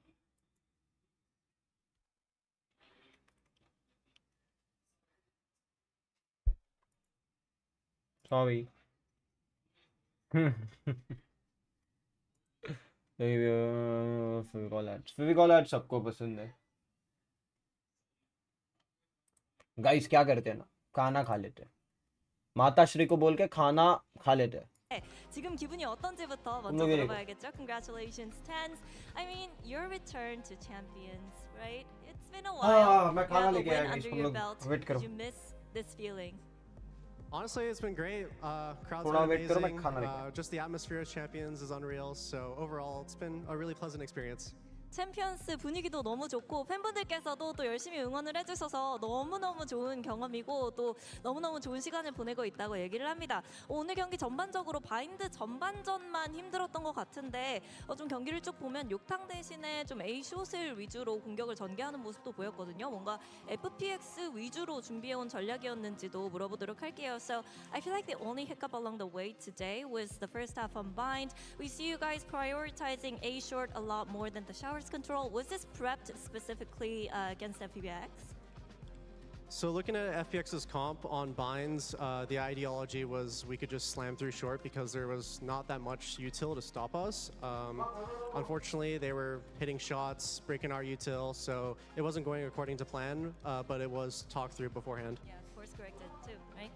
सॉरी. फेविकॉल एड सबको पसंद है. गाइस क्या करते हैं ना, खाना खा लेते हैं. माताश्री को बोल के खाना खा लेते हैं. 지금 기분이 어떤지부터 먼저 물어봐야겠죠. Congratulations, Tens. I mean, your return to champions, right? It's been a while. मैं खाना लेके आया guys, under your belt. Wait करो. Did you miss this feeling? Honestly, it's been great. Crowd's थोड़ा been वेट करो, मैं amazing. खाना लेके आया. Just the atmosphere as champions is unreal. So overall, it's been a really pleasant experience. 챔피언스 분위기도 너무 좋고 팬분들께서도 또 열심히 응원을 해주셔서 너무너무 좋은 경험이고 또 너무너무 좋은 시간을 보내고 있다고 얘기를 합니다. 오늘 경기 전반적으로 바인드 전반전만 힘들었던 것 같은데 좀 경기를 쭉 보면 욕탕 대신에 좀 A숏을 위주로 공격을 전개하는 모습도 보였거든요. 뭔가 FPX 위주로 준비해온 전략이었는지도 물어보도록 할게요. So I feel like the only hiccup along the way today was the first half on bind. We see you guys prioritizing A short a lot more than the shower control. Was this prepped specifically against FPX? So looking at FPX's comp on binds, the ideology was we could just slam through short because there was not that much util to stop us. Unfortunately, they were hitting shots, breaking our util, so it wasn't going according to plan, but it was talked through beforehand. Yeah, course corrected too, right?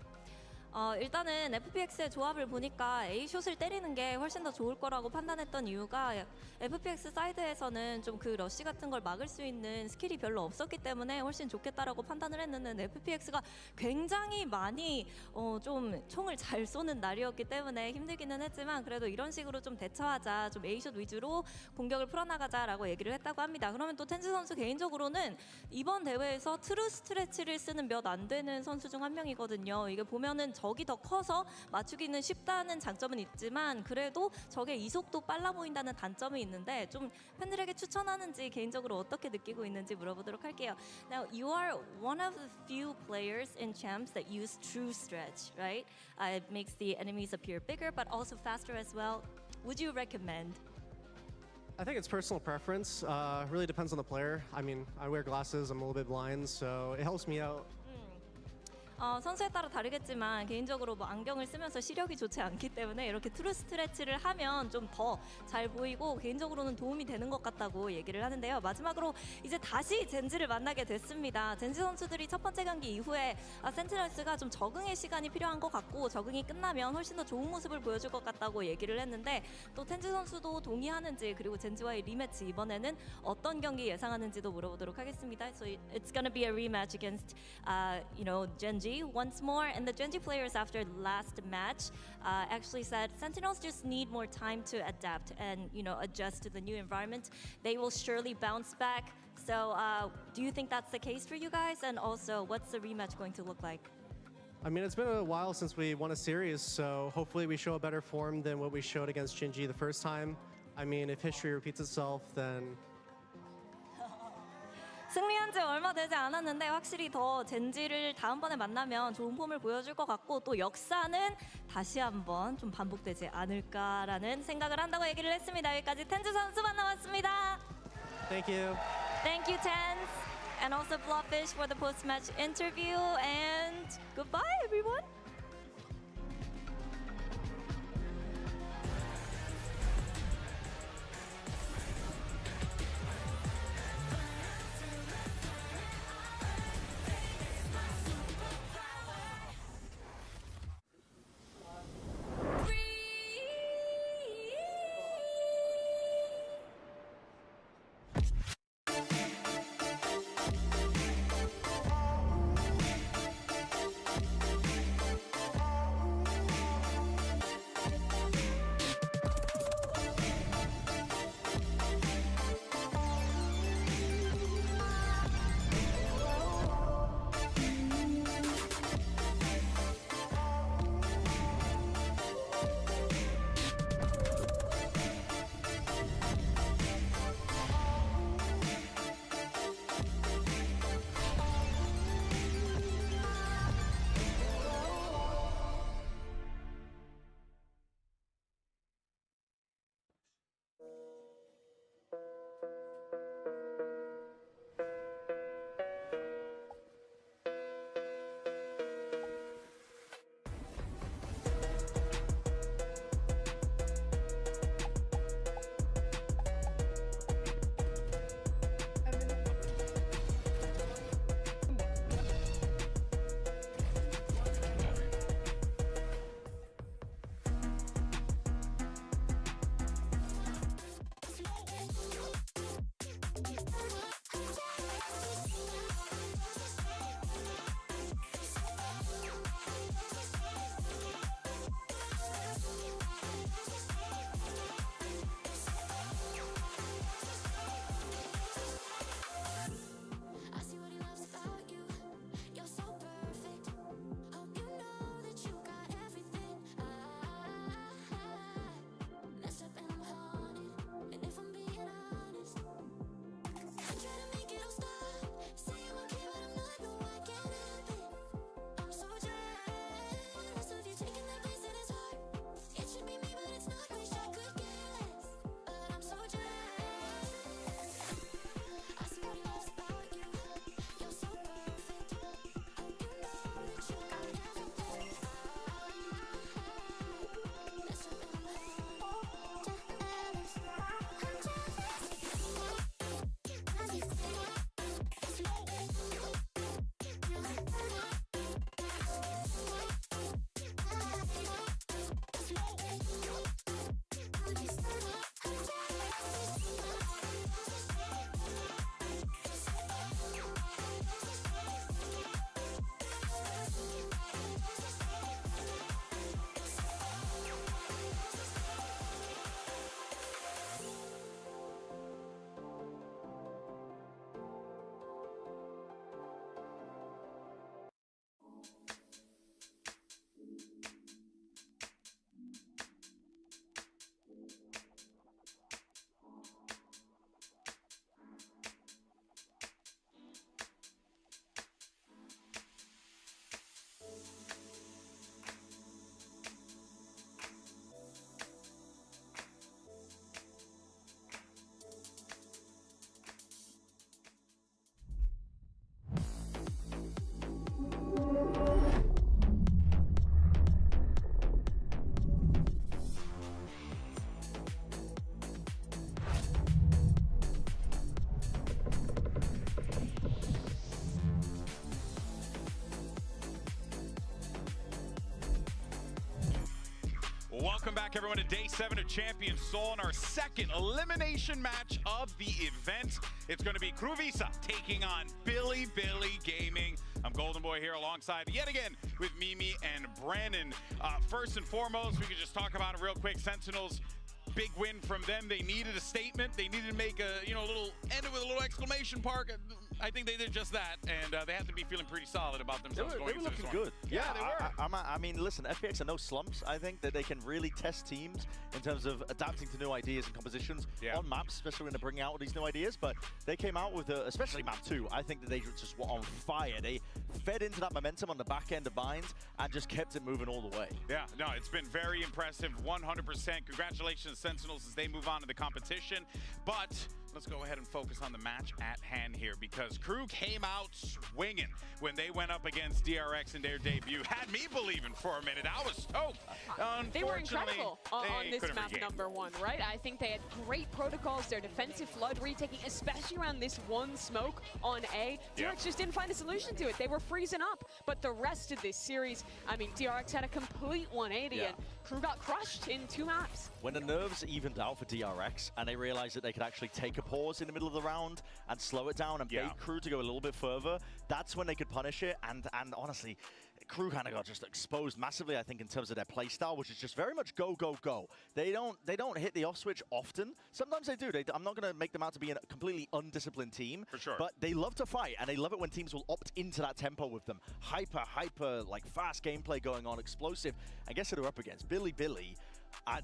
일단은 FPX의 조합을 보니까 A숏을 때리는 게 훨씬 더 좋을 거라고 판단했던 이유가 FPX 사이드에서는 좀 그 러쉬 같은 걸 막을 수 있는 스킬이 별로 없었기 때문에 훨씬 좋겠다라고 판단을 했는데 FPX가 굉장히 많이 좀 총을 잘 쏘는 날이었기 때문에 힘들기는 했지만 그래도 이런 식으로 좀 대처하자, 좀 A숏 위주로 공격을 풀어나가자라고 얘기를 했다고 합니다. 그러면 또 텐즈 선수 개인적으로는 이번 대회에서 트루 스트레치를 쓰는 몇 안 되는 선수 중 한 명이거든요. 이게 보면은 적이 더 커서 맞추기는 쉽다는 장점은 있지만 그래도 적의 이속도 빨라 보인다는 단점이 있는데 좀 팬들에게 추천하는지 개인적으로 어떻게 느끼고 있는지 물어보도록 할게요. Now you are one of the few players in champs that use true stretch, right? It makes the enemies appear bigger but also faster as well. Would you recommend? I think it's personal preference. Really depends on the player. I mean, I wear glasses. I'm a little bit blind, so it helps me out. 선수에 따라 다르겠지만 개인적으로 뭐 안경을 쓰면서 시력이 좋지 않기 때문에 이렇게 트루 스트레치를 하면 좀 더 잘 보이고 개인적으로는 도움이 되는 것 같다고 얘기를 하는데요. 마지막으로 이제 다시 젠지를 만나게 됐습니다. 젠지 선수들이 첫 번째 경기 이후에 센티널스가 좀 적응의 시간이 필요한 것 같고 적응이 끝나면 훨씬 더 좋은 모습을 보여줄 것 같다고 얘기를 했는데 또 텐즈 선수도 동의하는지 그리고 젠지와의 리매치 이번에는 어떤 경기 예상하는지도 물어보도록 하겠습니다. So it's gonna be a rematch against Genji once more, and the Genji players after the last match actually said Sentinels just need more time to adapt and adjust to the new environment. They will surely bounce back. So do you think that's the case for you guys? And also, what's the rematch going to look like? I mean, it's been a while since we won a series, so hopefully we show a better form than what we showed against Genji the first time. I mean, if history repeats itself, then 승리한 지 얼마 되지 않았는데 확실히 더 젠지를 다음번에 만나면 좋은 폼을 보여줄 것 같고 또 역사는 다시 한번 좀 반복되지 않을까라는 생각을 한다고 얘기를 했습니다. 여기까지 텐즈 선수 만나봤습니다. thank you. Thank you, Tenz. And also Blobfish for the post-match interview. And goodbye, everyone. Welcome back, everyone, to Day 7 of Champions Seoul and our second elimination match of the event. It's going to be KRU Visa taking on Billy Gaming. I'm Golden Boy here alongside, yet again, with Mimi and Brandon. First and foremost, we could just talk about it real quick. Sentinels, big win from them. They needed a statement. They needed to make a, little, end it with a little exclamation mark. I think they did just that, and they have to be feeling pretty solid about themselves going into this one. They were looking good. Yeah, they were. I mean, listen, FPX are no slumps. I think that they can really test teams in terms of adapting to new ideas and compositions on maps, especially when they're bringing out these new ideas. But they came out with, especially map 2, I think that they just were on fire. They fed into that momentum on the back end of Binds and just kept it moving all the way. Yeah, no, it's been very impressive, 100%. Congratulations, Sentinels, as they move on to the competition. But let's go ahead and focus on the match at hand here, because KRU came out swinging when they went up against DRX in their debut. Had me believing for a minute. I was stoked. They were incredible on this map number 1, right? I think they had great protocols. Their defensive flood retaking, especially around this one smoke on A. DRX just didn't find a solution to it. They were freezing up. But the rest of this series, I mean, DRX had a complete 180 and KRU got crushed in 2 maps. When the nerves evened out for DRX and they realized that they could actually take a pause in the middle of the round and slow it down and bait KRU to go a little bit further, that's when they could punish it. And honestly, KRU kind of got just exposed massively, I think, in terms of their playstyle, which is just very much go, go, go. They don't hit the off switch often. Sometimes they do. I'm not going to make them out to be a completely undisciplined team. For sure. But they love to fight, and they love it when teams will opt into that tempo with them. Hyper, like, fast gameplay going on, explosive. And guess who they're up against? Billy.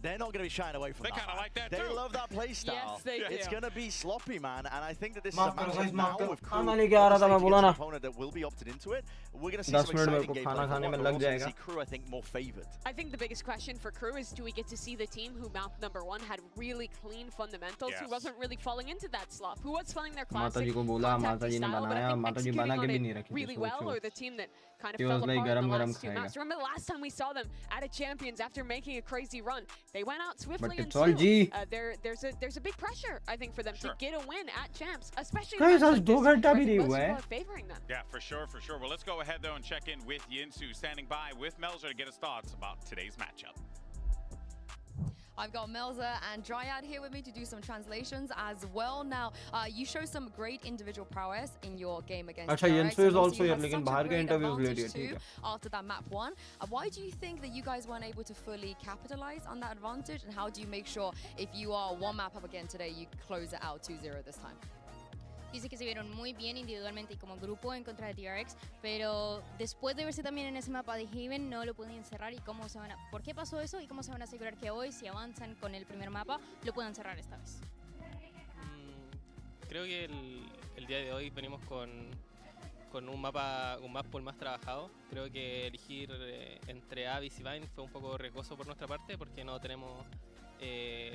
They're not going to be shying away from that. They kind of like that, too. too. They love that play style. Yes, they do. It's going to be sloppy, man. And I think that this is a matchup now with KRU. an opponent that will be opted into it. We're going to see some exciting gameplay. We're also going to see KRU, I think, more favored. I think the biggest question for KRU is, do we get to see the team who map number 1 had really clean fundamentals, who wasn't really falling into that slop, who was playing their classic contacty style, but I think executing on it really well, or the team that kind of fell apart in the last 2 maps. Remember the last time we saw them at a Champions after making a crazy run, they went out swiftly and soon. There's a big pressure, I think, for them to get a win at Champs, especially in matches like this, where most people are favoring them. Yeah, for sure. Well, let's go ahead, though, and check in with Yinsu, standing by with Melzer to get his thoughts about today's matchup. I've got Melzer and Dryad here with me to do some translations as well. Now, you show some great individual prowess in your game against अच्छा Yinsu is also here, लेकिन बाहर के interviews ले लिया, ठीक है. After that map 1, why do you think that you guys weren't able to fully capitalize on that advantage, and how do you make sure if you are 1 map up again today, you close it out 2-0 this time? Dice que se vieron muy bien individualmente y como grupo en contra de TRX, pero después de verse también en ese mapa de Haven no lo pueden cerrar. ¿Y cómo se van por qué pasó eso y cómo se van a asegurar que hoy, si avanzan con el primer mapa, lo puedan cerrar esta vez? Creo que el día de hoy venimos con un map pool más trabajado. Creo que elegir entre Abyss y Vine fue un poco riesgoso por nuestra parte porque no tenemos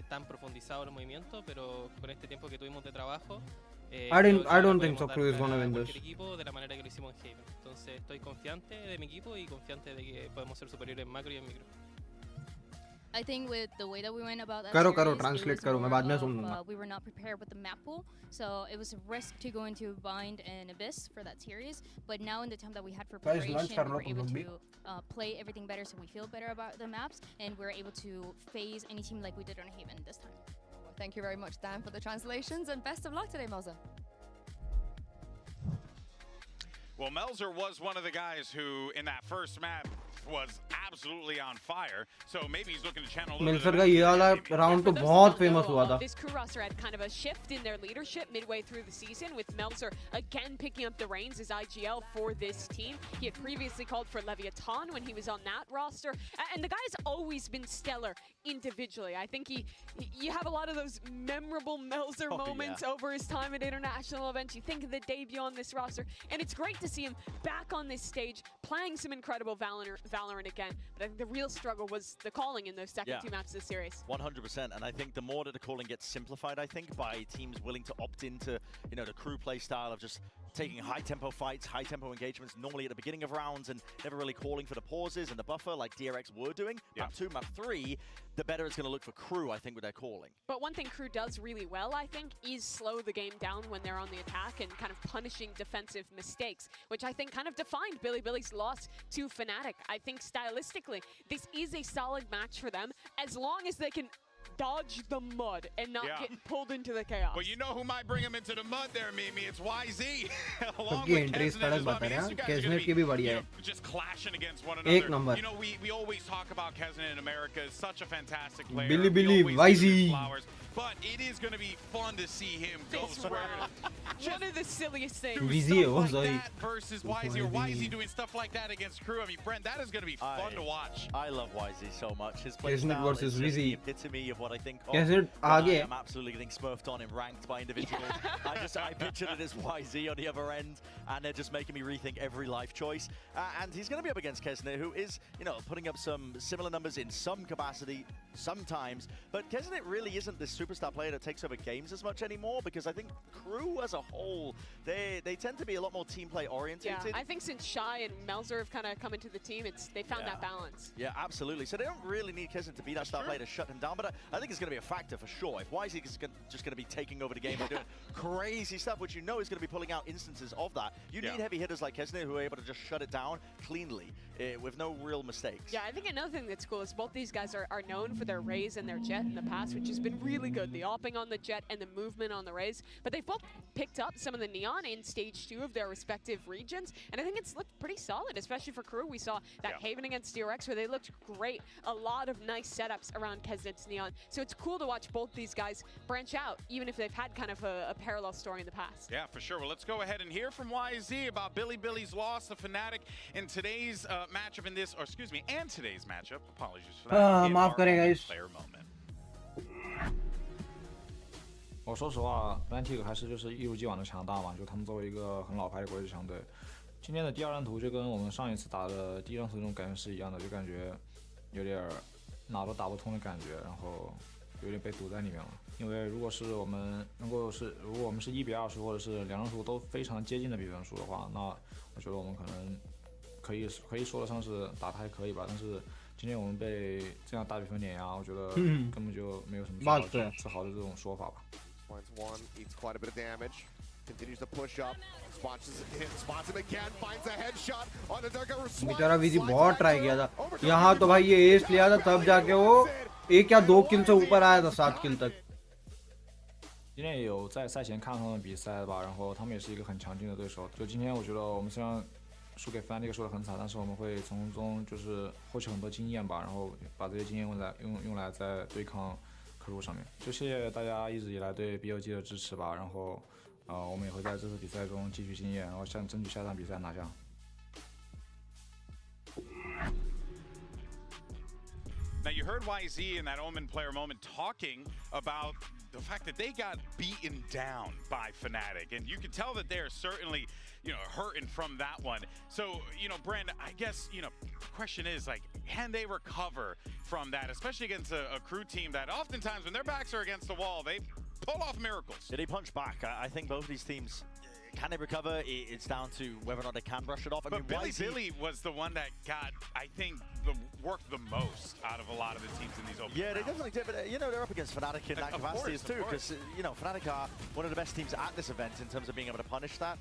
tan profundizado el movimiento, pero con este tiempo que tuvimos de trabajo, I don't think so. KRU is gonna win this. Equipo de la manera que lo hicimos en Haven. Entonces estoy confiante de mi equipo y confiante de que podemos ser superiores en macro y en micro. I think with the way that we went about that करो translate करो मैं बाद में सुन लूँगा. We were not prepared with the map pool, so it was a risk to go into Bind and Abyss for that series. But now in the time that we had for preparation, we were able to play everything better, so we feel better about the maps, and we're able to phase any team like we did on Haven this time. Thank you very much, Dan, for the translations, and best of luck today, Melzer. Well, Melzer was one of the guys who, in that first map, was absolutely on fire. So maybe he's looking to channel a little Melzer का ये वाला round तो बहुत famous हुआ था. This KRU roster had kind of a shift in their leadership midway through the season, with Melzer again picking up the reins as IGL for this team. He had previously called for Leviathan when he was on that roster, and the guy's always been stellar individually. I think you have a lot of those memorable Melzer moments over his time at international events. You think of the debut on this roster, and it's great to see him back on this stage playing some incredible Valorant again. But I think the real struggle was the calling in those second 2 maps of the series. 100%, and I think the more that the calling gets simplified, I think, by teams willing to opt into, the KRU play style of just taking high-tempo fights, high-tempo engagements, normally at the beginning of rounds, and never really calling for the pauses and the buffer like DRX were doing. Map 2, map 3, the better it's going to look for KRU, I think, with their calling. But one thing KRU does really well, I think, is slow the game down when they're on the attack and kind of punishing defensive mistakes, which I think kind of defined Billy's loss to Fnatic. I think stylistically, this is a solid match for them as long as they can dodge the mud and not get pulled into the chaos. Well, you know who might bring him into the mud there, Mimi? It's YZ. Along with Kesnet, just clashing against one another. You know, we always talk about Kesnet in America as such a fantastic player. Billy, YZ. But it is going to be fun to see him go square. One of the silliest things. Stuff like that versus YZ, or YZ doing stuff like that against KRU. I mean, Brent, that is going to be fun to watch. I love YZ so much. His play style is just the epitome of what I think of. I'm absolutely getting smurfed on and ranked by individuals. I pictured it as YZ on the other end, and they're just making me rethink every life choice. And he's going to be up against Kesnet, who is, you know, putting up some similar numbers in some capacity sometimes. But Kesnet really isn't this superstar player that takes over games as much anymore, because I think KRU as a whole, they tend to be a lot more team play oriented. Yeah, I think since Shy and Melzer have kind of come into the team, they found that balance. Yeah, absolutely. So they don't really need Kesnet to be that star player to shut him down, but I think it's going to be a factor for sure. If YZ is just going to be taking over the game and doing crazy stuff, which you know is going to be pulling out instances of that, you need heavy hitters like Kesnet who are able to just shut it down cleanly with no real mistakes. Yeah, I think another thing that's cool is both these guys are known for their Raze and their Jet in the past, which has been really good. The opping on the Jet and the movement on the Raze, but they've both picked up some of the Neon in stage 2 of their respective regions, and I think it's looked pretty solid, especially for KRU. We saw that Haven against DRX where they looked great. A lot of nice setups around Kesnet's Neon. So it's cool to watch both these guys branch out, even if they've had kind of a parallel story in the past. Yeah, for sure. Well, let's go ahead and hear from YZ about Billy's loss to Fnatic in today's matchup and today's matchup. Apologies for that. माफ करें guys. Player moment. 我说实话 ，Fnatic 还是就是一如既往的强大嘛，就他们作为一个很老牌的国际强队，今天的第二张图就跟我们上一次打的第一张图那种感觉是一样的，就感觉有点哪都打不通的感觉，然后有点被堵在里面了。因为如果我们是1比2输，或者是两张图都非常接近的比分输的话，那我觉得我们可能可以说得上是打得还可以吧。但是今天我们被这样大比分碾压，我觉得根本就没有什么自豪的这种说法吧。Finds one, eats quite a bit of damage. Continues to push up. Spots him again. Finds a headshot on the Durga. बेचारा V G बहुत try किया था यहाँ तो भाई ये एस लिया था तब जाके वो 1 या 2 किल से ऊपर आया था 7 किल तक。今天也有在赛前看他们比赛吧，然后他们也是一个很强劲的对手。就今天我觉得我们虽然输给Fnatic输得很惨，但是我们会从中就是获取很多经验吧，然后把这些经验用来在对抗KRU上面。就谢谢大家一直以来对 BLG 的支持吧，然后我们也会在这次比赛中汲取经验，然后争取下场比赛拿下。Now, you heard YZ in that Omen player moment talking about the fact that they got beaten down by Fnatic, and you can tell that they're certainly, hurting from that one. So, Brand, I guess, the question is, like, can they recover from that, especially against a KRU team that oftentimes when their backs are against the wall, they pull off miracles. Did he punch back? I think both of these teams, can they recover? It's down to whether or not they can brush it off. But Billy was the one that got, I think, worked the most out of a lot of the teams in these open Yeah, rounds. they definitely did, but they're up against Fnatic in that capacity too, because Fnatic are one of the best teams at this event in terms of being able to punish that.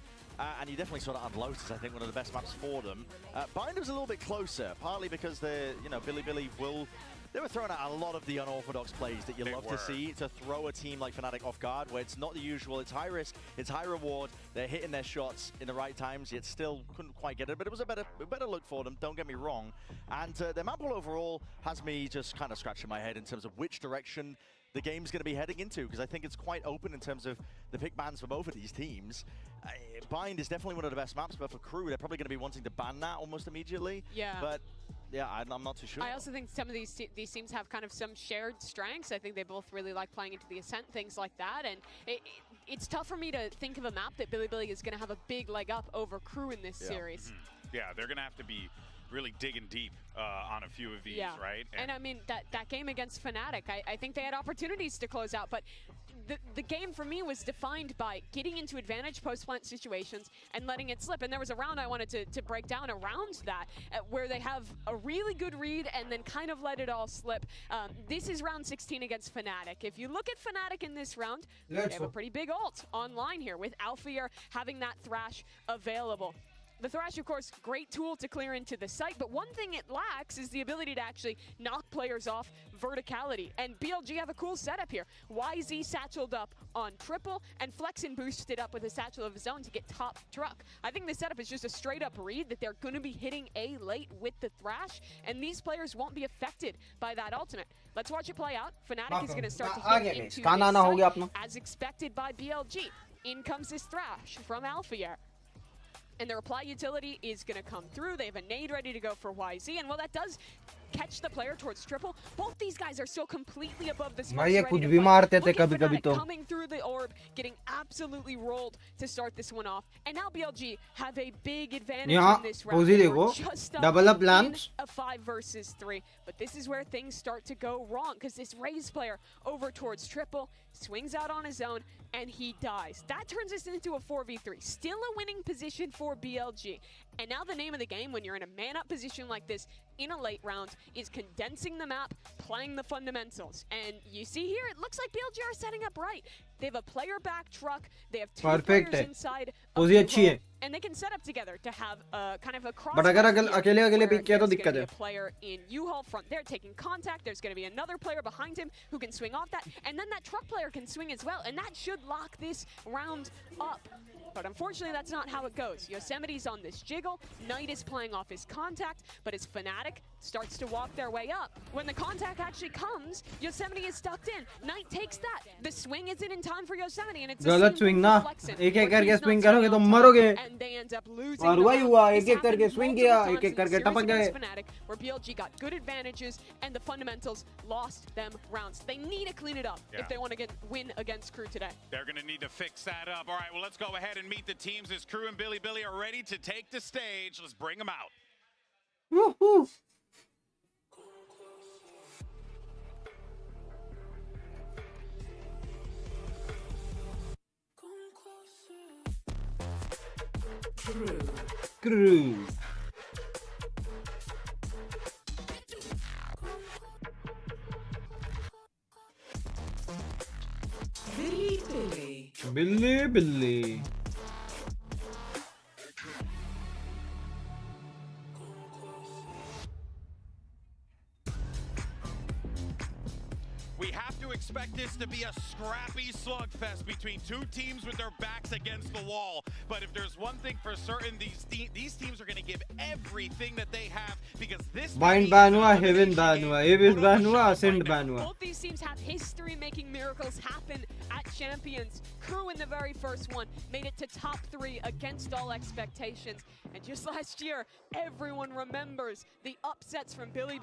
And you definitely saw that on Lotus, I think, one of the best maps for them. Bind was a little bit closer, partly because Billy will... They were throwing out a lot of the unorthodox plays that you love to see to throw a team like Fnatic off guard, where it's not the usual, it's high risk, it's high reward, they're hitting their shots in the right times, yet still couldn't quite get it, but it was a better look for them, don't get me wrong. And their map pool overall has me just kind of scratching my head in terms of which direction the game's going to be heading into, because I think it's quite open in terms of the pick bans for both of these teams. Bind is definitely one of the best maps, but for KRU, they're probably going to be wanting to ban that almost immediately. Yeah. But yeah, I'm not too sure. I also think some of these teams have kind of some shared strengths. I think they both really like playing into the Ascent, things like that. And it's tough for me to think of a map that Billy is going to have a big leg up over KRU in this series. Yeah, they're going to have to be really digging deep on a few of these, right? And I mean, that game against Fnatic, I think they had opportunities to close out, but the game for me was defined by getting into advantage post-plant situations and letting it slip. And there was a round I wanted to break down around that, where they have a really good read and then kind of let it all slip. This is round 16 against Fnatic. If you look at Fnatic in this round, they have a pretty big ult online here, with Alfier having that Thrash available. The Thrash, of course, great tool to clear into the site, but one thing it lacks is the ability to actually knock players off verticality. And BLG have a cool setup here. YZ satcheled up on triple, and Flexen boosted up with a satchel of his own to get top truck. I think the setup is just a straight up read that they're going to be hitting A late with the Thrash, and these players won't be affected by that ultimate. Let's watch it play out. Fnatic is going to start to hit into this site, as expected by BLG. In comes this Thrash from Alfier. And the reply utility is going to come through. They have a nade ready to go for YZ, and while that does catch the player towards triple, both these guys are still completely above the smoke. Coming through the orb, getting absolutely rolled to start this one off. And now BLG have a big advantage in this round. Just double up lamps. A 5 versus 3. But this is where things start to go wrong, because this Raze player over towards triple swings out on his own, and he dies. That turns us into a 4v3. Still a winning position for BLG. And now the name of the game when you're in a man-up position like this in a late round is condensing the map, playing the fundamentals. And you see here, it looks like BLG are setting up right. They have a player back truck, they have two players inside of the room, and they can set up together to have a kind of a cross. But there's going to be a player in U-Haul front there taking contact. There's going to be another player behind him who can swing off that, and then that truck player can swing as well, and that should lock this round up. But unfortunately, that's not how it goes. Yosemite's on this jiggle. Knight is playing off his contact, but as Fnatic starts to walk their way up, when the contact actually comes, Yosemite is stuck in. Knight takes that. The swing isn't in time for Yosemite, and it's गलत swing ना एक-एक करके swing करोगे तो मरोगे और वही हुआ एक-एक करके swing किया एक-एक करके टपक गए where BLG got good advantages and the fundamentals lost them rounds. They need to clean it up if they want to win against KRU today. They're going to need to fix that up. All right, well, let's go ahead and meet the teams as KRU and Billy are ready to take the stage. Let's bring them out. Woohoo! KRU. Billy. We have to expect this to be a scrappy slugfest between two teams with their backs against the wall. But if there's one thing for certain, these teams are going to give everything that they have, because this Bind ban hua, Heaven ban hua, Abyss ban hua, Ascend ban hua. Both these teams have history making miracles happen at Champions. KRU in the very first one made it to top 3 against all expectations. And just last year, everyone remembers the upsets from Billy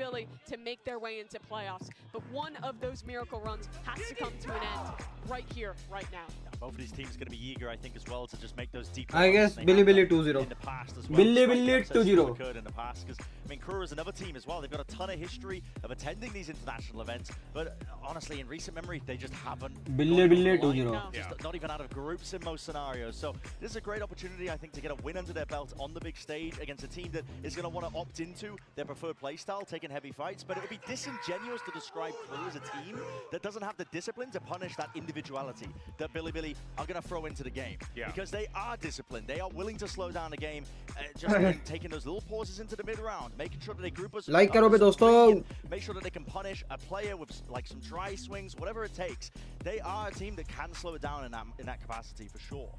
to make their way into playoffs. But one of those miracle runs has to come to an end right here, right now. Both of these teams are going to be eager, I think, as well, to just make those deep. I guess Billy 2-0. In the past as well. Billy 2-0. Occurred in the past, because I mean, KRU is another team as well. They've got a ton of history of attending these international events, but honestly, in recent memory, they just haven't. Billy 2-0. Just not even out of groups in most scenarios. So this is a great opportunity, I think, to get a win under their belt on the big stage against a team that is going to want to opt into their preferred playstyle, taking heavy fights. But it would be disingenuous to describe KRU as a team that doesn't have the discipline to punish that individuality that Billy are going to throw into the game. Because they are disciplined. They are willing to slow down the game, just taking those little pauses into the mid-round, making sure that they group us. Like karo bhe dosto. Make sure that they can punish a player with like some dry swings, whatever it takes. They are a team that can slow it down in that capacity for sure.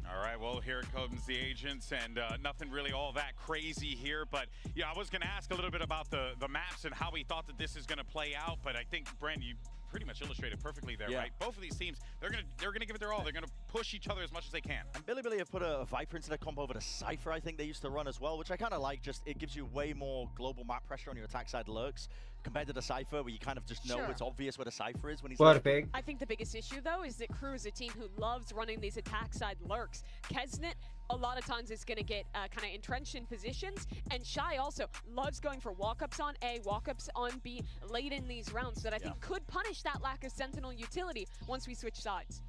All right, well, here comes the agents, and nothing really all that crazy here. But yeah, I was going to ask a little bit about the maps and how we thought that this is going to play out. But I think, Brand, you pretty much illustrated perfectly there, right? Both of these teams, they're gonna give it their all. They're gonna push each other as much as they can. And Billy have put a Viper into their comp over to Cypher, I think they used to run as well, which I kind of like. Just it gives you way more global map pressure on your attack side lurks compared to the Cypher, where you kind of just know it's obvious where the Cypher is when he's I think the biggest issue, though, is that KRU is a team who loves running these attack side lurks. Kesnet a lot of times it's going to get kind of entrenched in positions. And Shy also loves going for walk-ups on A, walk-ups on B late in these rounds that I think could punish that lack of Sentinel utility once we switch sides.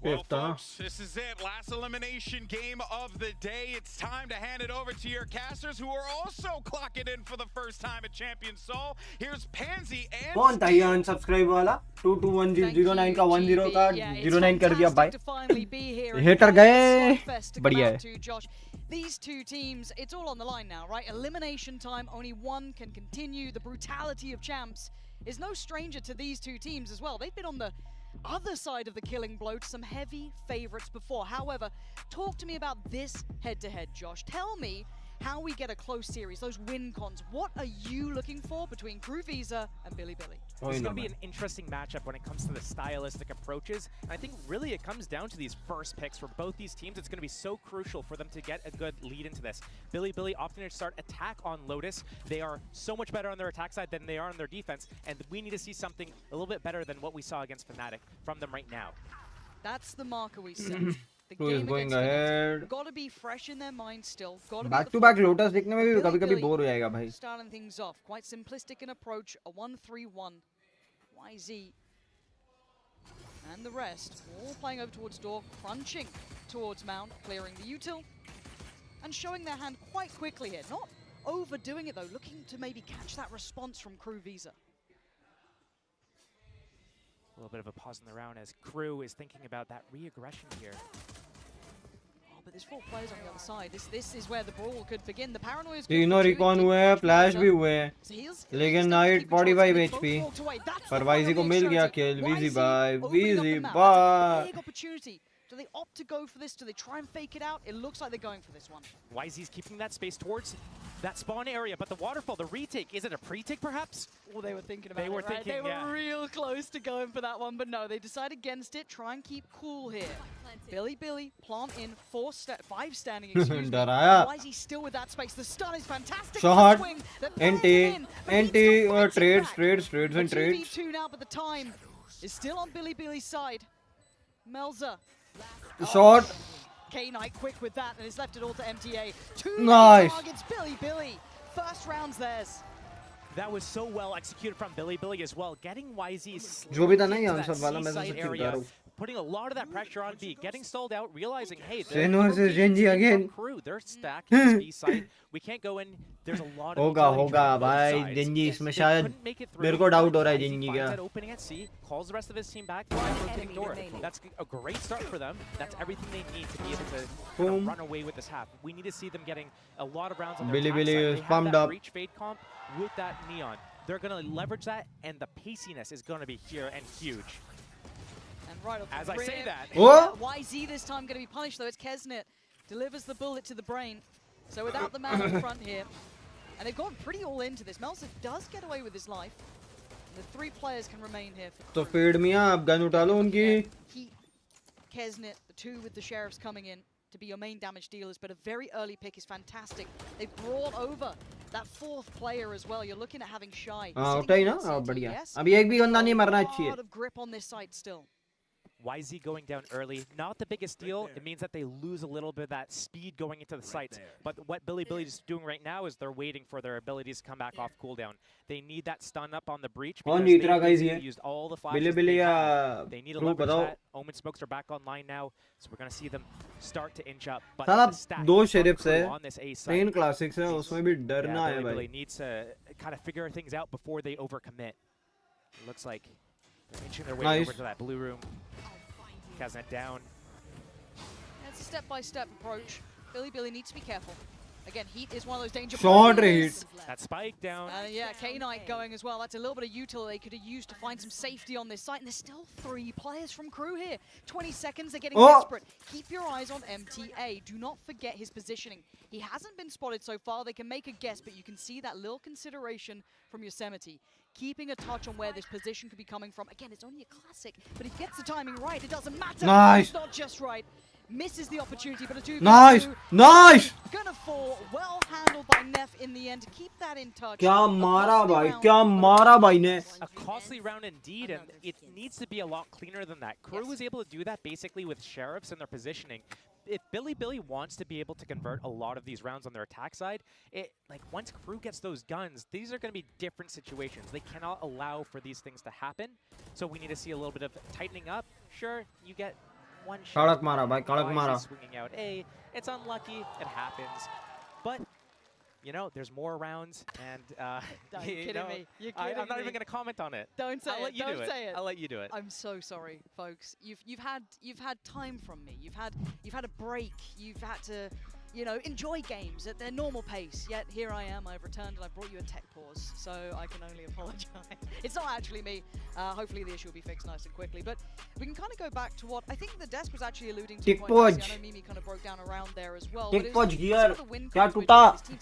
Well, folks, this is it. Last elimination game of the day. It's time to hand it over to your casters who are also clocking in for the first time at Champion Seoul. Here's Pansy and कौन था ये unsubscribe वाला 221009 का 10 का 09 कर दिया भाई hater गए बढ़िया है. These two teams, it's all on the line now, right? Elimination time, only one can continue. The brutality of champs is no stranger to these two teams as well. They've been on the other side of the killing blow to some heavy favorites before. However, talk to me about this head-to-head, Josh. Tell me how we get a close series, those win cons. What are you looking for between KRU and Billy Billy? It's going to be an interesting matchup when it comes to the stylistic approaches. And I think really it comes down to these first picks for both these teams. It's going to be so crucial for them to get a good lead into this. Billy opting to start attack on Lotus. They are so much better on their attack side than they are on their defense. And we need to see something a little bit better than what we saw against Fnatic from them right now. That's the marker we set. Who is going ahead? Got to be fresh in their mind still. Back to back Lotus देखने में भी कभी-कभी bore हो जाएगा भाई. Starting things off, quite simplistic in approach, a 1-3-1. YZ and the rest all playing over towards door, crunching towards Mount, clearing the util, and showing their hand quite quickly here. Not overdoing it though, looking to maybe catch that response from KRU. A little bit of a pause in the round as KRU is thinking about that re-aggression here. Oh, but there's 4 players on the other side. This is where the brawl could begin. The paranoia is तीनों recon हुए हैं, flash भी हुए हैं. लेकिन Knight 45 HP. पर YZ को मिल गया kill. VZ bye. Big opportunity. Do they opt to go for this? Do they try and fake it out? It looks like they're going for this one. YZ's keeping that space towards that spawn area, but the waterfall, the retake, is it a pre-take perhaps? Well, they were thinking about it, right? They were real close to going for that one, but no, they decide against it. Try and keep cool here. Billy, plant in 5 standing, excuse me. YZ still with that space. The stun is fantastic. Shot, NT, trades and trades. 2v2 now, but the time is still on Billy's side. Melza. Shot. K-Knight quick with that, and has left it all to MTA. 2 targets, Billy. First round's theirs. That was so well executed from Billy as well. Getting YZ जो भी था ना ये answer वाला मैं तो area, putting a lot of that pressure on B, getting stalled out, realizing, hey, SEN versus Genji again. KRU, they're stacked on B side. We can't go in. There's a lot of होगा भाई Genji इसमें शायद मेरे को doubt हो रहा है Genji का. Opening at C, calls the rest of his team back, rotating door. That's a great start for them. That's everything they need to be able to kind of run away with this half. We need to see them getting a lot of rounds on their Billy is pumped up. Breach fade comp with that neon. They're going to leverage that, and the paciness is going to be here and huge. And right off as I say that, YZ this time going to be punished though. It's Kesnet delivers the bullet to the brain. So without the man in front here, and they've gone pretty all into this. Melza does get away with his life. And the 3 players can remain here. तो feed मियाँ आप gun उठा लो उनकी. Kesnet, the 2 with the sheriffs coming in to be your main damage dealers, but a very early pick is fantastic. They brought over that 4th player as well. You're looking at having Shy. उठा ही ना बढ़िया. अभी एक भी बंदा नहीं मरना अच्छी है. A lot of grip on this side still. YZ going down early, not the biggest deal. It means that they lose a little bit of that speed going into the sites. But what Billy is doing right now is they're waiting for their abilities to come back off cooldown. They need that stun up on the breach because they used all the flashes they had. They need to leverage that. Omen smokes are back online now, so we're going to see them start to inch up. But the stack on this A side, Train Classics है, उसमें भी डरना है भाई. Billy needs to kind of figure things out before they overcommit. It looks like they're inching their way over to that blue room. Kesnet down. It's a step-by-step approach. Billy needs to be careful. Again, Heat is one of those danger Short Heat. That spike down. Yeah, K-Knight going as well. That's a little bit of util they could have used to find some safety on this site. And there's still 3 players from KRU here. 20 seconds, they're getting desperate. Keep your eyes on MTA. Do not forget his positioning. He hasn't been spotted so far. They can make a guess, but you can see that little consideration from Yosemite. Keeping a touch on where this position could be coming from. Again, it's only a classic, but if he gets the timing right, it doesn't matter. It's not just right. Misses the opportunity, but a 2v2. Nice! Gonna fall. Well handled by Neff in the end to keep that in touch. क्या मारा भाई, क्या मारा भाई ने. A costly round indeed, and it needs to be a lot cleaner than that. KRU was able to do that basically with sheriffs and their positioning. if Billy wants to be able to convert a lot of these rounds on their attack side, like once KRU gets those guns, these are going to be different situations. They cannot allow for these things to happen. So we need to see a little bit of tightening up. Sure, you get one shot. Swinging out A. It's unlucky. It happens. But you know, there's more rounds, and You're kidding me. You're kidding I'm not even going to comment on it. Don't say I'll it. let you Don't do it. say it. I'll let you do it. I'm so sorry, folks. You've had time from me. You've had a break. You've had to, you know, enjoy games at their normal pace. Yet here I am. I've returned and I brought you a tech pause. So I can only apologize. It's not actually me. Hopefully the issue will be fixed nice and quickly. But we can kind of go back to what I think the desk was actually alluding to. I know Mimi kind of broke down around there as well.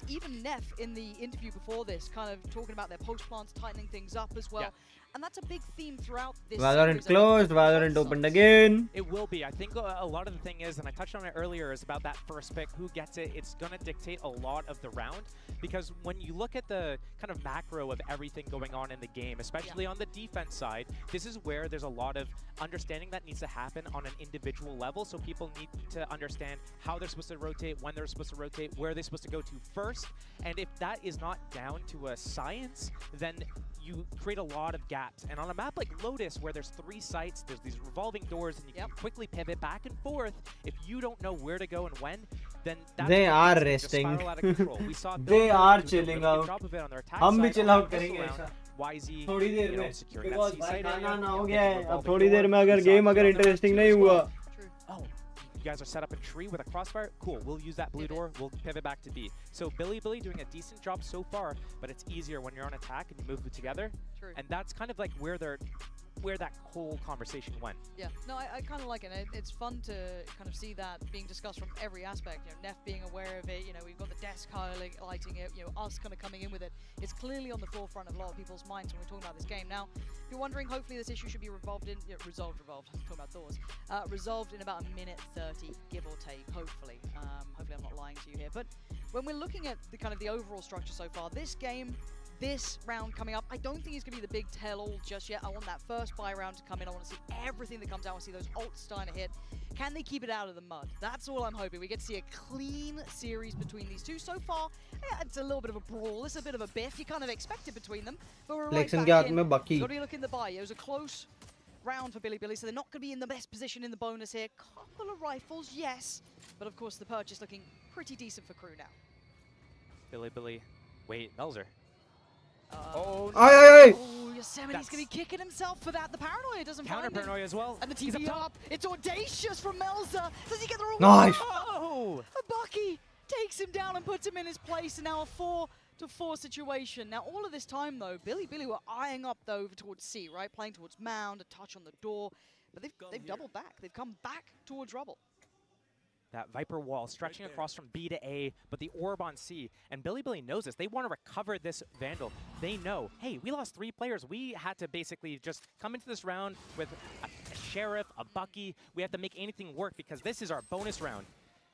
Even Neff in the interview before this, kind of talking about their post plants, tightening things up as well. Yeah. And that's a big theme throughout this Valorant closed, Valorant opened again. It will be. I think a lot of the thing is, and I touched on it earlier, is about that first pick. Who gets it? It's going to dictate a lot of the round. Because when you look at the kind of macro of everything going on in the game, especially on the defense side, this is where there's a lot of understanding that needs to happen on an individual level. So people need to understand how they're supposed to rotate, when they're supposed to rotate, where they're supposed to go to first. And if that is not down to a science, then you create a lot of gaps. And on a map like Lotus, where there's 3 sites, there's these revolving doors, and you can quickly pivot back and forth. If you don't know where to go and when, then that's they are resting. They are chilling out. हम भी chill out करेंगे ऐसा. थोड़ी देर में. Because भाई खाना हो गया है. अब थोड़ी देर में अगर game अगर interesting नहीं हुआ. You guys are set up a tree with a crossfire? Cool, we'll use that blue door, we'll pivot back to B. So Billy doing a decent job so far, but it's easier when you're on attack and you move together. True. And that's kind of like where that whole conversation went. Yeah, no, I kind of like it. It's fun to kind of see that being discussed from every aspect. You know, Neff being aware of it, you know, we've got the desk highlighting it, you know, us kind of coming in with it. It's clearly on the forefront of a lot of people's minds when we're talking about this game. Now, if you're wondering, hopefully this issue should be resolved, I'm talking about doors. Resolved in about 1:30, give or take, hopefully. Hopefully I'm not lying to you here. But when we're looking at the kind of the overall structure so far, this game, this round coming up, I don't think it's going to be the big tell-all just yet. I want that first buy round to come in. I want to see everything that comes out. I want to see those ults starting to hit. Can they keep it out of the mud? That's all I'm hoping. We get to see a clean series between these two. So far, yeah, it's a little bit of a brawl. It's a bit of a biff. You kind of expect it between them. But we're right back in. What do you look in the buy? It was a close round for Billy, so they're not going to be in the best position in the bonus here. Couple of rifles, yes. But of course, the purchase looking pretty decent for KRU now. Billy. Wait, Melzer. Aye. Oh, Yosemite's going to be kicking himself for that. The paranoia doesn't find him. Counter paranoia as well. And the TV up. It's audacious from Melzer. Does he get the wrong Nice. Oh! A Bucky takes him down and puts him in his place. And now a 4-4 situation. Now, all of this time, though, Billy were eyeing up, though, over towards C, right? Playing towards Mound, a touch on the door. But they've doubled back. They've come back towards Rubble. That Viper wall stretching across from B to A, but the orb on C. And Billy knows this. They want to recover this Vandal. They know, hey, we lost 3 players. We had to basically just come into this round with a Sheriff, a Bucky. We have to make anything work because this is our bonus round.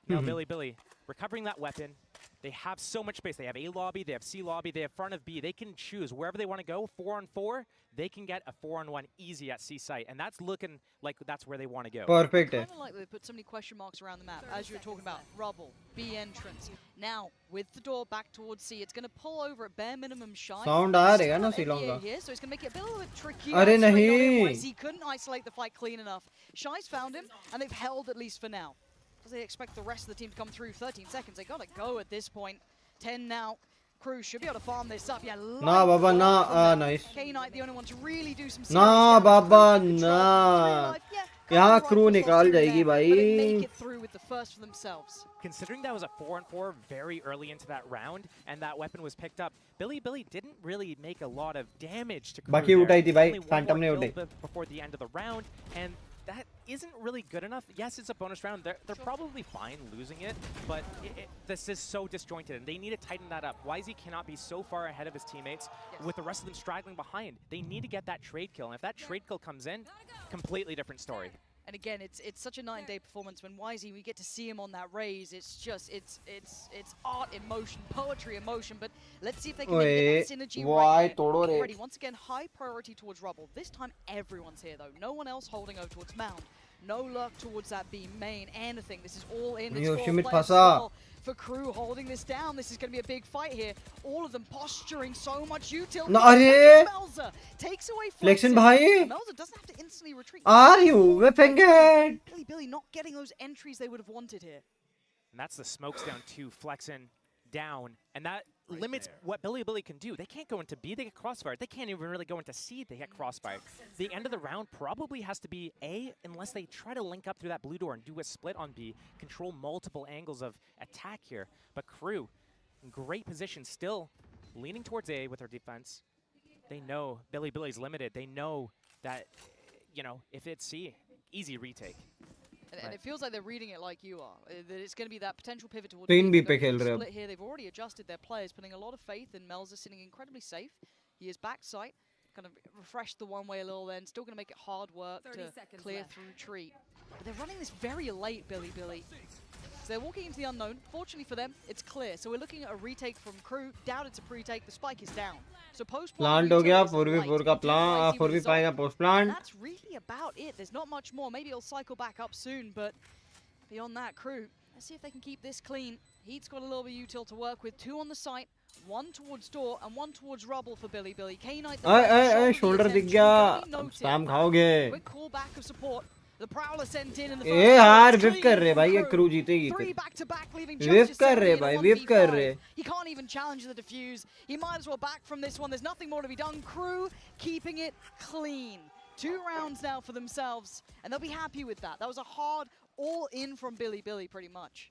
Now Billy, recovering that weapon. They have so much space. They have A lobby, they have C lobby, they have front of B. They can choose wherever they want to go, 4-on-4. They can get a 4-on-1 easy at C site, and that's looking like that's where they want to go. Perfect. Kind of like they put so many question marks around the map, as you were talking about. Rubble, B entrance. Now, with the door back towards C, it's going to pull over at bare minimum Shy. Sound aa rahega na C long ka. So it's going to make it a little bit trickier. Arey nahi. He couldn't isolate the fight clean enough. Shy's found him, and they've held at least for now. Because they expect the rest of the team to come through 13 seconds. They got to go at this point. 10 now. KRU should be able to farm this up. Yeah, nah, Baba, nah. Nice. K-Knight, the only one to really do some nah, Baba, nah. यहाँ KRU निकाल जाएगी भाई. Make it through with the first for themselves. Considering that was a 4-on-4 very early into that round, and that weapon was picked up, Billy didn't really make a lot of damage to KRU. बाकी उठाई थी भाई, Phantom ने उठाई. Before the end of the round, and that isn't really good enough. Yes, it's a bonus round. They're probably fine losing it, but this is so disjointed, and they need to tighten that up. YZ cannot be so far ahead of his teammates with the rest of them straggling behind. They need to get that trade kill, and if that trade kill comes in, completely different story. And again, it's such a night and day performance when YZ, we get to see him on that raise. It's just, it's art in motion, poetry in motion, but let's see if they can get that synergy right here. Ready. Once again, high priority towards Rubble. This time, everyone's here, though. No one else holding over towards Mound. No luck towards that B main. Anything. This is all in. Yo, It's Shimit 4 players as phasa. well for KRU holding this down. This is going to be a big fight here. All of them posturing so much utility. No, arey! Melzer takes away Flexin Flexin. bhai. Melzer doesn't have to instantly retreat. Are you whipping it? Billy not getting those entries they would have wanted here. And that's the smokes down to Flexin down. And that limits what Billy can do. They can't go into B, they get crossfire. They can't even really go into C, they get crossfire. The end of the round probably has to be A, unless they try to link up through that blue door and do a split on B, control multiple angles of attack here. But KRU, in great position, still leaning towards A with their defense. They know Billy's limited. They know that, you know, if it's C, easy retake. And it feels like they're reading it like you are. That it's going to be that potential pivot towards Spin B B pe khel rahe split here. They've already adjusted their players, putting a lot of faith in Melzer sitting incredibly safe. He is backside, kind of refreshed the one way a little then, still going to make it hard work to clear through Treat. But they're running this very late, Billy. So they're walking into the unknown. Fortunately for them, it's clear. So we're looking at a retake from KRU. Doubt it's a pre-take. The spike is down. So post-plant Plant ho gaya 4v4 ka plan 4v5 ka post plant. That's really about it. There's not much more. Maybe it'll cycle back up soon, but beyond that, KRU, let's see if they can keep this clean. Heat's got a little bit of util to work with. 2 on the site, 1 towards door and 1 towards rubble for Billy. K-Knight, shoulder dikh gaya. Spam khaoge. Quick call back of support. The Prowler sent in the ए यार whip कर रहे भाई ये crew जीतेगी Three back-to-back, leaving whip just कर रहे भाई whip कर रहे He can't even challenge the defuse. He might as well back from this one. There's nothing more to be done. KRU keeping it clean. 2 rounds now for themselves, and they'll be happy with that. That was a hard all-in from Billy pretty much.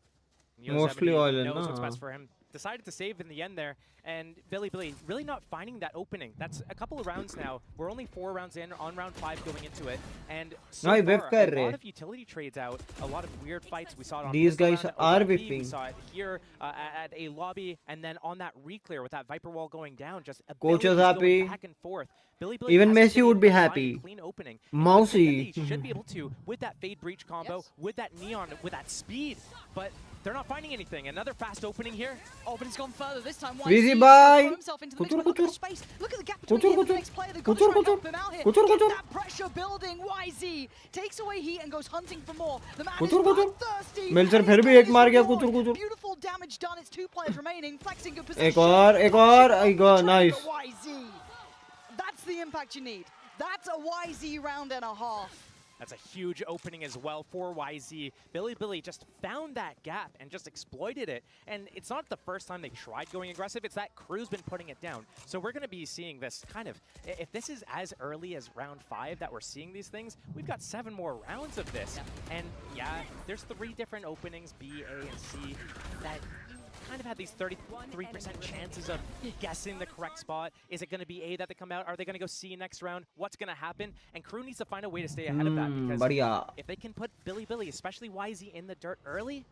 Mostly all in, knows what's best for him. Decided to save in the end there, and Billy really not finding that opening. That's a couple of rounds now. We're only 4 rounds in, on round 5 going into it, and so far, a lot of utility trades out, a lot of weird fights. We saw it on These guys are whipping. whipping. We saw it here at a lobby, and then on that reclear with that Viper wall going down, just Coaches happy. back and forth. Billy Even hasn't Messi been would able be to find a happy. clean opening. Mousy. They should be able to with that fade breach combo, with that neon, with that speed, but they're not finding anything. Another fast opening here. Oh, but he's gone further this time. Easy bye. Look at the space. Look at the gap between him and the next player. They've got to try and help him out here. Get that pressure building. YZ takes away heat and goes hunting for more. The man is bloodthirsty. Melzer फिर भी एक मार गया कुचुर Beautiful damage done. It's 2 players remaining. Flexing good position. एक और nice. YZ. That's the impact you need. That's a YZ round and a half. That's a huge opening as well for YZ. Billy just found that gap and just exploited it. And it's not the first time they tried going aggressive. It's that KRU's been putting it down. So we're going to be seeing this kind of, if this is as early as round 5 that we're seeing these things, we've got 7 more rounds of this. And yeah, there's 3 different openings, B, A, and C, that kind of had these 33% chances of guessing the correct spot. Is it going to be A that they come out? Are they going to go C next round? What's going to happen? And KRU needs to find a way to stay ahead of that, because if they can put Billy, especially YZ, in the dirt early,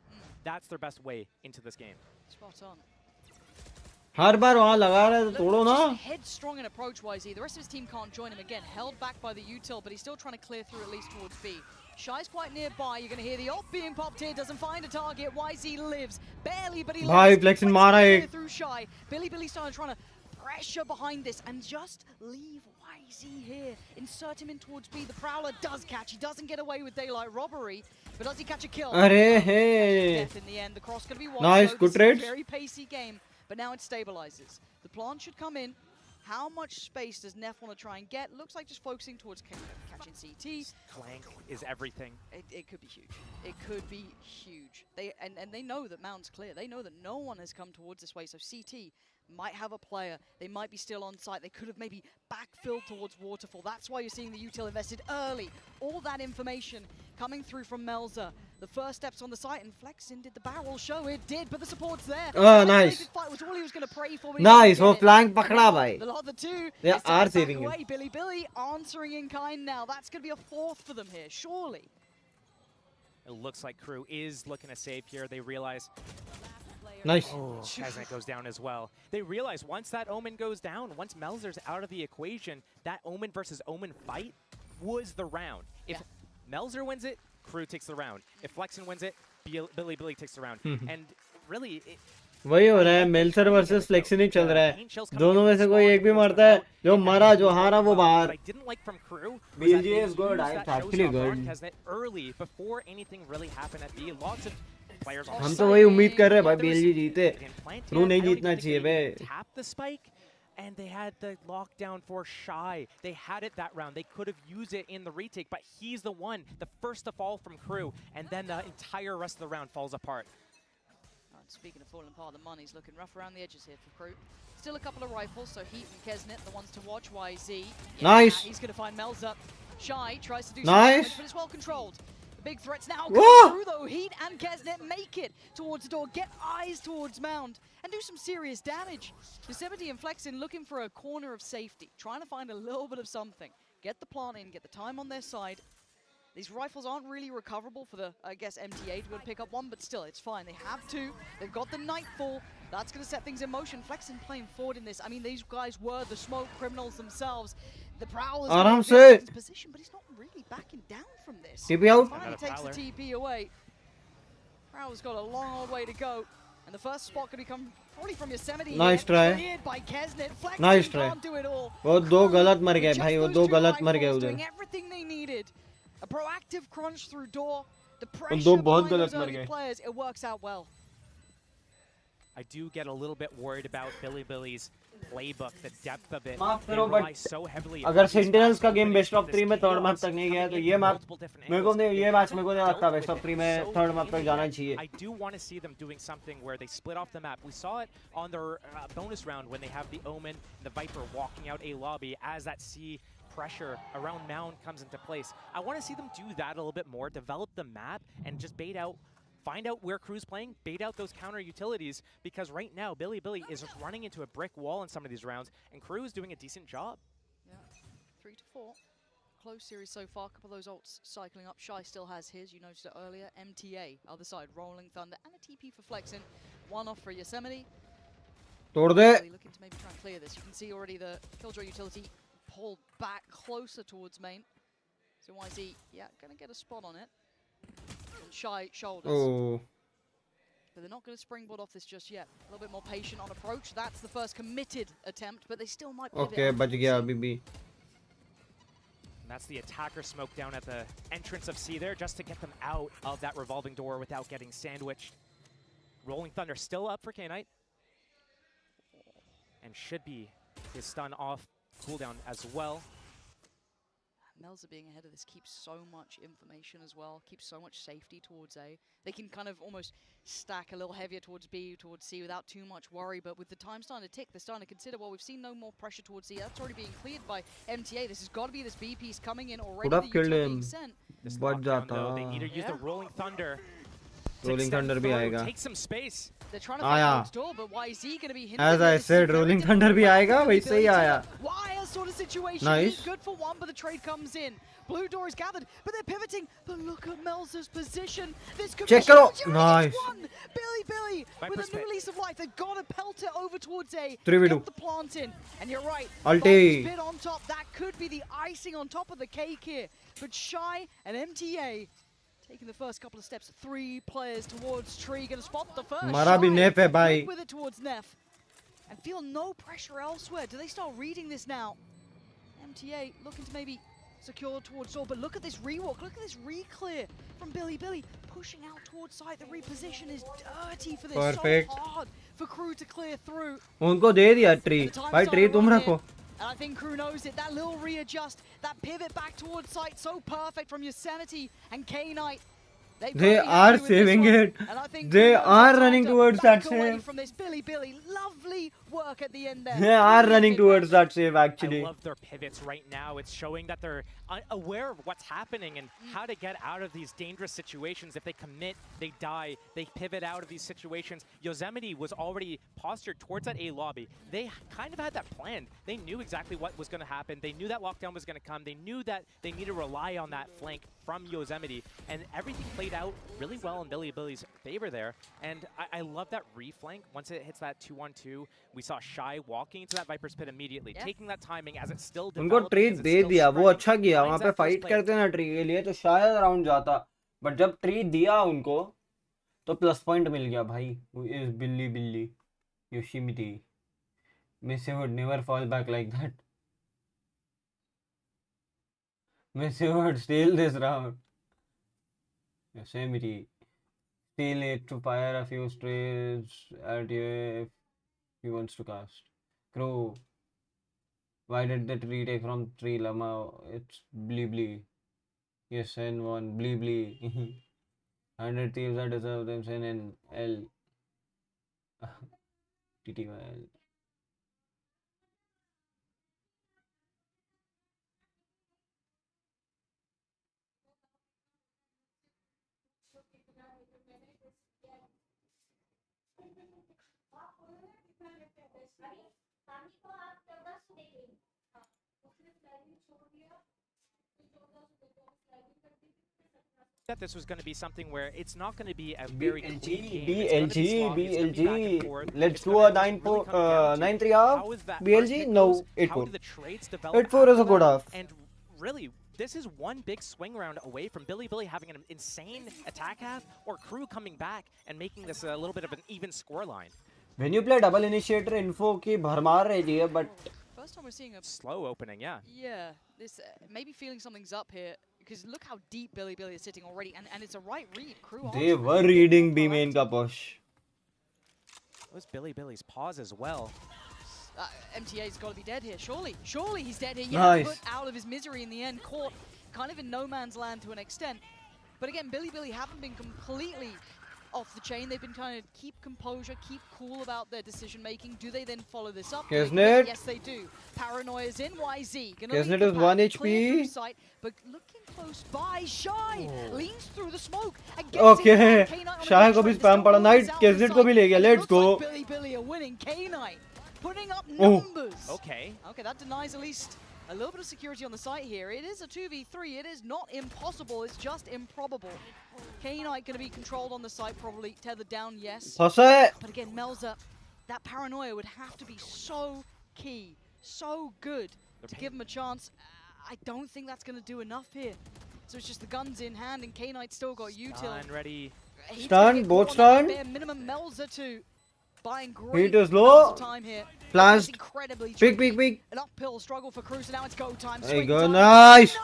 that's their best way into this game. Spot on. हर बार वहाँ लगा रहा है तो तोड़ो ना. Headstrong in approach YZ. The rest of his team can't join him again. Held back by the util, but he's still trying to clear through at least towards B. Shy's quite nearby. You're going to hear the ult being popped here. Doesn't find a target. YZ lives. Barely, but he lives. भाई Flexin मारा एक. Through Shy. Billy's starting trying to pressure behind this and just leave YZ here. Insert him in towards B. The Prowler does catch. He doesn't get away with daylight robbery. But does he catch a kill? अरे hey. Death in the end. The cross going to be one. Nice, so good trades. Very pacey game. But now it stabilizes. The plant should come in. How much space does Neff want to try and get? Looks like just focusing towards catching CT. Clank is everything. It could be huge. It could be huge. They know that Mountain's clear. They know that no one has come towards this way. So CT might have a player. They might be still on site. They could have maybe backfilled towards Waterfall. That's why you're seeing the util invested early. All that information coming through from Melzer. The first steps on the site, and Flexin did the barrel show. It did, but the support's there. Oh, nice. Fight was all he was going to pray for. Nice. वो flank पकड़ा भाई. The 2. They are saving him. Billy answering in kind now. That's going to be a 4th for them here, surely. It looks like KRU is looking to save here. They realize. Nice. Oh, Kaznak goes down as well. They realize once that Omen goes down, once Melzer's out of the equation, that Omen versus Omen fight was the round. If Melzer wins it, KRU takes the round. If Flexin wins it, Billy takes the round. And really, वही हो रहा है, मेल्सर versus फ्लेक्सिन ही चल रहा है, दोनों में से कोई एक भी मरता है, जो मरा जो हारा वो बाहर. BLG is good, I'm actually good. हम तो वही उम्मीद कर रहे हैं भाई BLG जीते, क्रू नहीं जीतना चाहिए बे. And they had the lockdown for Shy. They had it that round. They could have used it in the retake, but he's the one, the first to fall from KRU, and then the entire rest of the round falls apart. Speaking of falling apart, the money's looking rough around the edges here for KRU. Still a couple of rifles, so Heat and Kesnet, the ones to watch. YZ. Yeah, nice. He's going to find Mel's up. Shy tries to do nice. some damage, but it's well controlled. The big threats now come through, though. Heat and Kesnet make it towards the door, get eyes towards Mound, and do some serious damage. Yosemite and Flexin looking for a corner of safety, trying to find a little bit of something. Get the plant in, get the time on their side. These rifles aren't really recoverable for the, I guess, MTA to be able to pick up one, but still, it's fine. They have two. They've got the Nightfall. That's going to set things in motion. Flexin playing forward in this. I mean, these guys were the smoke criminals themselves. The Prowler's in his position, but he's not really backing down from this. TP out. Finally takes the TP away. Prowler's got a long old way to go. And the first spot could become probably from Yosemite. Nice try. By Kesnet. Flexin nice try. Can't do it all. वो दो गलत मर गए भाई, वो दो गलत मर गए उधर. Doing everything they needed. A proactive crunch through door. The pressure दो बहुत behind गलत those मर early गए. players, it works out well. I do get a little bit worried about Billy's playbook, the depth of it. माफ They करो, rely but so heavily अगर on these sentinels का fast game best of movement, 3 में third map this तक नहीं गया, तो chaos ये मैप multiple different मेरे को angles. नहीं, ये मैच मेरे को नहीं लगता Dealt best of with 3 it में so थर्ड मैप तक जाना cleanly. चाहिए. I do want to see them doing something where they split off the map. We saw it on their bonus round when they have the Omen, the Viper walking out a lobby as that C pressure around Mound comes into place. I want to see them do that a little bit more, develop the map, and just bait out, find out where KRU's playing, bait out those counter utilities, because right now Billy is just running into a brick wall in some of these rounds, and KRU is doing a decent job. Yeah, 3 to 4. Close series so far. A couple of those ults cycling up. Shy still has his. You noticed it earlier. MTA, other side, Rolling Thunder, and a TP for Flexin. One off for Yosemite. तोड़ दे. Really looking to maybe try and clear this. You can see already the Killjoy utility pulled back closer towards main. So YZ, yeah, gonna get a spot on it. And Shy shoulders. Oh. But they're not going to springboard off this just yet. A little bit more patient on approach. That's the first committed attempt, but they still might pivot. Okay, बच गया अभी भी. That's the attacker smoke down at the entrance of C there, just to get them out of that revolving door without getting sandwiched. Rolling Thunder still up for K-Knight. And should be his stun off cooldown as well. Melza being ahead of this keeps so much information as well, keeps so much safety towards A. They can kind of almost stack a little heavier towards B, towards C without too much worry, but with the time starting to tick, they're starting to consider, well, we've seen no more pressure towards C. That's already being cleared by MTA. This has got to be this B piece coming in already. Could have killed him. This बच lockdown, they need to जाता. use the Rolling Thunder. Rolling Thunder भी आएगा. Take some space. They're trying to find the door, but YZ going to be hindered. As I said, Rolling Thunder भी आएगा, वैसे ही आया. Wild sort of situation. Nice. Good for one, but the trade comes in. Blue door is gathered, but they're pivoting. But look at Melza's position. This could Check be it. Nice. Billy with a new lease of life. They've got to pelt it over towards A. 3v2. Get the plant in. And you're right. Ulti. Bit on top. That could be the icing on top of the cake here. But Shy and MTA taking the first couple of steps. 3 players towards Tree. Gonna spot the first. हमारा भी नेफ है भाई. With it towards Neff. And feel no pressure elsewhere. Do they start reading this now? MTA looking to maybe secure towards door, but look at this rewalk, look at this re-clear from Billy. Pushing out towards side. The reposition is dirty for this. Perfect. So hard for KRU to clear through. उनको दे दिया tree. भाई tree तुम रखो. And I think KRU knows it. That little readjust, that pivot back towards site, so perfect from Yosemite and K-Knight. They are saving it. They are running towards that save. From this Billy, lovely work at the end there. They are running towards that save actually. I love their pivots right now. It's showing that they're aware of what's happening and how to get out of these dangerous situations. If they commit, they die. They pivot out of these situations. Yosemite was already postured towards that A lobby. They kind of had that planned. They knew exactly what was going to happen. They knew that lockdown was going to come. They knew that they needed to rely on that flank from Yosemite, and everything played out really well in Billy's favor there. And I love that reflank. Once it hits that 2-on-2, we saw Shy walking into that Viper's pit immediately, taking that timing as it still developed. उनको tree दे दिया, वो अच्छा किया. वहाँ पे fight करते ना tree के लिए तो शायद राउंड जाता, बट जब ट्री दिया उनको तो प्लस पॉइंट मिल गया भाई. Is Billy Yoshimiti. Messi would never fall back like that. Messi would steal this round. Yosemite. Still need to fire a few strays at you if he wants to cast. Crow. Why did that retake from 3 Lama? It's Blee. Yes, SEN won. Blee. 100 teams that deserve them. SEN and L. TTYL. That this was going to be something where it's not going to be a very clean game. BLG. Let's do a 9-3 half. BLG? No, 8-4. 8-4 is a good half. And really, this is one big swing round away from Billy having an insane attack half, or KRU coming back and making this a little bit of an even scoreline. When you play double initiator, info ki bharmar rahi hai, but First time we're seeing a slow opening, yeah. Yeah, this maybe feeling something's up here. Because look how deep Billy is sitting already, and it's a right read. KRU they were reading B main ka push. It was Billy's pause as well. MTA's got to be dead here, surely he's dead here. Yeah, nice. Put out of his misery in the end, caught kind of in no man's land to an extent. But again, Billy haven't been completely off the chain. They've been trying to keep composure, keep cool about their decision making. Do they then follow this up? Kesnet? Yes, they do. Paranoia's in. YZ Kesnet is 1 HP. Sight, but looking close by, Shy leans through the smoke. Okay, Shy ko bhi spam pada. Knight Kesnet ko bhi le gaya. Let's go. Like Billy are winning. K-Knight putting up numbers. Okay, that denies at least a little bit of security on the site here. It is a 2v3. It is not impossible. It's just improbable. K-Knight going to be controlled on the site, probably tethered down, yes. But again, Melza, that paranoia would have to be so key, so good to give him a chance. I don't think that's going to do enough here. So it's just the guns in hand, and K-Knight still got util. Stun ready. Stun, both stun. Minimum Melza too. Buying great Heat is low. time here. Blast. Big. An uphill struggle for KRU, so now it's go time. There you go, nice.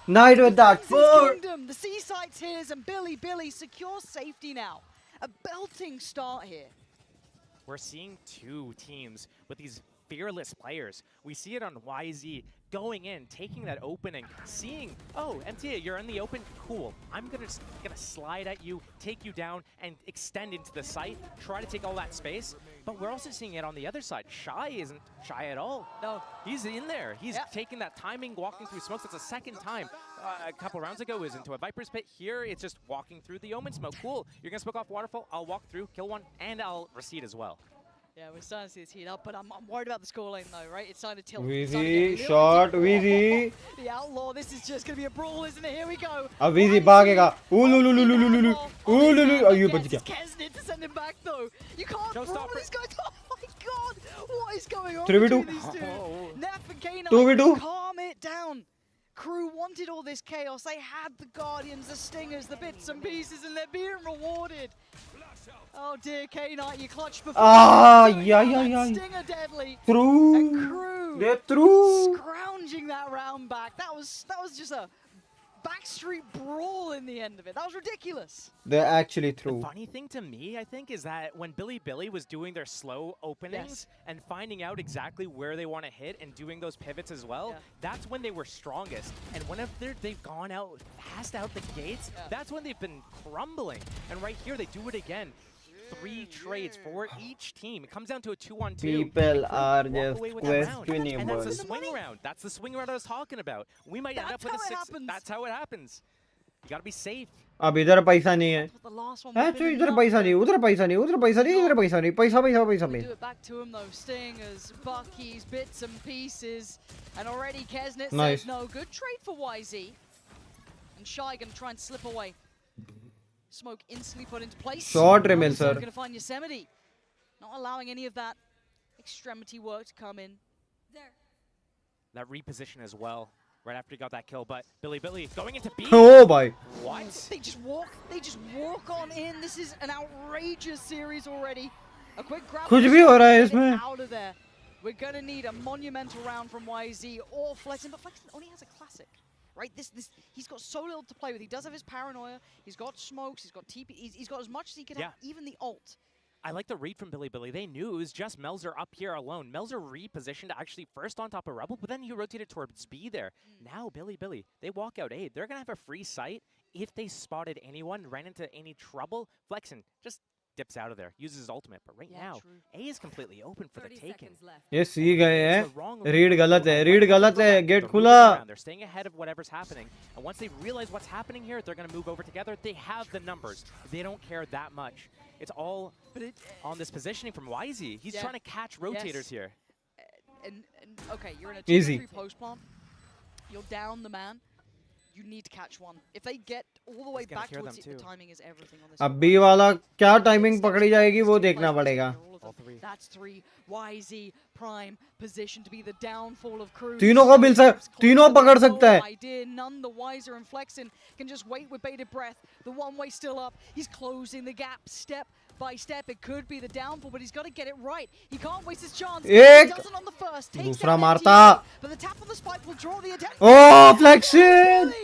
Knight with that four. The C site's his, and Billy secures safety now. A belting start here. We're seeing two teams with these fearless players. We see it on YZ going in, taking that opening, seeing, oh, MTA, you're in the open, cool. I'm gonna slide at you, take you down, and extend into the site, try to take all that space. But we're also seeing it on the other side. Shy isn't shy at all. No, he's in there. He's taking that timing, walking through smokes. It's the second time. A couple rounds ago, it was into a Viper's Pit. Here, it's just walking through the Omen smoke. Cool. You're gonna smoke off Waterfall. I'll walk through, kill one, and I'll recede as well. Yeah, we're starting to see this heat up, but I'm worried about the scoreline though, right? It's starting to tilt. Weezy, short, Weezy. The Outlaw, this is just going to be a brawl, isn't it? Here we go. Weezy bhagega. Oh, you bach gaya. Kesnet to send him back though. You can't brawl these guys. Oh my god, what is going on 3v2. between these two? Neff and K-Knight, 2v2. calm it down. KRU wanted all this chaos. They had the Guardians, the Stingers, the bits and pieces, and they're being rewarded. Oh dear, K-Knight, you clutched before. Yeah. Stinger deadly. Through. And KRU, they're through. Scrounging that round back. That was just a backstreet brawl in the end of it. That was ridiculous. They're actually through. The funny thing to me, I think, is that when Billy was doing their slow openings and finding out exactly where they want to hit and doing those pivots as well, that's when they were strongest. And whenever they've gone out, passed out the gates, that's when they've been crumbling. And right here, they do it again. 3 trades for each team. It comes down to a 2-on-2. People are just questioning. And that's the swing round. That's the swing round I was talking about. We might end up with a 6. That's how it happens. You gotta be safe. अब इधर पैसा नहीं है तो इधर पैसा नहीं उधर पैसा नहीं उधर पैसा नहीं इधर पैसा नहीं पैसा Do it back to him though. Stingers, Buckies, bits and pieces, and already Kesnet says no. Good trade for YZ, and Shy gonna try and slip away. Smoke instantly put into place. Short remain, sir. Gonna find Yosemite, not allowing any of that extremity work to come in. That reposition as well. right after he got that kill. But Billy going into B. Oh boy. What? They just walk on in. This is an outrageous series already. A quick grab. कुछ भी हो रहा है इसमें. Out of there. We're gonna need a monumental round from YZ or Flexen, but Flexen only has a classic, right? He's got so little to play with. He does have his paranoia. He's got smokes. He's got TP. He's got as much as he can have. Even the ult. I like the read from Billy. They knew it was just Melzer up here alone. Melzer repositioned actually first on top of Rebel, but then he rotated towards B there. Now Billy, they walk out A. They're gonna have a free sight. If they spotted anyone, ran into any trouble, Flexen just dips out of there, uses his ultimate. But right now, A is completely open for the taking. ये सी गए हैं. Read गलत है. Get खुला. They're staying ahead of whatever's happening. And once they realize what's happening here, they're going to move over together. They have the numbers. They don't care that much. It's all on this positioning from YZ. He's trying to catch rotators here. And okay, you're in a 2-3 post plant. You're down the man. You need to catch one. If they get all the way back towards it, the timing is everything on this. अब B वाला क्या timing पकड़ी जाएगी वो देखना पड़ेगा. That's 3. YZ prime position to be the downfall of KRU. तीनों पकड़ सकता है. Idea, none the wiser, and Flexen can just wait with bated breath. The one way still up. He's closing the gap step by step. It could be the downfall, but he's got to get it right. He can't waste his chance. He doesn't on the first. दूसरा मारता. But the tap on the spike will draw the attention. Oh, Flexen!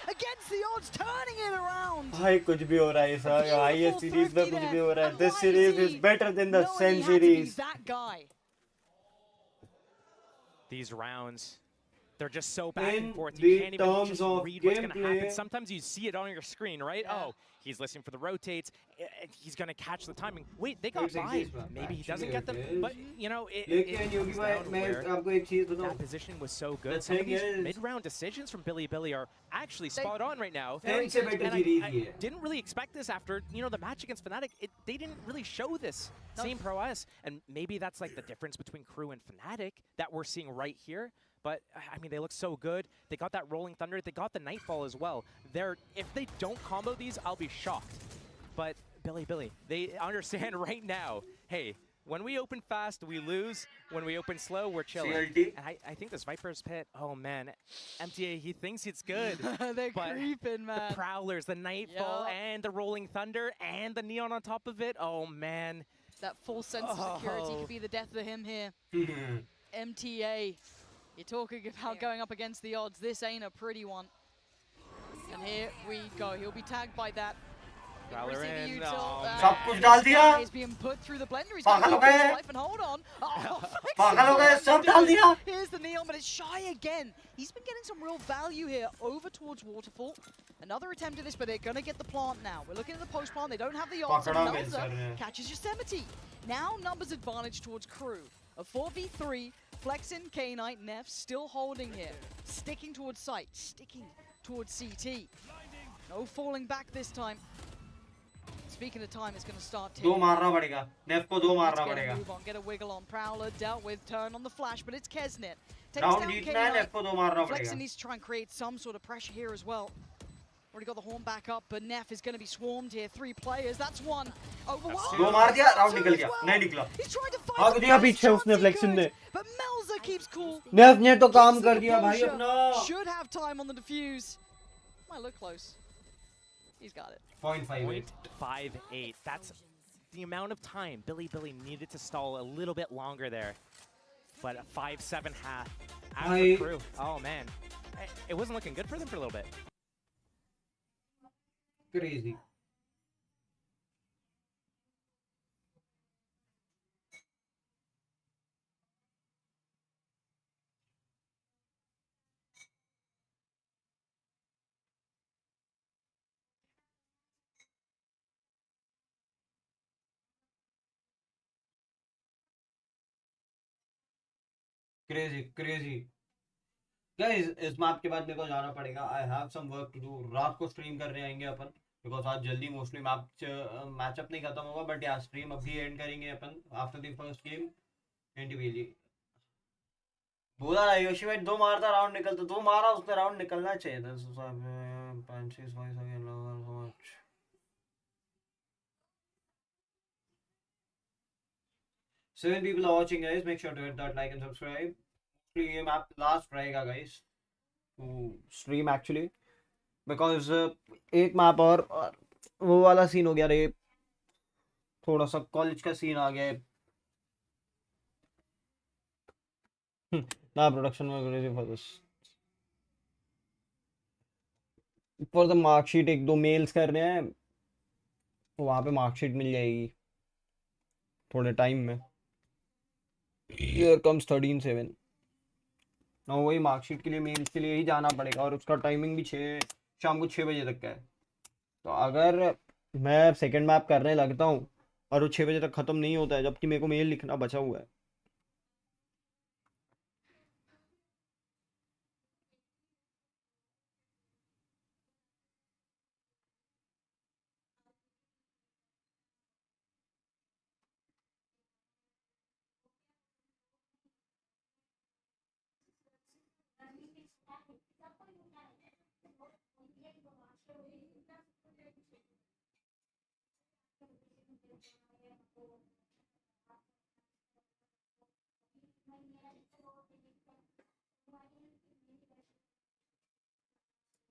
Against the odds, turning it around. भाई कुछ भी हो रहा है sir. IS series में कुछ भी हो रहा है. This series is better than the SEN series. That guy. These rounds, they're just so back and forth. You can't even just read what's going to happen. Sometimes you see it on your screen, right? Oh, he's listening for the rotates. He's going to catch the timing. Wait, they got by. Maybe he doesn't get them. But, you know, it comes down where that position was so good. Some of these mid-round decisions from Billy are actually spot on right now. And I didn't really expect this after, you know, the match against Fnatic. They didn't really show this same prowess. And maybe that's like the difference between KRU and Fnatic that we're seeing right here. But, I mean, they look so good. They got that Rolling Thunder. They got the Nightfall as well. If they don't combo these, I'll be shocked. But Billy, they understand right now, hey, when we open fast, we lose. When we open slow, we're chilling. And I think this Viper's Pit, oh, man. MTA, he thinks it's good. They're creeping, man. The Prowlers, the Nightfall, and the Rolling Thunder, and the Neon on top of it. Oh, man. That full sense of security could be the death of him here. MTA. You're talking about going up against the odds. This ain't a pretty one. And here we go. He'll be tagged by that. Prowler in. सब कुछ डाल दिया. He's being put through the blender. He's पागल हो गए. life and hold on. पागल हो गए. सब डाल दिया. Here's the Neon, but it's shy again. He's been getting some real value here over towards Waterfall. Another attempt at this, but they're going to get the plant now. We're looking at the post plant. They don't have the odds. Melzer catches Yosemite. Now numbers advantage towards KRU. A 4v3. Flexen, K-Knight, Neff still holding here. Sticking towards site, sticking towards CT. No falling back this time. Speaking of time, it's going to start दो मारना पड़ेगा. Neff को दो मारना पड़ेगा. Move on, get a wiggle on. Prowler dealt with, turn on the flash, but it's Kesnet. Takes Round down जीतना है, Neff को दो मारना Flexen पड़ेगा. needs to try and create some sort of pressure here as well. Already got the horn back up, but Neff is going to be swarmed here. 3 players, that's one. दो मार दिया, round निकल गया. नहीं निकला. भाग दिया पीछे उसने Flexen ने. But Melzer keeps cool. Neff ने तो काम कर दिया भाई अपना. Should have time on the defuse. Might look close. He's got it. 0.58. That's the amount of time Billy needed to stall a little bit longer there. But a 5-7 half after KRU. Oh man, it wasn't looking good for them for a little bit. Crazy. Crazy. Guys, इस map के बाद मेरे को जाना पड़ेगा. I have some work to do. रात को stream करने आएंगे अपन. Because आज जल्दी मोस्टली मैचअप नहीं खत्म होगा. But यार स्ट्रीम अभी एंड करेंगे अपन. After the first game. NTVG. बोला ना योशी भाई 2 मारता राउंड निकलता. 2 मारा उसने राउंड निकलना चाहिए था. 5-6 points again. So much. 7 people are watching, guys. Make sure to hit that like and subscribe. ये मैप लास्ट रहेगा guys. to stream actually because एक मैप और वो वाला सीन हो गया रे, थोड़ा सा कॉलेज का सीन आ गया ना प्रोडक्शन में for this for the marksheet एक दो मेल्स करने हैं, वहाँ पे मार्कशीट मिल जाएगी थोड़े टाइम में. Here comes 13/7. ना वही मार्कशीट के लिए मेल्स के लिए ही जाना पड़ेगा और उसका टाइमिंग भी शाम को 6 बजे तक का है. तो अगर मैं सेकंड मैप करने लगता हूँ और वो 6 बजे तक ख़त्म नहीं होता है जबकि मेरे को मेल लिखना बचा हुआ है.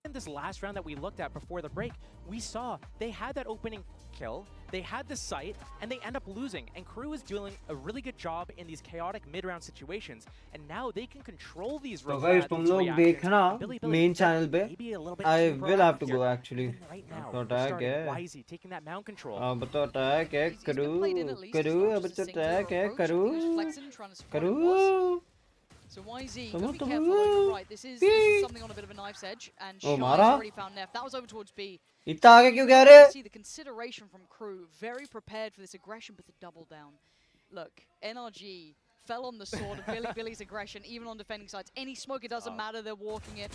In this last round that we looked at before the break, we saw they had that opening kill, they had the site, and they end up losing. And KRU is doing a really good job in these chaotic mid-round situations, and now they can control these. So guys, तुम लोग देखना main channel पे. I will have to go actually. तो attack है. Taking that mount control. अब तो attack है. KRU. अब तो attack है. KRU. So YZ, gotta be careful though, you're right, this is something on a bit of a knife's edge, and Shy's already found Neff. That was over towards B. इतना आगे क्यों कह रहे? See the consideration from KRU, very prepared for this aggression, but the double down. Look, NRG fell on the sword of Billy's aggression, even on defending sides. Any smoke, it doesn't matter, they're walking it.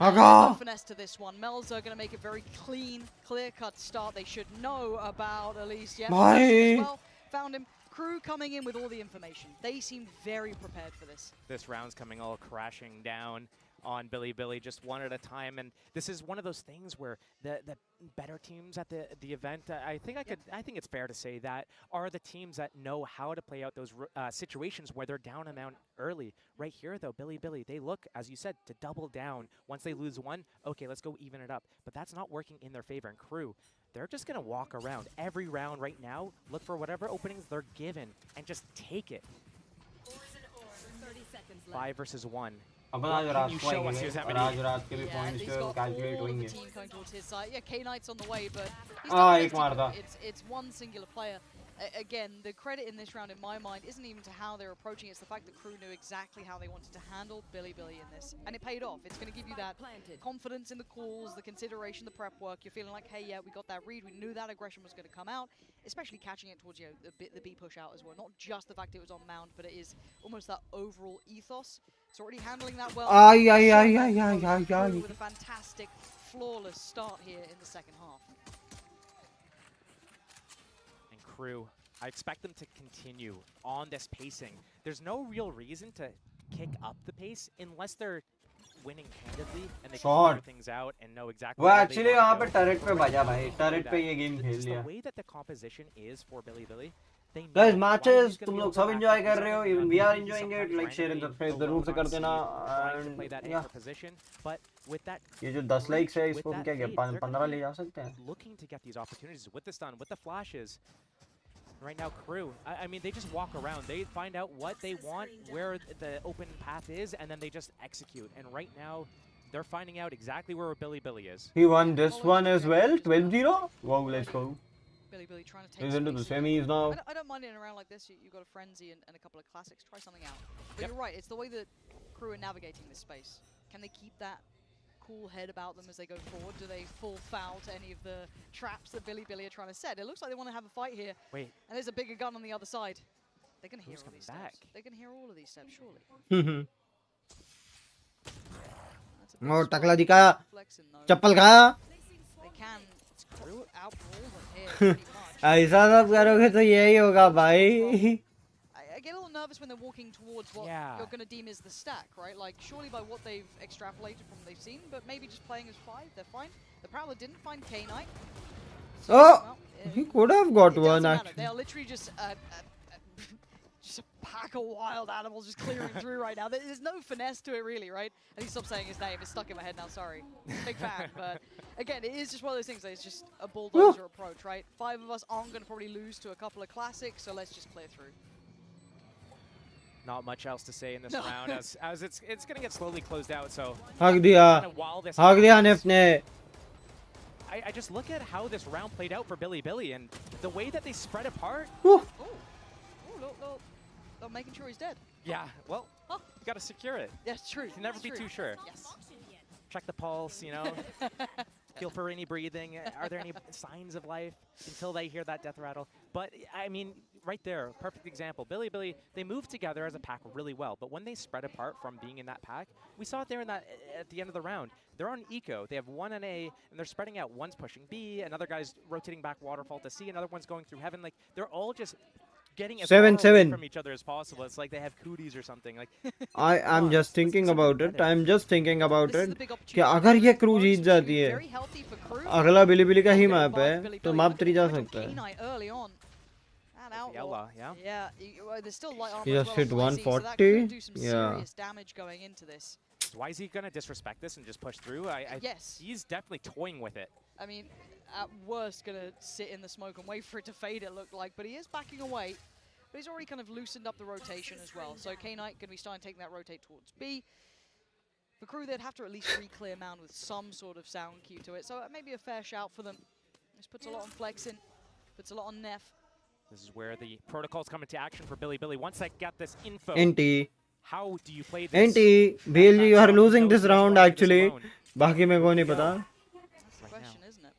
No finesse to this one. Mel's are gonna make a very clean, clear-cut start. They should know about at least, yeah, as well. Found him. KRU coming in with all the information. They seemed very prepared for this. This round's coming all crashing down on Billy just one at a time, and this is one of those things where the better teams at the event, I think it's fair to say that, are the teams that know how to play out those situations where they're down and out early. Right here though, Billy, they look, as you said, to double down. Once they lose one, okay, let's go even it up. But that's not working in their favor, and KRU, they're just going to walk around every round right now, look for whatever openings they're given, and just take it. 5 versus 1. Can you show us here's happening? Yeah, K-Knight's on the way, but he's not it's one singular player. Again, the credit in this round, in my mind, isn't even to how they're approaching it. It's the fact that KRU knew exactly how they wanted to handle Billy in this. And it paid off. It's going to give you that confidence in the calls, the consideration, the prep work. You're feeling like, hey, yeah, we got that read. We knew that aggression was going to come out, especially catching it towards, you know, the B push out as well. Not just the fact it was on Mount, but it is almost that overall ethos. It's already handling that well. With a fantastic, flawless start here in the second half. KRU, I expect them to continue on this pacing. There's no real reason to kick up the pace unless they're winning handedly and they can figure things out and know exactly well, where actually, they want to go. Turret pe baja bhai. Turret pe ye game khel liya. The way that the composition is for Billy, they guys, matches, tum log sab enjoy kar rahe ho, even we are enjoying it. Like, share and subscribe zarur se kar dena. And yeah. But with that, ये जो 10 likes है, इसको हम क्या 15 ले जा सकते हैं. Looking to get these opportunities with the stun, with the flashes. Right now, KRU, I mean, they just walk around. They find out what they want, where the open path is, and then they just execute. And right now, they're finding out exactly where Billy is. He won this one as well, 12-0. Wow, let's go. Billy trying to take He's into the semis now. I don't mind in a round like this. You've got a frenzy and a couple of classics. Try something out. But you're right. It's the way that KRU are navigating this space. Can they keep that cool head about them as they go forward? Do they fall foul to any of the traps that Billy are trying to set? It looks like they want to have a fight here. Wait. And there's a bigger gun on the other side. They're going to hear all these steps. They're going to hear all of these steps, surely. Oh, takla dikha. Chappal kha. They can. It's KRU outbrawl them here pretty much. ऐसा सब करोगे तो यही होगा भाई. I get a little nervous when they're walking towards what you're going to deem is the stack, right? Like, surely by what they've extrapolated from what they've seen, but maybe just playing as 5, they're fine. The Prowler didn't find K-Knight. So, oh, he could have got one, actually. They are literally just a pack of wild animals just clearing through right now. There's no finesse to it really, right? I need to stop saying his name. It's stuck in my head now, sorry. Big fan, but again, it is just one of those things that it's just a bulldozer approach, right? 5 of us aren't going to probably lose to a couple of classics, so let's just play through. Not much else to say in this round, as it's going to get slowly closed out. So Hug diya Nif ne. I just look at how this round played out for Billy, and the way that they spread apart. Look, making sure he's dead. Yeah, well, you got to secure it. That's true. You can never be too sure. Yes. Check the pulse, you know. Feel for any breathing. Are there any signs of life until they hear that death rattle? But I mean, right there, perfect example. Billy, they moved together as a pack really well, but when they spread apart from being in that pack, we saw it there in that at the end of the round. They're on eco. They have one on A, and they're spreading out. One's pushing B, another guy's rotating back waterfall to C, another one's going through heaven. Like they're all just getting as far away from each other as possible. It's like they have cooties or something. Like I'm just thinking about it. I'm just thinking about it. कि अगर ये crew जीत जाती है, अगला बिली का ही map है, तो map 3 जा सकता है. Yeah, there's still light armor. He just hit 140. Yeah. Damage going into this. Why is he gonna disrespect this and just push through? Yes. He's definitely toying with it. I mean, at worst, gonna sit in the smoke and wait for it to fade, it looked like, but he is backing away. But he's already kind of loosened up the rotation as well. So K-Knight gonna be starting taking that rotate towards B. For Crew, they'd have to at least re-clear Mound with some sort of sound cue to it. So maybe a fair shout for them. This puts a lot on Flexin, puts a lot on Neff. This is where the protocols come into action for Billy. Once I get this info, NT. How do you play this? NT, BLG, you are losing this round actually. बाकी में को नहीं पता. That's the question, isn't it?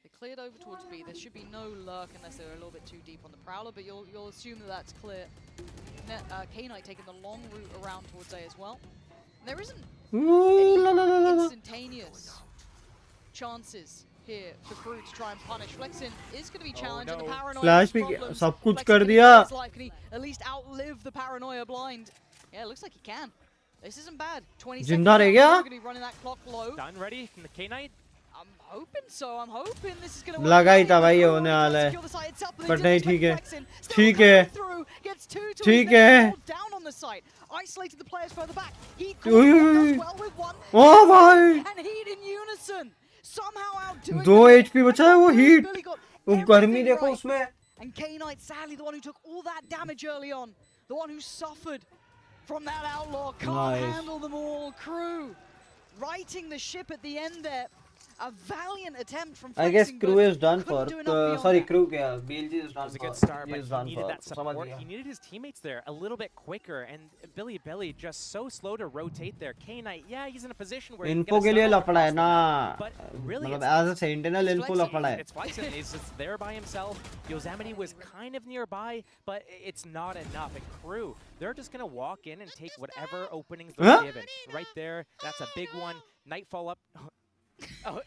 They cleared over towards B. There should be no lurk unless they're a little bit too deep on the Prowler, but you'll assume that that's clear. K-Knight taking the long route around towards A as well. And there isn't any instantaneous chances here for Crew to try and punish. Flexin is going to be challenged, and the paranoia Flash भी सब कुछ कर दिया. Can he at least outlive the paranoia blind? Yeah, it looks like he can. This isn't bad. 20 seconds. जिंदा रह गया. Going to be running that clock low. Done, ready from the K-Knight. I'm hoping so. I'm hoping this is going to. लगा ही था भाई ये होने वाला है. But नहीं ठीक है. ठीक है. ठीक है. Down on the site. Isolated the players further back. He does well with one. Oh भाई. And Heat in unison. Somehow outdoing. 2 HP बचा है वो Heat. वो गर्मी देखो उसमें. And K-Knight, sadly, the one who took all that damage early on, the one who suffered from that outlaw, can't handle them all. Crew righting the ship at the end there. A valiant attempt from I guess Crew is done for. Sorry, Crew kya? BLG is done for. It was a good start, but he needed that support. He needed his teammates there a little bit quicker, and Billy just so slow to rotate there. K-Knight, yeah, he's in a position where info के लिए लफड़ा है ना. But really, as a sentinel info लफड़ा है. It's Flexin. He's there by himself. Yosemite was kind of nearby, but it's not enough. And Crew, they're just gonna walk in and take whatever openings they're given. Right there, that's a big one. Nightfall up. Oh.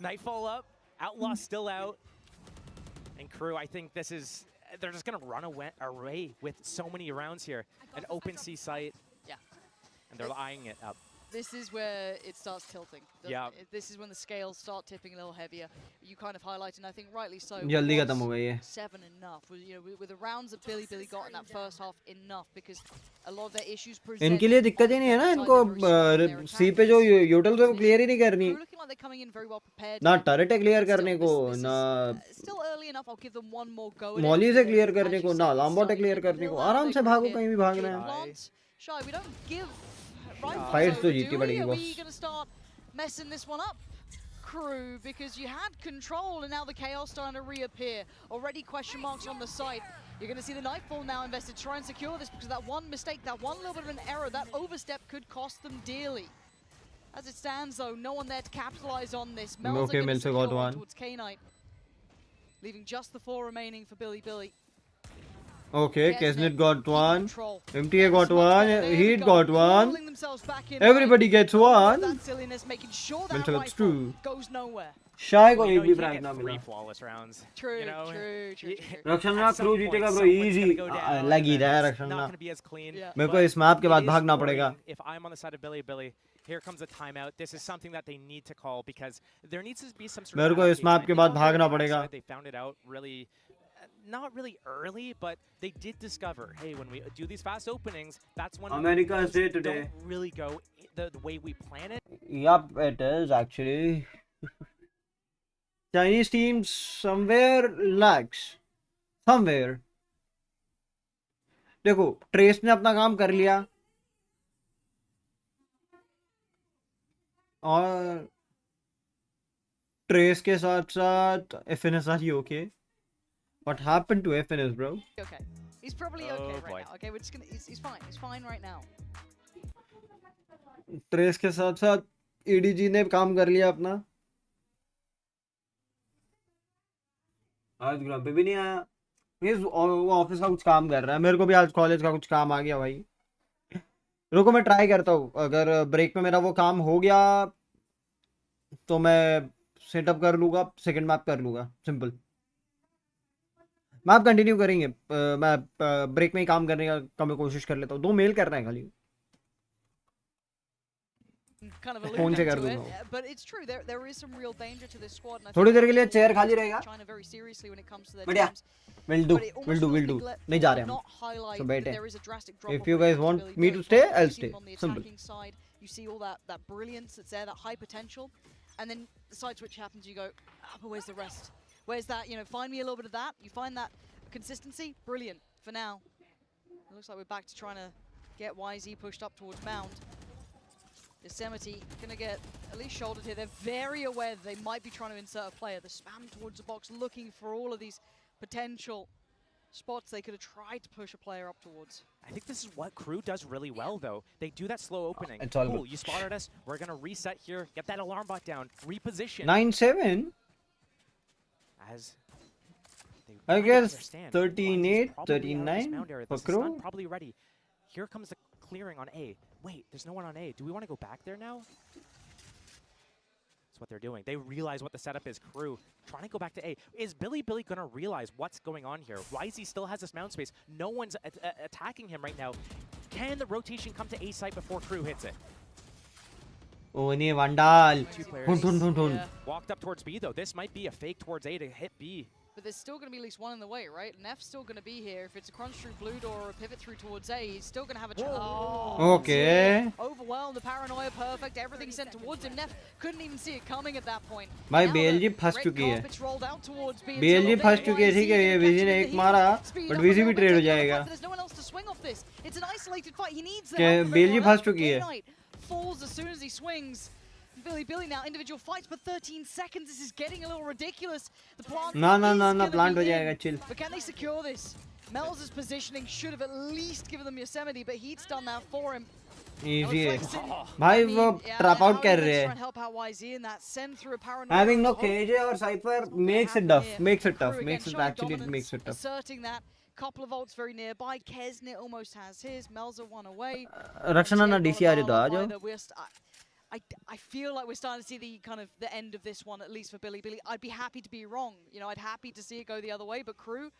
Nightfall up, Outlaw still out, and Crew, I think this is, they're just going to run away with so many rounds here. An open C site, and they're eyeing it up. This is where it starts tilting. This is when the scales start tipping a little heavier. You kind of highlighted, and I think rightly so. 7 enough. With the rounds that Billy got in that first half, enough, because a lot of their issues present. इनके लिए दिक्कत ही नहीं है ना, इनको C पे जो यूटिल है वो क्लियर ही नहीं करनी. Looking like they're coming in very well prepared. ना टर्रेट है क्लियर करने को, ना still early enough. I'll give them one more go. Molly से क्लियर करने को, ना लॉम्बॉट है क्लियर करने को. आराम से भागो, कहीं भी भागना है. Shy, we don't give. Fights to GT पड़ेगी boss. Are boss. we gonna start messing this one up, Crew? Because you had control and now the chaos starting to reappear. Already question marks on the site. You're gonna see the Nightfall now invested. Try and secure this because that one mistake, that one little bit of an error, that overstep could cost them dearly. As it stands though, no one there to capitalize on this. Mel's okay, Mel's got one. Towards K-Knight, leaving just the 4 remaining for Billy. Okay, Kesnet got one, MTA got one, Heat got one, everybody gets one. That's true. Shy को एक भी prize ना मिला. True. रक्षणा Crew जीतेगा bro, easy. लगी रहा है रक्षणा. मेरे को इस मैप के बाद भागना पड़ेगा. If I'm on the side of Billy, here comes a timeout. This is something that they need to call because there needs to be some sort of. मेरे को इस मैप के बाद भागना पड़ेगा. They found it out really not really early, but they did discover, hey, when we do these fast openings, that's when America's Day things today. don't really go the way we plan it. Yup, it is actually. Chinese teams somewhere lags. Somewhere. देखो trace ने अपना काम कर लिया और trace के साथ साथ FNS are you okay? What happened to FNS, bro? Okay. He's probably okay right now. Okay, we're just gonna. He's fine. He's fine right now. Trace के साथ साथ EDG ने काम कर लिया अपना. आज ग्राम पे भी नहीं आया. वो ऑफिस का कुछ काम कर रहा है. मेरे को भी आज कॉलेज का कुछ काम आ गया भाई. रुको मैं ट्राई करता हूँ. अगर ब्रेक में मेरा वो काम हो गया तो मैं सेटअप कर लूँगा, सेकंड मैप कर लूँगा. सिंपल. मैप कंटिन्यू करेंगे. मैं ब्रेक में ही काम करने का मैं कोशिश कर लेता हूँ. 2 मेल करना है खाली. Kind of फोन से कर alluding to दूंगा. it, but it's true. There is some real danger to this squad. And I थोड़ी think देर के लिए चेयर खाली रहेगा. China very seriously when it comes to their बढ़िया. teams. We'll do. But it almost feels We'll do. neglectful नहीं जा to रहे हम. not highlight So that बैठे. there is a drastic drop If off you when it guys comes to want Billy me Billy. to stay, You I'll see stay. him on the Simple. attacking side. You see all that brilliance that's there, that high potential, and then the side switch happens. You go, but where's the rest? Where's that? Find me a little bit of that. You find that consistency. Brilliant for now. It looks like we're back to trying to get YZ pushed up towards Mound. Yosemite gonna get at least shouldered here. They're very aware that they might be trying to insert a player. The spam towards the box, looking for all of these potential spots they could have tried to push a player up towards. I think this is what KRU does really well, though. They do that slow opening. It's all Cool, good. you spotted us. We're going to reset here, get that alarm bot down, reposition. 9-7. As I guess understand, 13-8, probably out of this 39 mound area. for This is not KRU. probably ready. Here comes the clearing on A. Wait, there's no one on A. Do we want to go back there now? That's what they're doing. They realize what the setup is. KRU trying to go back to A. Is Billy going to realize what's going on here? YZ still has this mound space. No one's attacking him right now. Can the rotation come to A site before KRU hits it? Oh, nee, Vandal. Two players. Hun. Walked up towards B, though. This might be a fake towards A to hit B. But there's still going to be at least one in the way, right? Neff's still going to be here. If it's a crunch through blue door or a pivot through towards A, he's still going to have a chance. Oh, Okay. Overwhelmed, the paranoia perfect, everything sent towards him. Neff couldn't even see it coming at that point. भाई Now BLG the फंस red चुकी है. carpet's rolled out towards B BLG until फंस चुकी है. ठीक है, ये VC ने एक मारा, Speed but up VC a भी little ट्रेड हो bit, take जाएगा. the fight, There's no one else to swing off this. It's an isolated fight. He needs them. क्या out for BLG very फंस well. चुकी है. K-Knight falls as soon as he swings. Billy now individual fights, but 13 seconds. This is getting a little ridiculous. The plant ना is plant gonna हो be जाएगा. in. Chill. But can they secure this? Mel's positioning should have at least given them Yosemite, but he's done that for him. Easy है. भाई वो trap out कर रहे हैं. Having no KJ or Cypher makes it tough. Makes it tough. Makes it tough. Asserting that. Couple of ults very nearby. Kesnit almost has his. Mel's one away. रक्षणा ना DC आ जाता आ जाओ. I feel like we're starting to see the end of this one, at least for Billy. I'd be happy to be wrong. I'd happy to see it go the other way, but KRU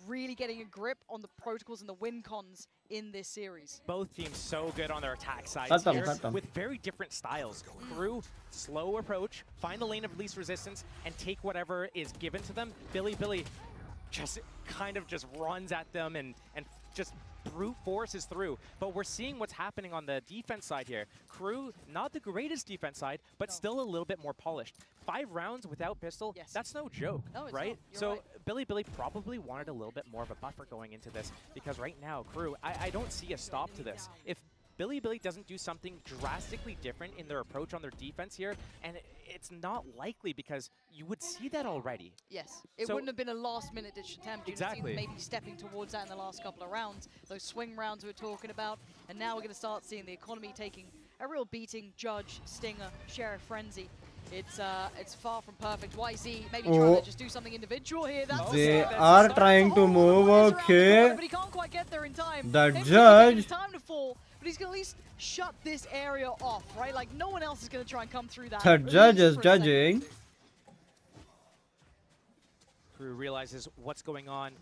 really getting a grip on the protocols and the win cons in this series. Both teams so good on their attack sides here with very different styles. KRU, slow approach, find the lane of least resistance, and take whatever is given to them. Billy just kind of just runs at them and just brute forces through. But we're seeing what's happening on the defense side here. KRU, not the greatest defense side, but still a little bit more polished. 5 rounds without pistol, that's no joke, right? So Billy probably wanted a little bit more of a buffer going into this, because right now, KRU, I don't see a stop to this. If Billy doesn't do something drastically different in their approach on their defense here, and it's not likely because you would see that already. Yes, it wouldn't have been a last-minute ditch attempt. You'd have seen them maybe stepping towards that in the last couple of rounds, those swing rounds we were talking about, and now we're going to start seeing the economy taking a real beating. Judge, Stinger, Sheriff Frenzy. It's far from perfect. YZ maybe trying to just do something individual here. They are trying to move, okay. But he can't quite get there in time. The judge. Time to fall, but he's going to at least shut this area off, right? Like no one else is going to try and come through that. The judge is judging. KRU realizes what's going on.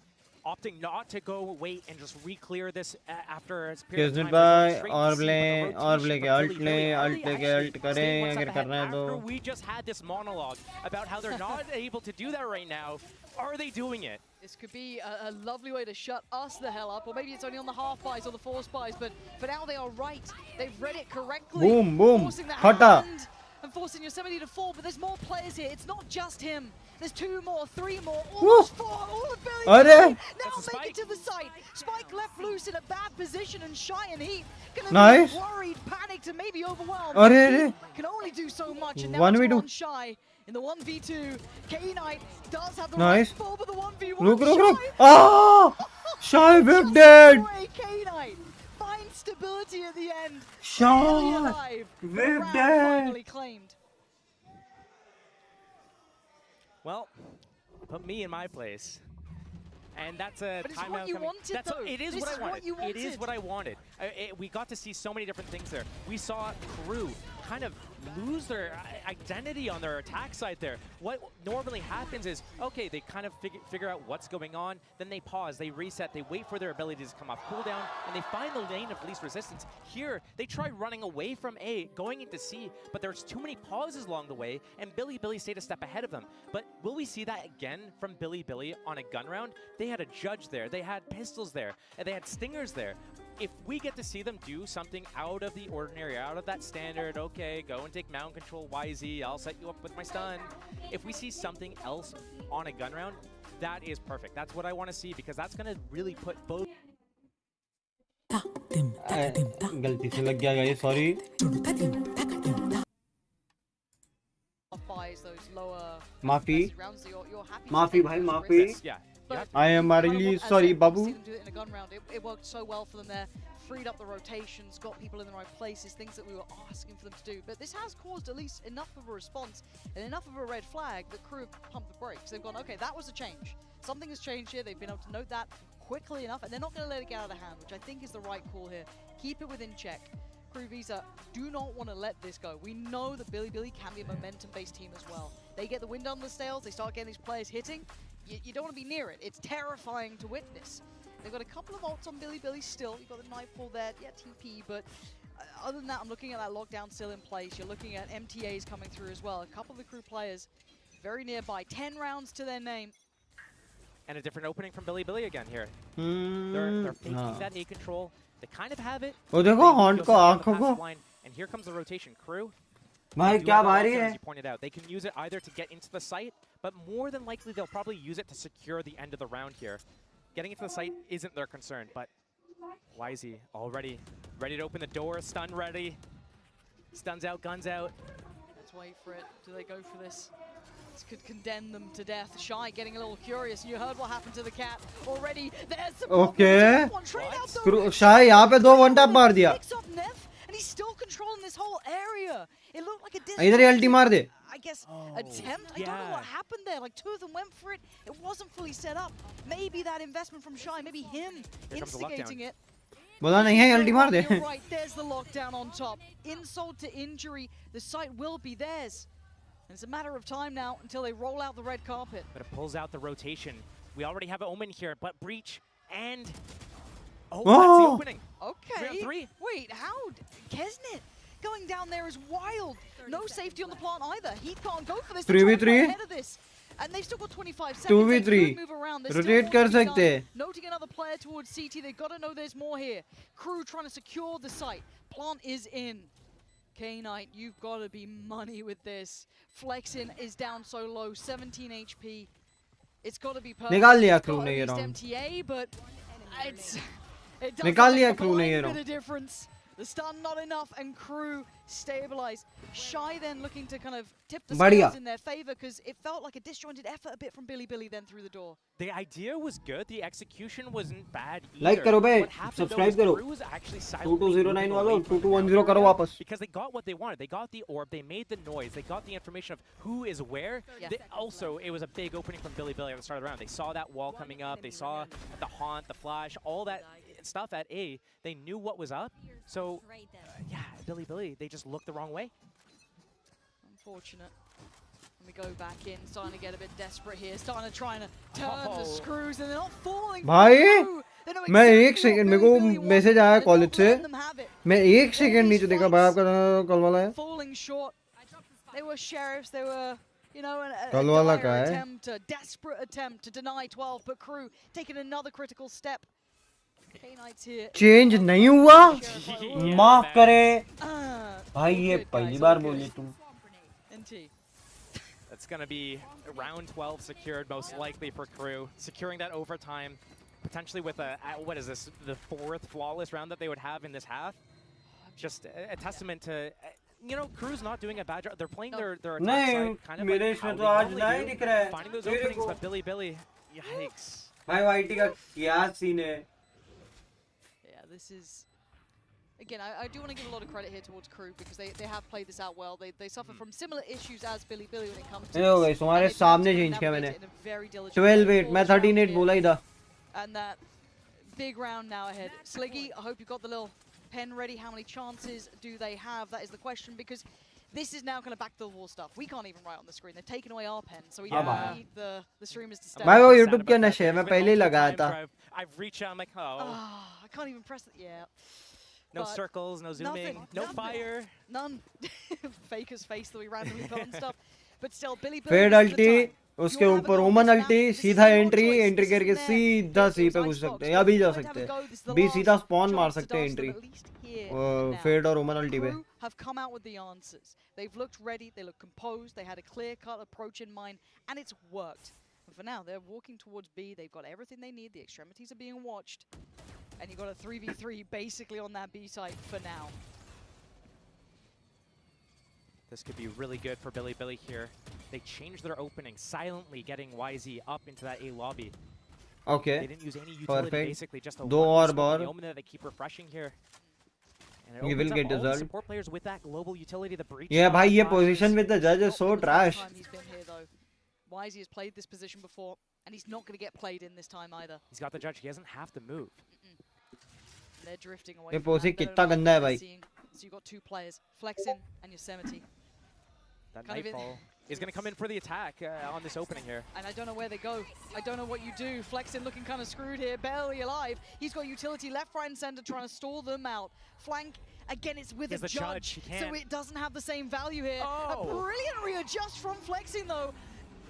opting not to go wait and just re-clear this after a period of Kisnet time. They're going bhai straight और to C, play but the और rotation play के from alt Billy play Billy, are alt they play के actually alt staying करें one step अगर ahead करना है after तो we just had this monologue about how they're not able to do that right now? Are they doing it? This could be a lovely way to shut us the hell up, or maybe it's only on the half buys or the force buys, but for now they are right. They've read it correctly. Boom, boom. Forcing the Hata. hand and forcing Yosemite to fall, but there's more players here. It's not just him. There's 2 more, 3 more, almost 4. All of Billy Arre. now make it to the site. Spike left loose in a bad position, and Shy and Heat gonna Nice. be worried, panicked, and maybe overwhelmed. Arre. Can only do so much, and now 1v2. it's on Shy. In the 1v2, K-Knight does have the Nice. right fall, but the 1v1 Look. Shy. Ah! Shy whip dead. K-Knight finds stability at the end. Shy Barely alive. whip Round dead. finally claimed. Well, put me in my place. And that's a But it's timeout what you coming. wanted, That's though. it is This what I is what wanted. you It is wanted. what I wanted. We got to see so many different things there. We saw KRU kind of lose their identity on their attack side there. What normally happens is, okay, they kind of figure out what's going on, then they pause, they reset, they wait for their abilities to come off cooldown, and they find the lane of least resistance. Here, they try running away from A, going into C, but there's too many pauses along the way, and Billy stayed a step ahead of them. But will we see that again from Billy on a gun round? They had a judge there, they had pistols there, and they had stingers there. If we get to see them do something out of the ordinary, out of that standard, okay, go and take mound control, YZ, I'll set you up with my stun. If we see something else on a gun round, that is perfect. That's what I want to see, because that's going to really put both... गलती से लग गया guys, sorry. माफी भाई माफी. I am really sorry, Babu. It worked so well for them there. Freed up the rotations, got people in the right places, things that we were asking for them to do. But this has caused at least enough of a response and enough of a red flag that KRU have pumped the brakes. They've gone, okay, that was a change. Something has changed here. They've been able to note that quickly enough, and they're not going to let it get out of hand, which I think is the right call here. Keep it within check. KRU Visa do not want to let this go. We know that Billy can be a momentum-based team as well. They get the wind on the sails, they start getting these players hitting. You don't want to be near it. It's terrifying to witness. They've got a couple of ults on Billy still. You've got the Nightfall there, yeah, TP, but other than that, I'm looking at that lockdown still in place. You're looking at MTAs coming through as well. A couple of the KRU players very nearby. 10 rounds to their name. And a different opening from Billy again here. They're faking that A control. They kind of have it. Oh, देखो haunt को आंखों को. And here comes the rotation. KRU. भाई क्या मारी है? As you pointed out, they can use it either to get into the site, but more than likely they'll probably use it to secure the end of the round here. Getting into the site isn't their concern, but YZ already ready to open the door, stun ready. Stuns out, guns out. Let's wait for it. Do they go for this? This could condemn them to death. Shy getting a little curious. You heard what happened to the cat already. There's the Okay. Shy यहाँ पे 2 one tap मार दिया. And he's still controlling this whole area. It looked like a इधर ही ulti मार दे. I guess attempt. I don't know what happened there. Like 2 of them went for it. It wasn't fully set up. Maybe that investment from Shy, maybe him instigating it. बोला नहीं है ulti मार दे. You're right. There's the lockdown on top. Insult to injury. The site will be theirs. And it's a matter of time now until they roll out the red carpet. But it pulls out the rotation. We already have an Omen here, but Breach and... Oh, oh. That's the opening. Okay. Round 3. Wait, how? Kesnet going down there is wild. No safety on the plant either. He can't go for this. 3v3. Ahead of this. And they've still got 25 seconds. 2v3. Rotate कर सकते हैं. Noting another player towards CT. They've got to know there's more here. KRU trying to secure the site. Plant is in. K-Knight, you've got to be money with this. Flexin is down so low, 17 HP. It's got to be perfect. निकाल लिया KRU ने ये round. MTA, but it does निकाल लिया make KRU ने ये a round. bit of difference. The stun not enough, and KRU stabilized. Shy then looking to kind of tip the scales in their favor, because it felt like a disjointed effort a bit from Billy then through the door. The idea was good. The execution wasn't bad either. Like करो बे, subscribe करो. 2209 वालों, 2210 करो वापस. Because they got what they wanted. They got the orb. They made the noise. They got the information of who is where. Also, it was a big opening from Billy at the start of the round. They saw that wall coming up. They saw the haunt, the flash, all that stuff at A. They knew what was up. So, yeah, Billy, they just looked the wrong way. Unfortunate. We go back in, starting to get a bit desperate here, starting to try and turn the screws, and they're not falling. भाई मैं 1 second मेरे को message आया college से मैं 1 second नीचे देखा भाई आपका कॉल वाला है falling short. They were sheriffs, they were, you know, a dire attempt, a desperate attempt to deny 12, but KRU taking another critical step. K-Knight's here. Change नहीं हुआ माफ करे भाई ये पहली बार बोली तुम. That's going to be round 12 secured, most likely for KRU. Securing that overtime, potentially with a, what is this, the 4th flawless round that they would have in this half. Just a testament to, you know, KRU's not doing a bad job. They're playing their attack side kind of like how they normally do, finding those openings, but Billy, yikes. भाई YT का क्या scene है? Yeah, this is... Again, I do want to give a lot of credit here towards KRU because they have played this out well. They suffer from similar issues as Billy when it comes to हो गई तुम्हारे सामने change किया मैंने 12-8 मैं 13-8 बोला ही था. And that big round now ahead. Sliggy, I hope you got the little pen ready. How many chances do they have? That is the question, because this is now kind of back to the wall stuff. We can't even write on the screen. They've taken away our pen, so we need the streamers to stay. भाई वो YouTube के नशे है मैं पहले ही लगाया था. I've reached out, I'm like, I can't even press it. Yeah. No circles, no zooming, no fire. None. Faker's face that we randomly put on stuff. But still, Billy. Fade ulti, उसके ऊपर ओमन ulti, सीधा entry करके सीधा सी पे घुस सकते हैं या भी जा सकते हैं. बी सीधा स्पॉन मार सकते हैं एंट्री. फेड और ओमन ulti पे. Have come out with the answers. They've looked ready, they look composed, they had a clear-cut approach in mind, and it's worked. And for now, they're walking towards B. They've got everything they need. The extremities are being watched. And you got a 3v3 basically on that B side for now. This could be really good for Billy here. They changed their opening, silently getting YZ up into that A lobby. Okay. They didn't use any utility, basically just a दो और बार. The omen that they keep refreshing here. And he will get all the result. support players with that global utility, the breach. Yeah, भाई ये position with the judge is so trash. He's been here though. YZ has played this position before, and he's not going to get played in this time either. He's got the judge. He doesn't have to move. They're drifting away. ये पोसी कितना गंदा है भाई. So you got two players, Flexin and Yosemite. That Nightfall is going to come in for the attack on this opening here. And I don't know where they go. I don't know what you do. Flexin looking kind of screwed here, barely alive. He's got utility left, right, and center trying to stall them out. Flank, again, it's with a judge, so it doesn't have the same value here. A brilliant readjust from Flexin though.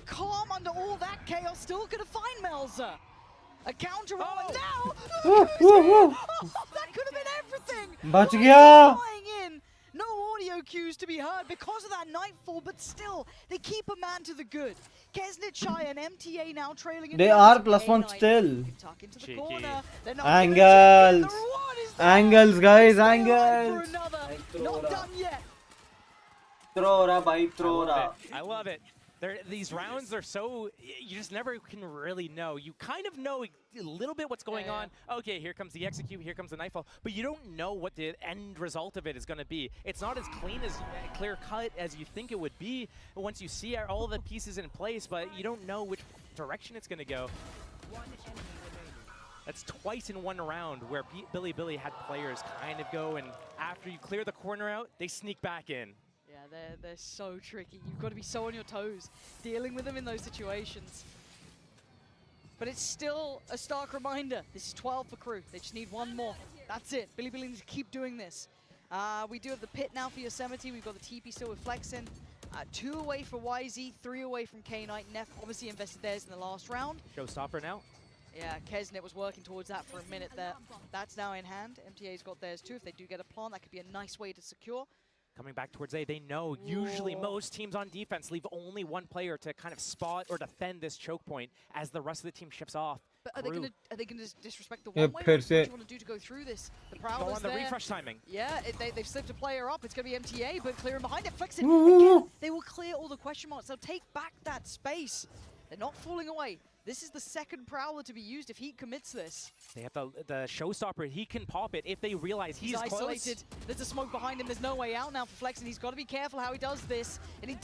Calm under all that chaos, still going to find Melzer. A counter roll, and now that could have been everything. बच गया. Flying in, no audio cues to be heard because of that Nightfall, but still they keep a man to the good. Kesnit Shy and MTA now trailing. They are +1 still. Tuck into the corner. Angles, guys, angles. Not done yet. Throw ra, bhai, throw ra. I love it. These rounds are so, you just never can really know. You kind of know a little bit what's going on. Okay, here comes the execute, here comes the Nightfall, but you don't know what the end result of it is going to be. It's not as clear cut as you think it would be once you see all the pieces in place, but you don't know which direction it's going to go. That's twice in one round where Billy had players kind of go, and after you clear the corner out, they sneak back in. Yeah, they're so tricky. You've got to be so on your toes dealing with them in those situations. But it's still a stark reminder. This is 12 for KRU. They just need one more. That's it. Billy needs to keep doing this. We do have the pit now for Yosemite. We've got the TP still with Flexin. 2 away for YZ, 3 away from K-Knight. Neff obviously invested theirs in the last round. Showstopper now. Yeah, Kesnet was working towards that for a minute there. That's now in hand. MTA's got theirs too. If they do get a plant, that could be a nice way to secure. Coming back towards A, they know usually most teams on defense leave only one player to kind of spot or defend this choke point as the rest of the team ships off. But are they gonna disrespect the one way? What do you want to do to go through this? The Prowler's go on the refresh timing. Yeah, they've slipped a player up. It's gonna be MTA, but clearing behind it. Flexin again. They will clear all the question marks. They'll take back that space. They're not falling away. This is the second Prowler to be used if he commits this. They have the Showstopper. He can pop it if they realize he's isolated. Close. There's a smoke behind him. There's no way out now for Flexin. He's got to be careful how he does this. And he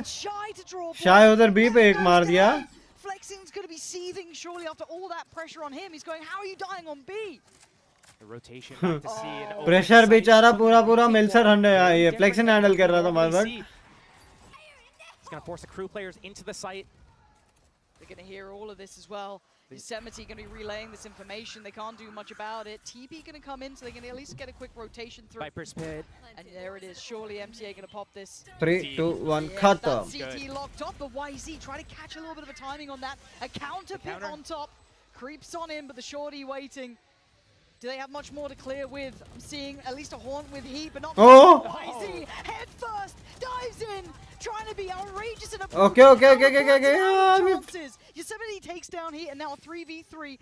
Shy to draw. Shy उधर B पे एक मार दिया. Flexin's going to be seething surely after all that pressure on him. He's going, how are you dying on B? The rotation back to C. Pressure बेचारा पूरा Melzer handle ये Flexin handle कर रहा था मार. It's going to force the crew players into the site. They're going to hear all of this as well. Yosemite going to be relaying this information. They can't do much about it. TP going to come in, so they can at least get a quick rotation through. Viper's Pit. And there it is. Surely MTA going to pop this. 3, 2, 1, Yeah, khatam. that CT locked up, but YZ try to catch a little bit of a timing on that. A counter pick on top. Creeps on in, but the shorty waiting. Do they have much more to clear with? I'm seeing at least a Haunt with heat, but not YZ. Head first, dives in, trying to be outrageous in a chances. Yosemite takes down heat, and now a 3v3.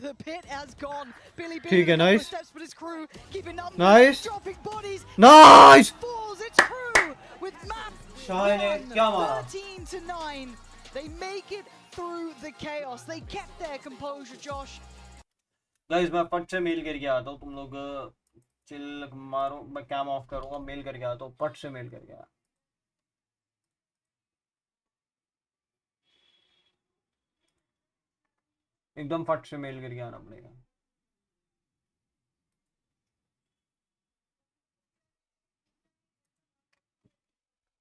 The pit has gone. Billy nice. steps, but his crew keeping numbers, Nice. dropping bodies. Nice. Falls. It's crew with map Shine 13-9. They make it through the chaos. They kept their composure, Josh. Guys मैं फट से mail करके आता हूँ, तुम लोग chill मारो, मैं कैम ऑफ करूँगा, मेल करके आता हूँ, फट से मेल करके आता। एकदम फट से मेल करके आना पड़ेगा।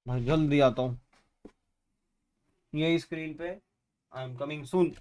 मैं जल्दी आता हूँ, यही स्क्रीन पे आई एम कमिंग सून।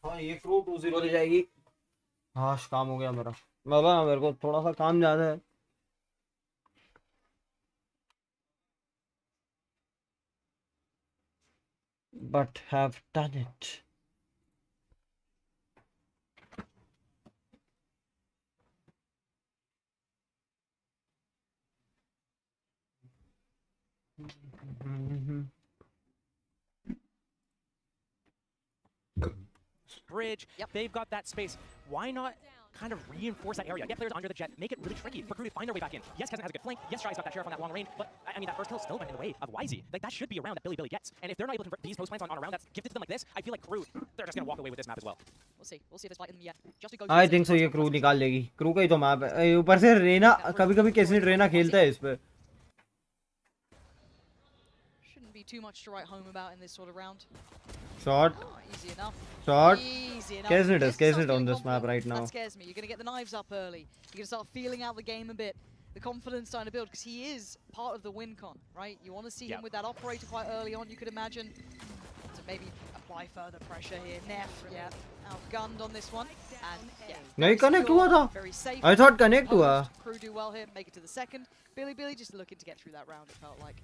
हाँ ये क्रू 2-0 ले जाएगी। हाँ काम हो गया मेरा। बाबा मेरे को थोड़ा सा काम ज्यादा है। But have done it. Bridge, they've got that space. Why not kind of reinforce that area? Get players under the jet, make it really tricky for Crew to find their way back in. Yes, Kevin has a good flank. Yes, Shy's got that sheriff on that long range, but I mean, that first kill still went in the way of YZ. Like, that should be a round that Billy gets. And if they're not able to convert these post plants on a round that's gifted to them like this, I feel like Crew, they're just going to walk away with this map as well. We'll see if there's fight in them yet. Just to go I think so ये crew निकाल लेगी। Crew का ही तो map है। ऊपर से रेना कभी-कभी कैसे रेना खेलता है इस पे। Shouldn't be too much to write home about in this sort of round. Shot. Easy enough. Shot. Easy enough. Kesnet on this map right now. That scares me. You're going to get the knives up early. You're going to start feeling out the game a bit. The confidence starting to build because he is part of the win con, right? You want to see him with that operator quite early on, you could imagine. To maybe apply further pressure here. Neff, outgunned on this one. And नहीं connect हुआ था. Very safe. I thought connect हुआ. Crew do well here, make it to the second. Billy just looking to get through that round, it felt like.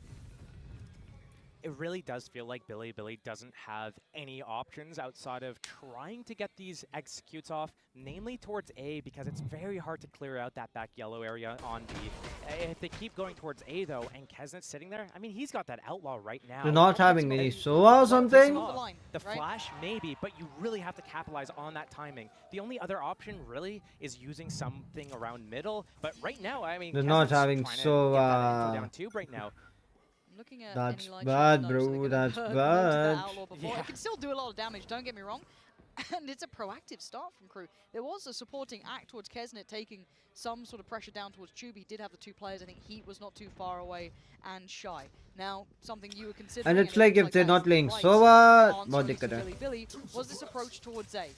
It really does feel like Billy doesn't have any options outside of trying to get these executes off, namely towards A, because it's very hard to clear out that back yellow area on B. If they keep going towards A, though, and Kesnet's sitting there, I mean, he's got that outlaw right now. They're not having any Sova or something? The flash, maybe, but you really have to capitalize on that timing. The only other option, really, is using something around middle, but right now, I mean, they're not having Sova. Down tube right now. That's bad, bro. That's bad. It can still do a lot of damage, don't get me wrong. And it's a proactive start from Crew. There was a supporting act towards Kesnet, taking some sort of pressure down towards Tube. He did have the two players. I think Heat was not too far away, and Shy. Now, something you were considering. And it's like if they're not playing Sova, बहुत दिक्कत है. Billy was this approach towards A.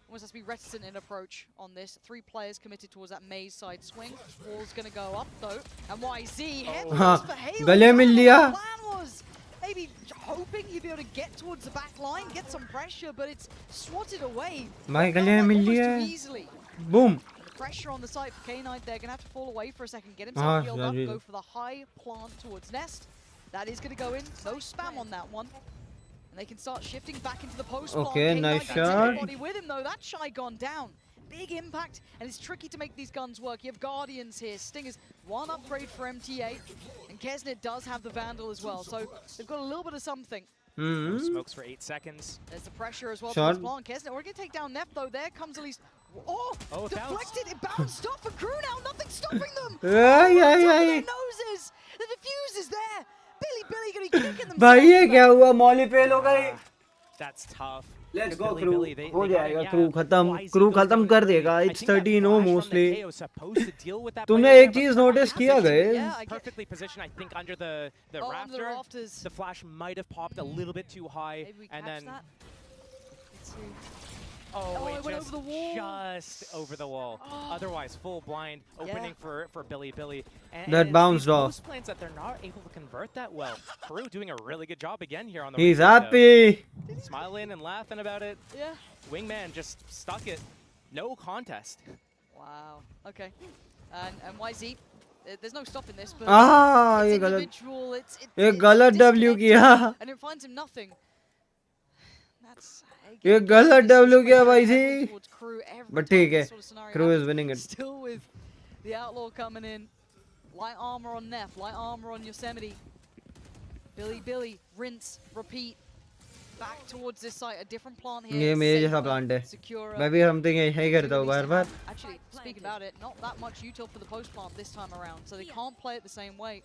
Almost has to be reticent in approach on this. 3 players committed towards that maze side swing. Wall's going to go up though. And YZ headless for Halo. गले मिल लिया. The plan was maybe hoping you'd be able to get towards the back line, get some pressure, but it's swatted away. भाई गले मिल लिया. Easily. Boom. The pressure on the side for K9, they're going to have to fall away for a second, get himself healed up, go for the high plant towards Nest. That is going to go in. No spam on that one. They can start shifting back into the post. Okay, nice shot. With him though, that Shy gone down. Big impact, and it's tricky to make these guns work. You have Guardians here. Stingers, 1 upgrade for MTA, and Kesnet does have the Vandal as well, so they've got a little bit of something. Smokes for 8 seconds. There's the pressure as well. Shot. Kesnet, we're going to take down Neff though. There comes at least. Oh, deflected. It bounced off for Crew now. Nothing stopping them. Their noses. The diffuse is there. Billy gonna be kicking them. भाई ये क्या हुआ? Molly fail हो गई. That's tough. Let's go Crew. हो जाएगा Crew खत्म. Crew खत्म कर देगा. It's 13-0 mostly. तुमने एक चीज नोटिस किया guys? Perfectly positioned, I think, under the rafters. The flash might have popped a little bit too high, and then. Oh, it went over the wall. Just over the wall. Otherwise, full blind opening for Billy. And that bounced off. Those plants that they're not able to convert that well. Crew doing a really good job again here on the. He's happy. Smiling and laughing about it. Yeah. Wingman just stuck it. No contest. Wow. Okay. And YZ. There's no stopping this, but ये individual. ये गलत W किया. And it finds him nothing. That's. ये गलत W किया भाई जी. But ठीक है. Crew is winning it. Still with the outlaw coming in. Light armor on Neff, light armor on Yosemite. Billy, rinse, repeat. Back towards this site, a different plant here. ये मेरे जैसा plant है. मैं भी something यही करता हूँ बार-बार. Actually, speaking about it, not that much util for the post plant this time around, so they can't play it the same way.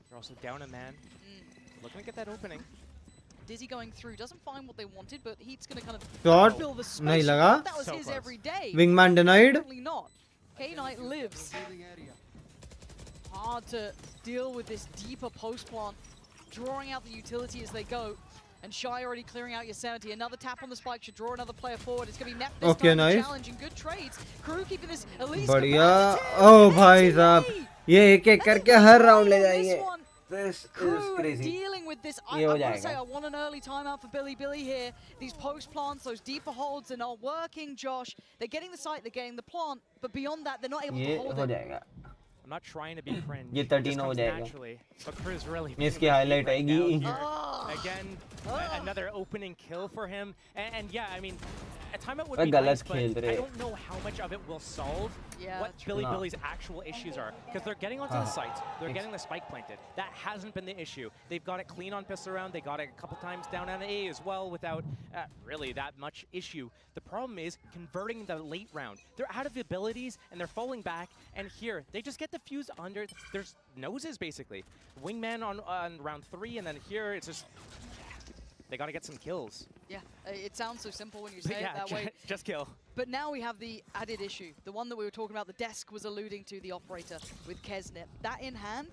They're also down a man. Looking to get that opening. Dizzy going through, doesn't find what they wanted, but Heat's going to kind of shot. fill the space. नहीं लगा. That was his every day. Wingman denied. Certainly not. K-Knight lives. Hard to deal with this deeper post plant, drawing out the utility as they go. And Shy already clearing out Yosemite. Another tap on the spike should draw another player forward. It's going to be Neff this time. Nice. Challenging good trades. Crew keeping this at least. बढ़िया. Oh भाई साहब, ये एक-एक करके हर round ले जाएंगे. This is Crew crazy. dealing with this. ये हो I want to say जाएगा. I want an early timeout for Billy here. These post plants, those deeper holds are not working, Josh. They're getting the site, they're getting the plant, but beyond that, they're not able to ये hold हो it. जाएगा. I'm not trying to be cringe. ये It 13 just हो comes जाएगा. naturally. But Cruz really इसकी highlight right now आएगी. here. Again, another opening kill for him. And yeah, I mean, a timeout would But be गलत nice, but खेल रहे. I don't know how much of it will solve what true. Billy's actual issues are. Because they're getting onto the sites, they're getting the spike planted. That hasn't been the issue. They've got it clean on piss around. They got it a couple times down on A as well without really that much issue. The problem is converting the late round. They're out of abilities and they're falling back. And here, they just get the fuse under their noses, basically. Wingman on round 3, and then here it's just they got to get some kills. Yeah, it sounds so simple when you say it Yeah, that way. just kill. But now we have the added issue, the one that we were talking about, the desk was alluding to, the operator with Kesnet. That in hand,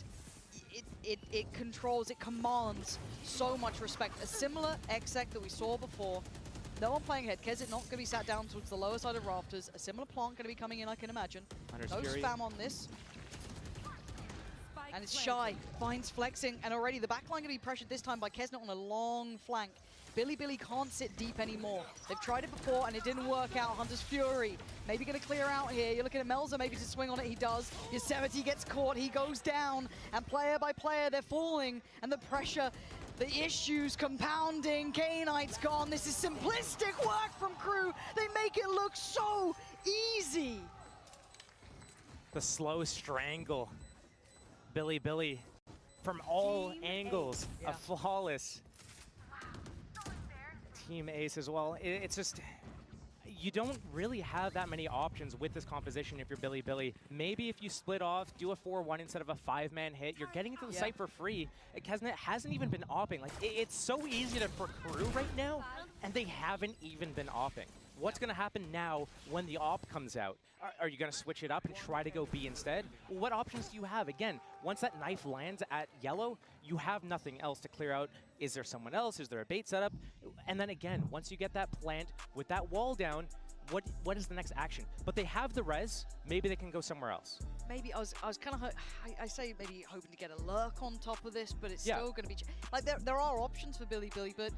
it controls, it commands so much respect. A similar exec that we saw before. No one playing ahead. Kesnet not going to be sat down towards the lower side of rafters. A similar plant going to be coming in, I can imagine. No spam on this. And it's Shy, finds flexing, and already the backline going to be pressured this time by Kesnet on a long flank. Billy can't sit deep anymore. They've tried it before and it didn't work out. Hunter's Fury maybe going to clear out here. You're looking at Melzer maybe to swing on it. He does. Yosemite gets caught. He goes down. And player by player, they're falling. And the pressure, the issues compounding. K-Knight's gone. This is simplistic work from Crew. They make it look so easy. The slow strangle. Billy from all angles. A flawless team ace as well. It's just, you don't really have that many options with this composition if you're Billy. Maybe if you split off, do a 4-1 instead of a 5-man hit, you're getting into the site for free. Kesnet hasn't even been opping. Like, it's so easy for Crew right now, and they haven't even been opping. What's going to happen now when the op comes out? Are you going to switch it up and try to go B instead? Well, what options do you have? Again, once that knife lands at yellow, you have nothing else to clear out. Is there someone else? Is there a bait setup? And then again, once you get that plant with that wall down, what is the next action? But they have the res. Maybe they can go somewhere else. Maybe I was kind of I say maybe hoping to get a lurk on top of this, but it's still going to be like there are options for Billy, but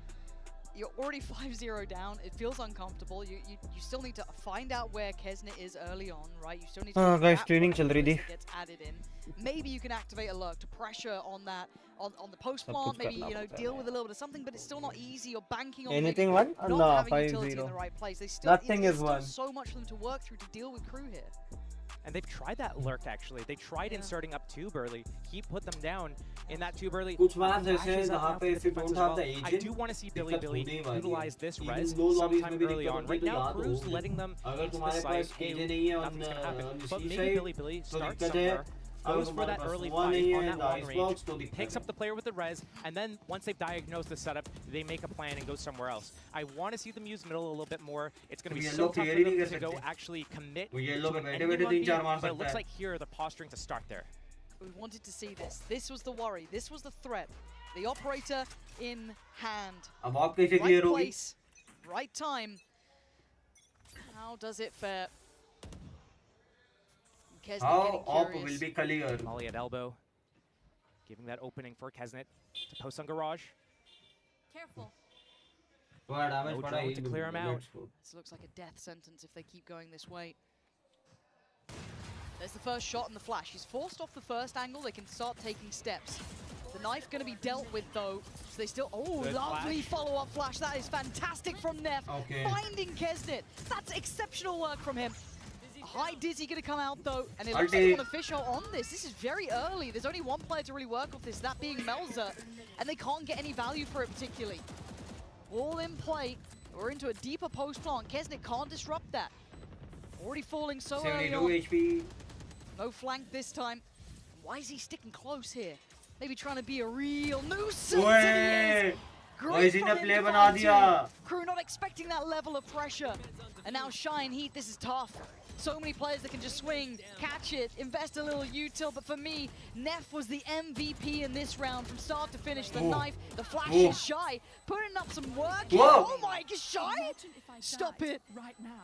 you're already 5-0 down. It feels uncomfortable. You still need to find out where Kesnet is early on, right? You still need to guys, training चल रही थी. Gets added in. Maybe you can activate a lurk to pressure on that on the post plant. Maybe deal with a little bit of something, but it's still not easy. You're banking on anything one? not No, having utility in the right place. They still, Nothing is still one. so much for them to work through to deal with Crew here. And they've tried that lurk, actually. They tried inserting up tube early. He put them down in that tube early. कुछ maps ऐसे जहाँ पे if you don't have the agent, I do want to see Billy utilize this res low lobbies sometime में भी early दिक्कत on. होती Right है तो now, याद Crew's होगी. letting them अगर into the तुम्हारे site. पास Hey, agent नहीं है nothing's going to happen. But C maybe side, Billy तो starts दिक्कत है. somewhere, goes for that early fight on that long range, takes up the player with the res, and then once they've diagnosed the setup, they make a plan and go somewhere else. I want to see them use middle a little bit more. It's going to be so tough for them to go actually commit to an ending on B, but it looks like here they're posturing to start there. We wanted to see this. This was the worry. This was the threat. The operator in hand. Right place, right time. How does it fare? How op will be clear. Molly at elbow, giving that opening for Kesnet to post on garage. Careful. No drone to clear him out. This looks like a death sentence if they keep going this way. There's the first shot and the flash. He's forced off the first angle. They can start taking steps. The knife going to be dealt with though. So they still, lovely follow-up flash. That is fantastic from Neff. Finding Kesnet. That's exceptional work from him. High Dizzy going to come out though, and it looks like they want to fish out on this. This is very early. There's only one player to really work off this, that being Melzer, and they can't get any value for it particularly. All in play. We're into a deeper post plant. Kesnet can't disrupt that. Already falling so early on. HP. No flank this time. Why is he sticking close here? Maybe trying to be a real nuisance. And he is. Great from him to find two. Crew not expecting that level of pressure. And now Shine Heat, this is tough. So many players that can just swing, catch it, invest a little util, but for me, Neff was the MVP in this round from start to finish. The knife, the flash is Shy, putting up some work here. Oh my gosh, Shy! Stop it.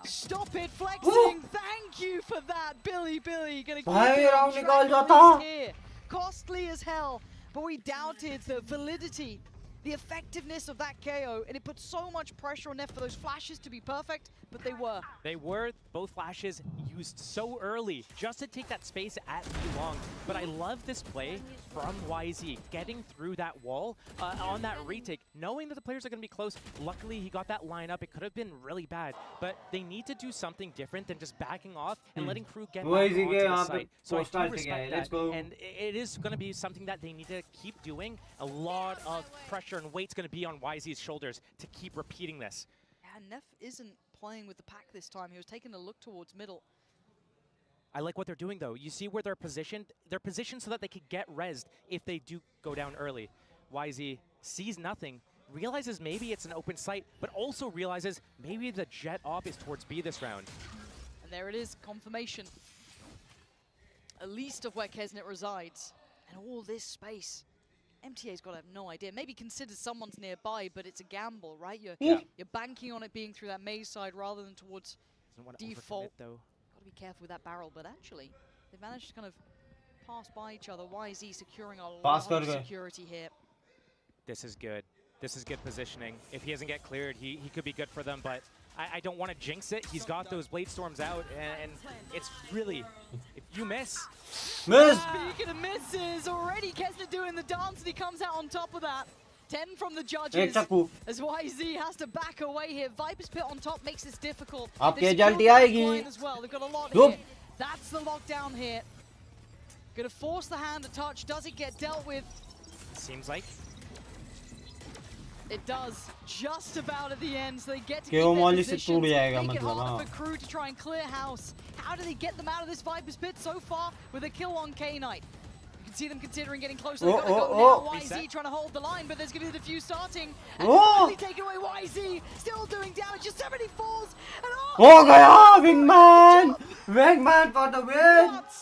Stop it, flexing. Thank you for that, Billy. Gonna keep it on track here. Costly as hell. but we doubted the validity, the effectiveness of that KO, and it put so much pressure on Neff for those flashes to be perfect, but they were. They were, both flashes used so early just to take that space at B-Long. But I love this play from YZ, getting through that wall on that retake, knowing that the players are going to be close. Luckily, he got that line up. It could have been really bad, but they need to do something different than just backing off and letting crew get back onto the site. So I do respect that, and it is going to be something that they need to keep doing. A lot of pressure and weight's going to be on YZ's shoulders to keep repeating this. And Neff isn't playing with the pack this time. He was taking a look towards middle. I like what they're doing, though. You see where they're positioned? They're positioned so that they could get rezzed if they do go down early. YZ sees nothing, realizes maybe it's an open site, but also realizes maybe the jet op is towards B this round. And there it is, confirmation. At least of where Kesnet resides. And all this space. MTA's got to have no idea. Maybe consider someone's nearby, but it's a gamble, right? You're banking on it being through that maze side rather than towards default. Though. Got to be careful with that barrel, but actually, they managed to kind of pass by each other. YZ securing a lot of security here. This is good. This is good positioning. If he doesn't get cleared, he could be good for them, but I don't want to jinx it. He's got those Blade Storms out, and it's really, if you miss. Speaking of misses, already Kesnet doing the dance, and he comes out on top of that. 10 from the judges, as YZ has to back away here. Viper's Pit on top makes this difficult. As well. They've got a lot here. That's the lockdown here. Gonna force the hand to touch. Does it get dealt with? Seems like. It does, just about at the end, so they get to keep their positions. Make it hard for Crew to try and clear house. How do they get them out of this Viper's Pit so far with a kill on K-Knight? You can see them considering getting closer. They've got to go now. YZ trying to hold the line, but there's going to be the defuse starting. And finally taking away YZ, still doing damage. Just 70 falls. And Wingman! Wingman for the win! What?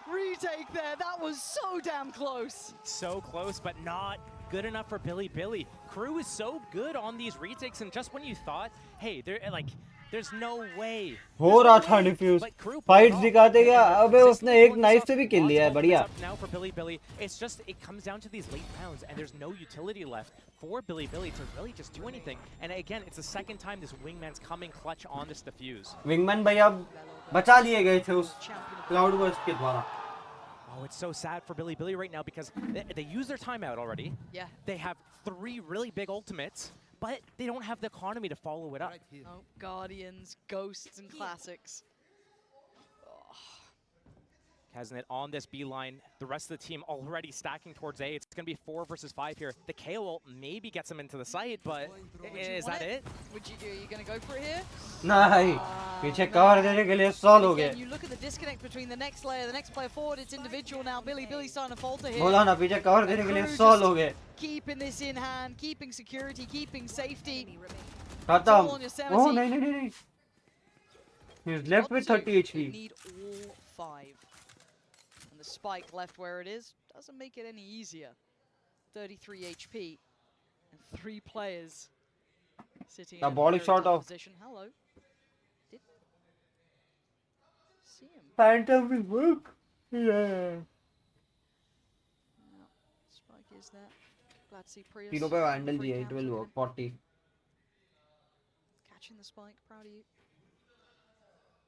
Retake there, that was so damn close. So close, but not good enough for Billy. Crew is so good on these retakes, and just when you thought, hey, there's no way. हो रहा था diffuse fights दिखाते क्या अबे उसने एक knife से भी किल लिया है बढ़िया. Now for Billy, it's just it comes down to these late rounds, and there's no utility left for Billy to really just do anything. And again, it's the second time this Wingman's coming clutch on this defuse. Wingman भैया बचा लिए गए थे उस cloud burst के द्वारा. Oh, it's so sad for Billy right now because they use their timeout already. Yeah. They have 3 really big ultimates, but they don't have the economy to follow it up. Oh, Guardians, Ghosts, and Classics. Kesnet on this B line. The rest of the team already stacking towards A. It's going to be 4 versus 5 here. The KO ult maybe gets them into the site, but is that it? Would you do? Are you going to go for it here? नहीं, पीछे cover देने के लिए 100 लोग हैं. You look at the disconnect between the next player forward. It's individual now. Billy's starting to falter here. बोला ना पीछे कवर देने के लिए 100 लोग हैं. Keeping this in hand, keeping security, keeping safety. खत्म. Oh नहीं. He's left with 30 HP. They need all 5. And the spike left where it is doesn't make it any easier. 33 HP and 3 players sitting in a body shot of position. Hello. Did see him. Phantom will work. Yeah. No, spike is there. Glad to see Prius. तीनों पे vandal दिया, it will work. 40. Catching the spike, proud of you.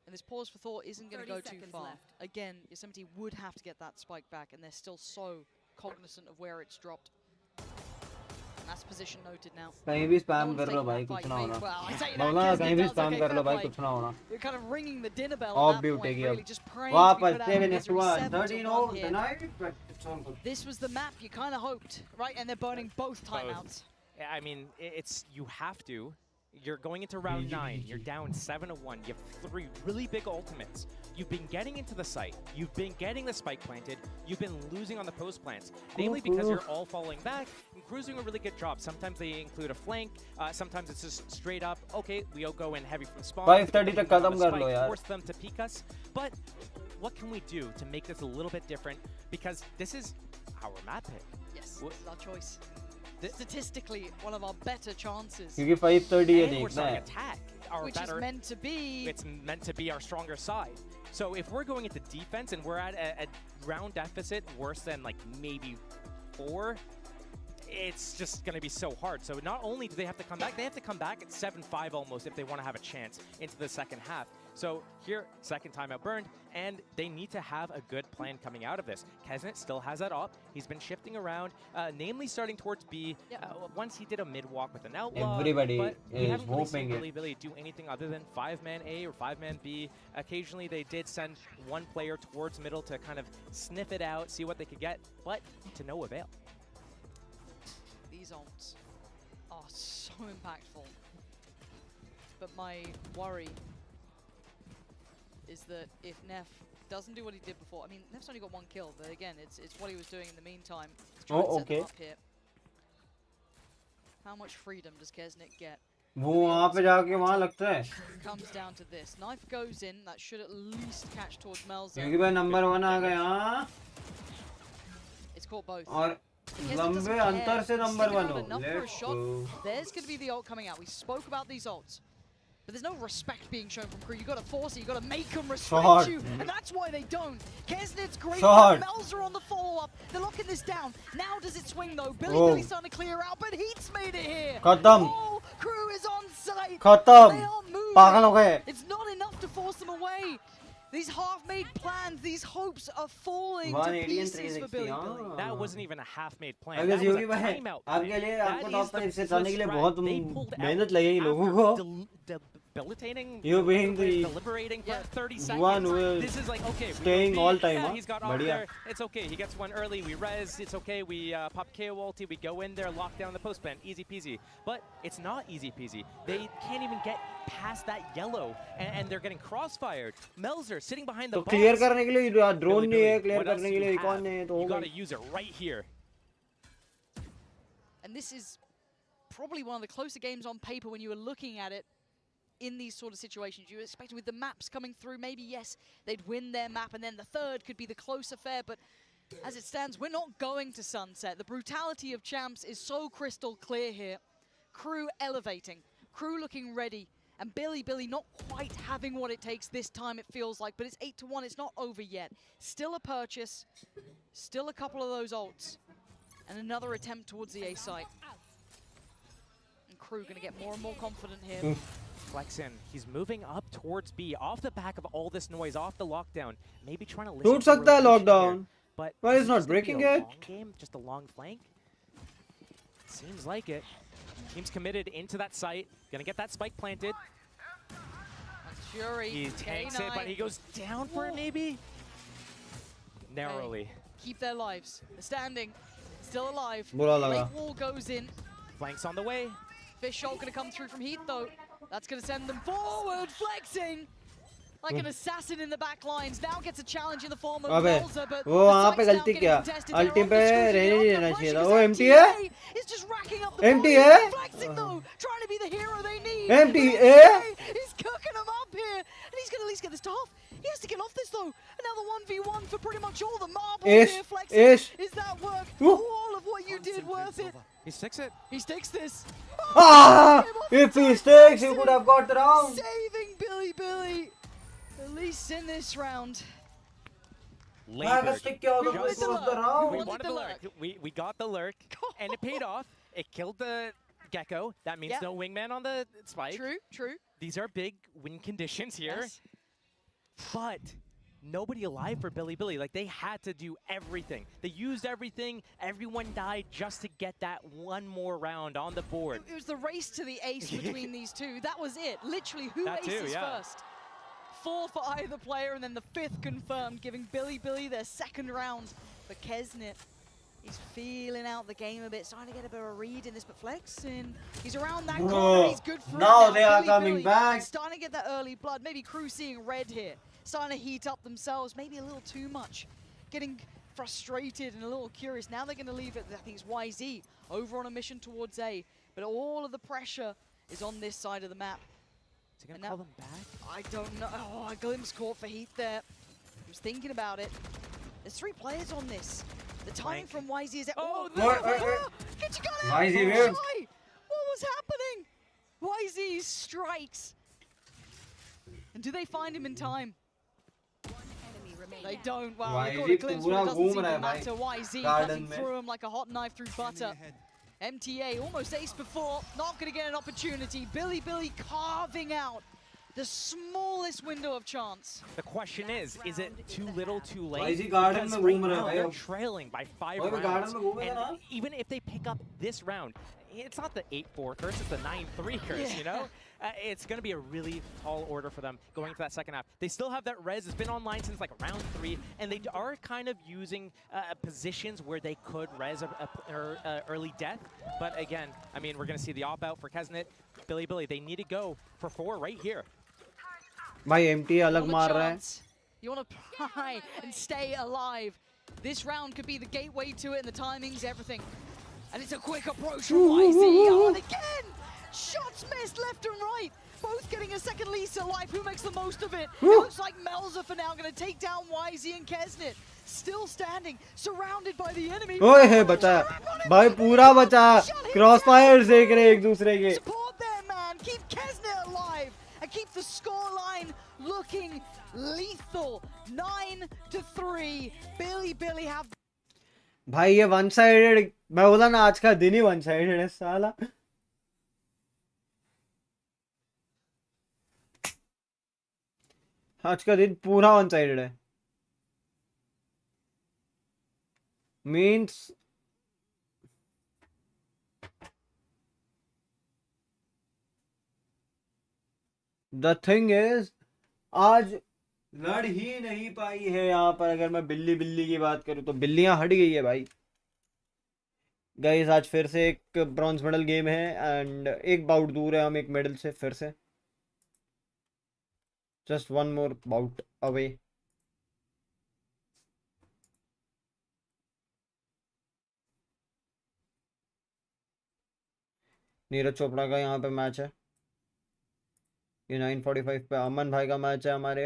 And this pause for thought isn't going to go too far. Again, Yosemite would have to get that spike back, and they're still so cognizant of where it's dropped. And that's position noted now. कहीं भी spam कर लो भाई कुछ ना होना. बोला कहीं भी spam कर लो भाई कुछ ना होना. You're kind of ringing the dinner bell Off at that point, really, just praying to be put out. 7-1, 13-0 denied, but it's all good. This was the map you kind of hoped, right? And they're burning both timeouts. I mean, it's you have to. You're going into round 9, you're down 7-1, you have 3 really big ultimates. You've been getting into the site, you've been getting the spike planted, you've been losing on the post plants, namely because you're all falling back and Crew's doing a really good job. Sometimes they include a flank, sometimes it's just straight up, okay, we'll go in heavy from spawn, 5:30 तक खत्म कर लो यार. Force them to peek us, but what can we do to make this a little bit different? Because this is our map hit. Yes, this is our choice. Statistically, one of our better chances. क्योंकि 5:30 है देखना है. Which is meant to be. It's meant to be our stronger side. So if we're going into defense and we're at a round deficit worse than like maybe 4, it's just going to be so hard. So not only do they have to come back, they have to come back at 7-5 almost if they want to have a chance into the second half. So here, second timeout burned, and they need to have a good plan coming out of this. Kesnet still has that up. He's been shifting around, namely starting towards B. Once he did a mid-walk with an outlaw. Everybody but we is haven't really seen hoping Billy do anything other than 5-man A or 5-man B. Occasionally, they did send one player towards middle to kind of sniff it out, see what they could get, but to no avail. These ults are so impactful. But my worry is that if Neff doesn't do what he did before, I mean, Neff's only got 1 kill, but again, it's what he was doing in the meantime. He's trying to set them up here. How much freedom does Kesnet get? वो वहाँ पे जाके वहाँ लगता है Comes down to this. Knife goes in. That should at least catch towards Melzer. क्योंकि भाई number 1 आ गया It's caught both. और लंबे अंतर से नंबर 1 हो. Let's go. There's going to be the ult coming out. We spoke about these ults. But there's no respect being shown from KRU. You got to force it. You got to make them respect you, and that's why they don't. Kesnet's great. Melzer on the follow-up. They're locking this down. Now does it swing though? Billy's starting to clear out, but Heat's made it here. Oh, KRU is on site. They aren't moving. It's not enough to force them away. These half-made plans, these hopes are falling to pieces for Billy. That wasn't even a half-made plan. That was a timeout. That is the first मेहनत लगेगी लोगों को. Debilitating, you being the deliberating for 30 seconds. One who is this is like, okay, staying all time. Yeah, he's got off there. It's okay. He gets one early. We res. It's okay. We pop KO ulti. We go in there, lock down the post plan. Easy peasy. But it's not easy peasy. They can't even get past that yellow, and they're getting crossfired. Melzer sitting behind the box. Clear करने के लिए drone नहीं है. Clear करने के लिए recon नहीं है. तो you got to use it right here. And this is probably one of the closer games on paper when you were looking at it. In these sort of situations, you expect with the maps coming through, maybe yes, they'd win their map, and then the third could be the close affair. But as it stands, we're not going to sunset. The brutality of champs is so crystal clear here. KRU elevating, KRU looking ready, and Billy not quite having what it takes this time. It feels like, but it's 8-1. It's not over yet. Still a purchase, still a couple of those ults, and another attempt towards the A site. And KRU going to get more and more confident here. Flex in. He's moving up towards B, off the back of all this noise, off the lockdown. Maybe trying to listen. Don't suck that lockdown. But he's not breaking it. Long game, just a long flank. Seems like it. Team's committed into that site. Gonna get that spike planted. Fury. He tanks it, but he goes down for it maybe. Narrowly. Hey, keep their lives. They're standing. Still alive. Late wall goes in. Flanks on the way. Fish shot gonna come through from Heat though. That's gonna send them forward, flexing like an assassin in the back lines. Now gets a challenge in the form of Melzer, but वो वहाँ पे गलती क्या? अल्टी पे रहने नहीं देना चाहिए था. वो empty है? Empty है? Flexing though, trying to be the hero they need. Empty है? He's cooking them up here, and he's gonna at least get this to half. He has to get off this though. Another 1v1 for pretty much all the marbles here. Flexing. Is that work? All of what you did worth it? He sticks it. He sticks this. If he sticks, he could have got the round. Saving Billy. At least in this round. We wanted the lurk. We got the lurk, and it paid off. It killed the Gecko. That means no wingman on the spike. True. These are big win conditions here. Yes. But nobody alive for Billy. Like, they had to do everything. They used everything. Everyone died just to get that one more round on the board. It was the race to the ace between these two. That was it. Literally, who aces first? 4 for either player, and then the 5th confirmed, giving Billy their second round. But Kesnet, he's feeling out the game a bit, starting to get a bit of a read in this, but flexing. He's around that corner. He's good for it now. They are coming back. Starting to get that early blood. Maybe KRU seeing red here. Starting to heat up themselves, maybe a little too much. Getting frustrated and a little curious. Now they're going to leave it, I think it's YZ, over on a mission towards A. But all of the pressure is on this side of the map. Is he going to call them back? I don't know. Oh, a glimpse caught for Heat there. He was thinking about it. There's 3 players on this. The timing from YZ is... Oh, get you got out! YZ What was happening? YZ strikes. And do they find him in time? They don't. Wow, YZ they got a glimpse, but पूरा it doesn't घूम seem रहा to है भाई matter. YZ garden cutting में. through him like a hot knife through butter. MTA almost aced before, not going to get an opportunity. Billy carving out the smallest window of chance. The question is it too little, too late? YZ garden Because में right घूम रहा now है they're भाई. trailing by 5 भाई garden rounds. में घूमेगा ना? And even if they pick up this round, it's not the 8-4 curse, it's the 9-3 curse, you know? It's going to be a really tall order for them going into that second half. They still have that res. It's been online since like round 3, and they are kind of using positions where they could res early death. But again, I mean, we're going to see the op-out for Kesnet. Billy, they need to go for 4 right here. भाई MT अलग मार रहा है. You want to try and stay alive. This round could be the gateway to it, and the timings, everything. And it's a quick approach from YZ. And again, shots missed left and right. Both getting a second lease alive. Who makes the most of it? It looks like Melzer for now going to take down YZ and Kesnet. Still standing, surrounded by the enemy. ओए है बचा. भाई पूरा बचा. Crossfires देख रहे एक दूसरे के. Support there, man. Keep Kesnet alive. And keep the scoreline looking lethal. 9-3. Billy have. भाई ये वन साइडेड. मैं बोला ना आज का दिन ही वन साइडेड है साला. आज का दिन पूरा वन साइडेड है. Means the thing is आज लड़ ही नहीं पाई है यहाँ पर. अगर मैं बिल्ली की बात करूँ तो बिल्लियां हट गई है भाई. गाइस आज फिर से एक ब्रॉन्ज मेडल गेम है एंड एक बाउट दूर है हम एक मेडल से फिर से. Just one more bout away. Neeraj Chopra का यहाँ पे मैच है. ये 9:45 पे अमन भाई का मैच है हमारे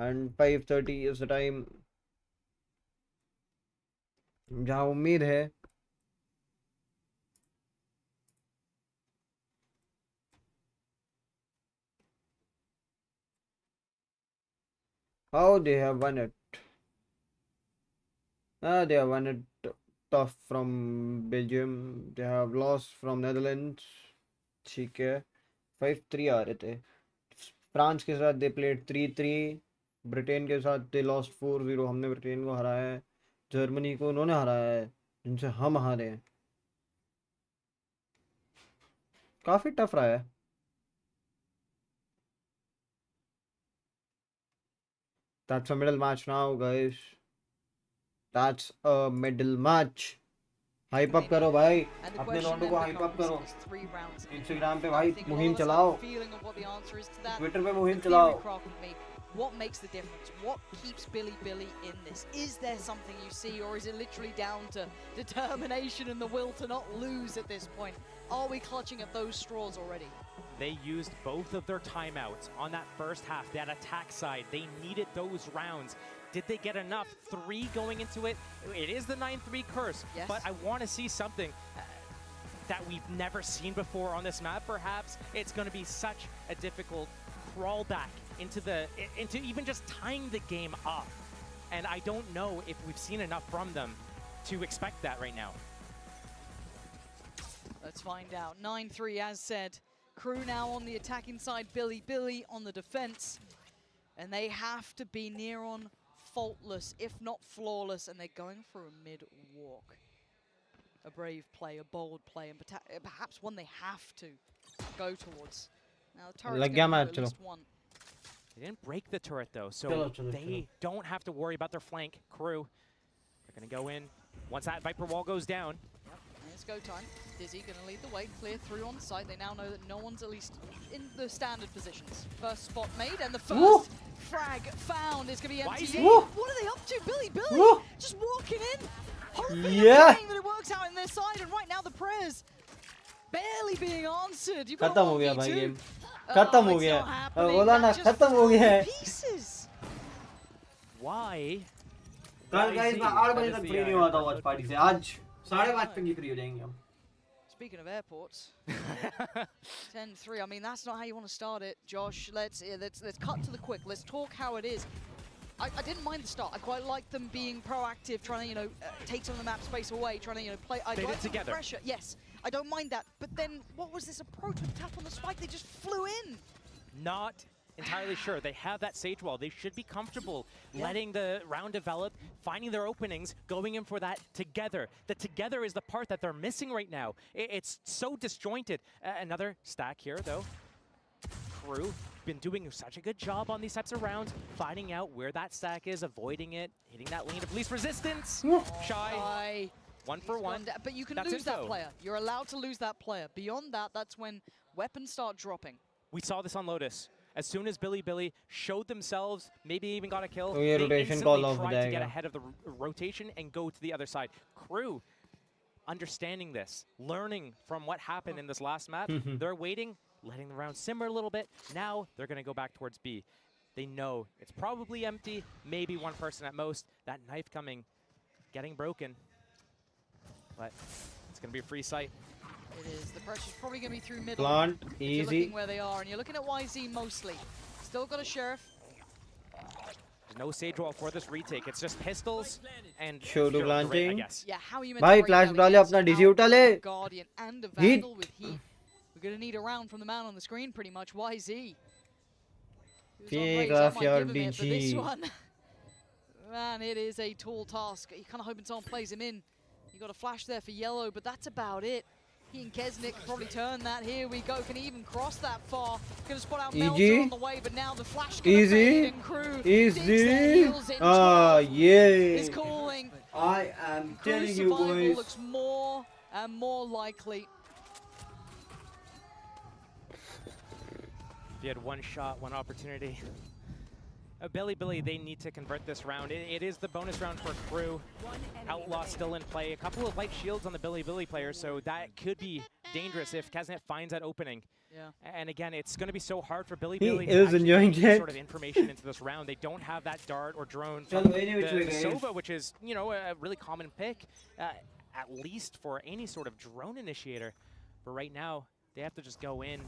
एंड 5:30 इज द टाइम जहाँ उम्मीद है how they have won it. They have won it tough from Belgium. They have lost from Netherlands. ठीक है 5-3 आ रहे थे. फ्रांस के साथ दे प्लेड 3-3. ब्रिटेन के साथ दे लॉस्ट 4-0. हमने ब्रिटेन को हराया है. जर्मनी को उन्होंने हराया है जिनसे हम हारे हैं. काफ़ी टफ रहा है. That's a middle match now, guys. That's a middle match. Hype up करो भाई. अपने नोटों को हाइप अप करो. इंस्टाग्राम पे भाई मुहिम चलाओ. ट्विटर पे मुहिम चलाओ. What makes the difference? What keeps Billy in this? Is there something you see, or is it literally down to determination and the will to not lose at this point? Are we clutching at those straws already? They used both of their timeouts on that first half, that attack side. They needed those rounds. Did they get enough? 3 going into it. It is the 9-3 curse, yes. But I want to see something that we've never seen before on this map, perhaps. It's going to be such a difficult crawl back into even just tying the game up. And I don't know if we've seen enough from them to expect that right now. Let's find out. 9-3 as said. KRU now on the attacking side, Billy on the defense. And they have to be near on faultless, if not flawless, and they're going for a mid-walk. A brave play, a bold play, and perhaps one they have to go towards. Now the turret's going to at least one. They didn't break the turret though, so they don't have to worry about their flank. KRU, they're going to go in once that Viper wall goes down. Yep, and it's go time. Dizzy going to lead the way, clear through on site. They now know that no one's at least in the standard positions. First spot made, and the first frag found is going to be empty. What are they up to? Billy, just walking in, hoping that it works out in their side, and right now the prayers barely being answered. You've got खत्म हो गया भाई game. खत्म हो गया. बोला ना खत्म हो गया है. Why? कल गाइस मैं 8 बजे तक फ्री नहीं हुआ था वॉच पार्टी से. आज 5:30 पे फ्री हो जाएंगे हम. Speaking of airports, 10-3. I mean, that's not how you want to start it, Josh. Let's cut to the quick. Let's talk how it is. I didn't mind the start. I quite liked them being proactive, trying to, take some of the map space away, trying to, play. I liked the pressure. Yes, I don't mind that. But then, what was this approach with tap on the spike? They just flew in. Not entirely sure. They have that Sage Wall. They should be comfortable letting the round develop, finding their openings, going in for that together. The together is the part that they're missing right now. It's so disjointed. Another stack here, though. KRU been doing such a good job on these types of rounds, finding out where that stack is, avoiding it, hitting that lane of least resistance. Shy. 1 for 1. But you can lose that player. You're allowed to lose that player. Beyond that, that's when weapons start dropping. We saw this on Lotus. As soon as Billy showed themselves, maybe even got a kill, तो ये they rotation instantly call off tried हो to get जाएगा. ahead of the rotation and go to the other side. KRU, understanding this, learning from what happened in this last map, they're waiting, letting the round simmer a little bit. Now they're going to go back towards B. They know it's probably empty, maybe one person at most. That knife coming, getting broken. But it's going to be a free sight. It is. The pressure's probably going to be through middle. Plant, You're easy. looking where they are, and you're looking at YZ mostly. Still got a Sheriff. There's no Sage Wall for this retake. It's just pistols and Show to planting. I guess. Yeah, how you meant भाई to break flash out डाले against अपना DC Alpha, उठा ले. Guardian and a Heat. Vandal with Heat. We're going to need a round from the man on the screen, pretty much. YZ. Take off your This DG. one, man, it is a tall task. You're kind of hoping someone plays him in. You got a flash there for yellow, but that's about it. He and Kesnick can probably turn that. Here we go. Can he even cross that far? Gonna spot out Melzer on the way, but now the flash gonna fade, and KRU digs their heels in. Is calling. I am KRU telling you survival boys. looks more and more likely. If you had one shot, one opportunity. Billy, they need to convert this round. It is the bonus round for KRU. Outlaw still in play. A couple of light shields on the Billy players, so that could be dangerous if Kaznet finds that opening. Yeah. And again, it's going to be so hard for Billy He to is actually enjoying get any it. sort of information into this round. They don't have that dart or drone from Chalo, any which way, the guys. Sova, which is, a really common pick, at least for any sort of drone initiator. But right now, they have to just go in.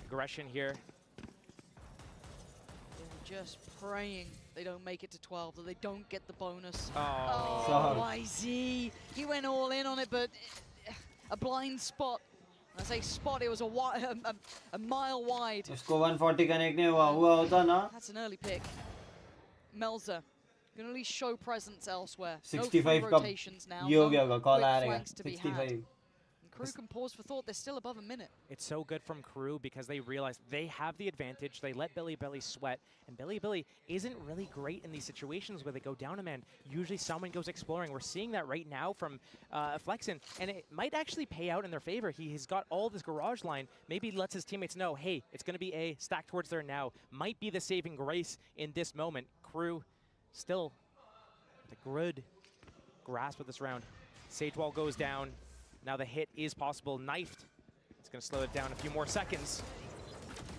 Aggression here. Just praying they don't make it to 12, that they don't get the bonus. Oh, YZ. He went all in on it, but a blind spot. When I say spot, it was a mile wide. इसको 140 connect नहीं हुआ होता ना. That's an early pick. Melzer gonna at least show presence elsewhere. 65 no का rotations now. ये हो गया होगा, call quick आ रहेगा. flanks to be had. 65. KRU can pause for thought. They're still above a minute. It's so good from KRU because they realize they have the advantage. They let Billy sweat, and Billy isn't really great in these situations where they go down a man. Usually someone goes exploring. We're seeing that right now from Flexen, and it might actually pay out in their favor. He's got all this garage line. Maybe lets his teammates know, hey, it's going to be a stack towards there now. Might be the saving grace in this moment. KRU still with a good grasp of this round. Sage Wall goes down. Now the hit is possible. Knifed. It's going to slow it down a few more seconds.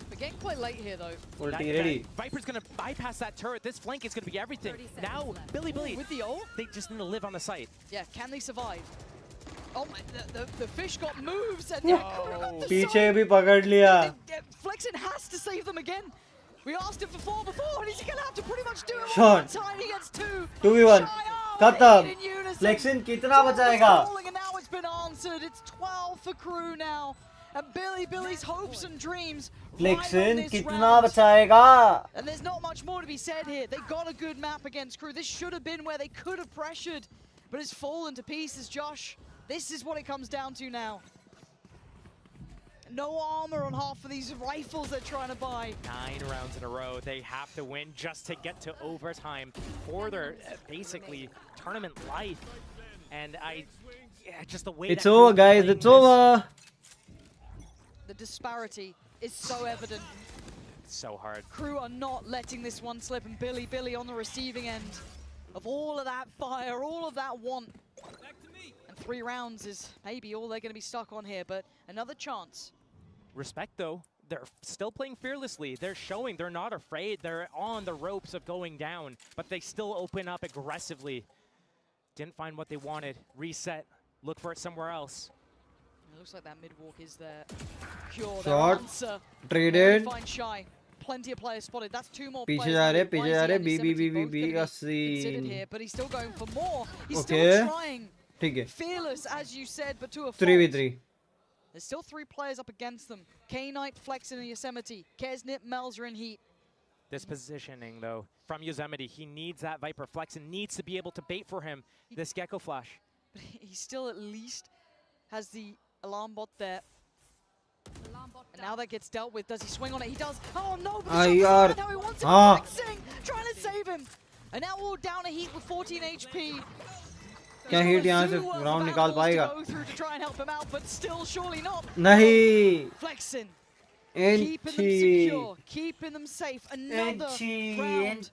We're getting quite late here, though. Ready. Viper's going to bypass that turret. This flank is going to be everything. Now, Billy. With the ult? They just need to live on the site. Yeah, can they survive? Oh my, the fish got moves and पीछे भी पकड़ लिया. Flexen has to save them again. We asked him for 4 before, and he's going to have to pretty much do it Shot. one time. He gets 2. 2v1. खत्म. Flexen कितना बचाएगा? And now it's been answered. It's 12 for KRU now. And Billy's hopes and dreams. Flexen right कितना बचाएगा? And there's not much more to be said here. They got a good map against KRU. This should have been where they could have pressured, but it's fallen to pieces, Josh. This is what it comes down to now. No armor on half of these rifles they're trying to buy. 9 rounds in a row. They have to win just to get to overtime for their basically tournament life. And just the way It's over, guys. It's over. The disparity is so evident. It's so hard. KRU are not letting this one slip, and Billy on the receiving end of all of that fire, all of that want. And 3 rounds is maybe all they're going to be stuck on here, but another chance. Respect, though. They're still playing fearlessly. They're showing they're not afraid. They're on the ropes of going down, but they still open up aggressively. Didn't find what they wanted. Reset. Look for it somewhere else. It looks like that mid walk is there. Pure Shot. answer. Traded. Find Shy. plenty of players spotted. That's 2 more पीछे players. जा रहे needed. YZ and Yosemite both बी gonna का be considered seen here, but he's still going for more. He's Okay. still trying. ठीक है Fearless, as you said, but to a 3v3 There's still 3 players up against them. K-Knight, Flex, and Yosemite. Kesnit, Melzer, and Heat. This positioning, though, from Yosemite, he needs that Viper Flex and needs to be able to bait for him this Gecko Flash. But he still at least has the alarm bot there. And now that gets dealt with. Does he swing on it? He does. Oh no, but the shot is how he wants him. Flexing, trying to save him. And now all down a Heat with 14 HP. क्या heat यहाँ से round निकाल पाएगा Go through to try and help him out, but still surely not. नहीं Flexing. Keeping them secure, keeping them safe. Another round.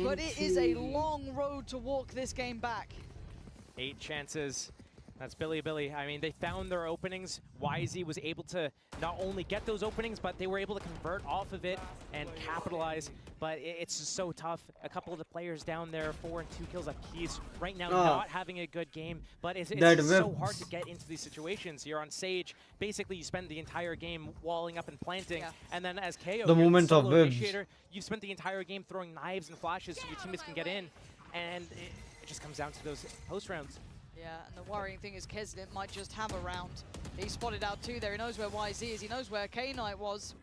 But it is a long road to walk this game back. 8 chances. That's Billy. I mean, they found their openings. YZ was able to not only get those openings, but they were able to convert off of it and capitalize. But it's just so tough. A couple of the players down there, 4 and 2 kills apiece. Right now, not having a good game. But it's so hard to get into these situations. You're on Sage. Basically, you spend the entire game walling up and planting. And then as KO, the moment of initiator, you've spent the entire game throwing knives and flashes so your teammates can get in. And it just comes down to those post rounds. Yeah, and the worrying thing is Kesnit might just have a round. He spotted out 2 there. He knows where YZ is. He knows where K-Knight was.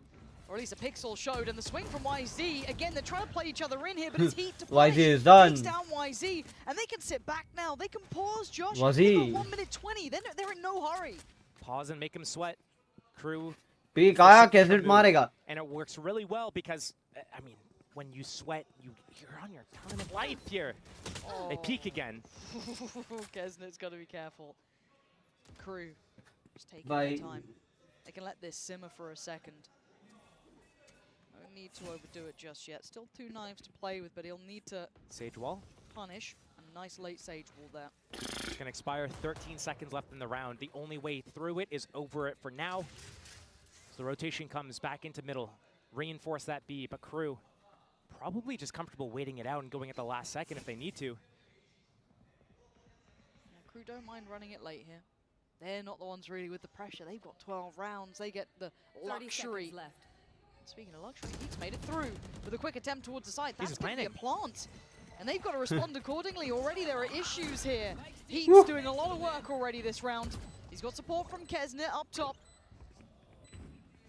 Or at least a pixel showed. And the swing from YZ, again, they're trying to play each other in here, but it's Heat to punish. YZ is done. Takes down YZ, and they can sit back now. They can pause, Josh. YZ. 1 minute 20. They're in no hurry. Pause and make him sweat. KRU. Peak आया cassette मारेगा. And it works really well because, I mean, when you sweat, you're on your time of life here. Oh. They peek again. Kesnit's got to be careful. KRU just taking their time. They can let this simmer for a second. Don't need to overdo it just yet. Still 2 knives to play with, but he'll need to Sage wall. Punish. A nice late Sage wall there. It's going to expire. 13 seconds left in the round. The only way through it is over it for now. So the rotation comes back into middle. Reinforce that B, but KRU probably just comfortable waiting it out and going at the last second if they need to. Yeah, KRU don't mind running it late here. They're not the ones really with the pressure. They've got 12 rounds. They get the luxury. Left. Speaking of luxury, Heat's made it through with a quick attempt towards the site. That's going to be a plant. And they've got to respond accordingly. Already there are issues here. Heat's doing a lot of work already this round. He's got support from Kesnit up top.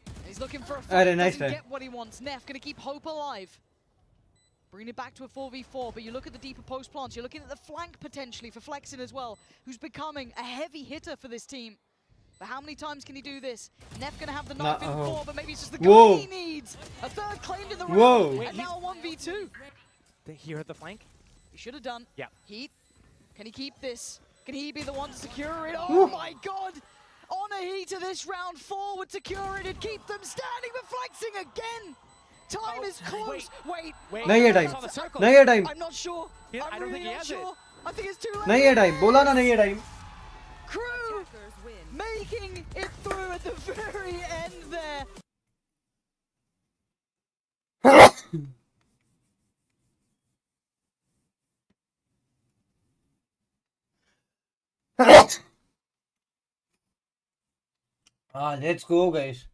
And he's looking for a fight. Doesn't get what he wants. Neff going to keep hope alive. Bring it back to a 4v4, but you look at the deeper post plants, you're looking at the flank potentially for Flexin as well, who's becoming a heavy hitter for this team. But how many times can he do this? Neff gonna have the knife in 4, but maybe it's just the gun he needs. A 3rd claimed in the round, and now a 1v2. Here at the flank? He should have done. Yeah. Heat, can he keep this? Can he be the one to secure it? Oh my god! On a Heat to this round, forward secure it and keep them standing, but Flexing again! Time is close. Wait. नहीं है time. नहीं है time. I'm not sure. I don't think he has it. I think it's too late. नहीं है time. बोला ना नहीं है time. KRU making it through at the very end there. Let's go, guys.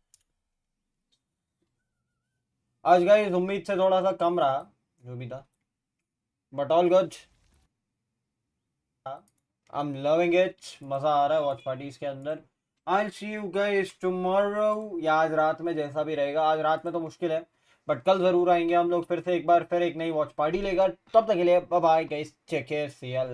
आज गाइस उम्मीद से थोड़ा सा कम रहा जो भी था, but all good. I am loving it. मजा आ रहा है वॉच पार्टीज के अंदर. I will see you guys tomorrow, या आज रात में, जैसा भी रहेगा. आज रात में तो मुश्किल है, बट कल जरूर आएंगे हम लोग फिर से एक बार, फिर एक नई वॉच पार्टी लेकर. तब तक के लिए bye bye guys, take care, see you.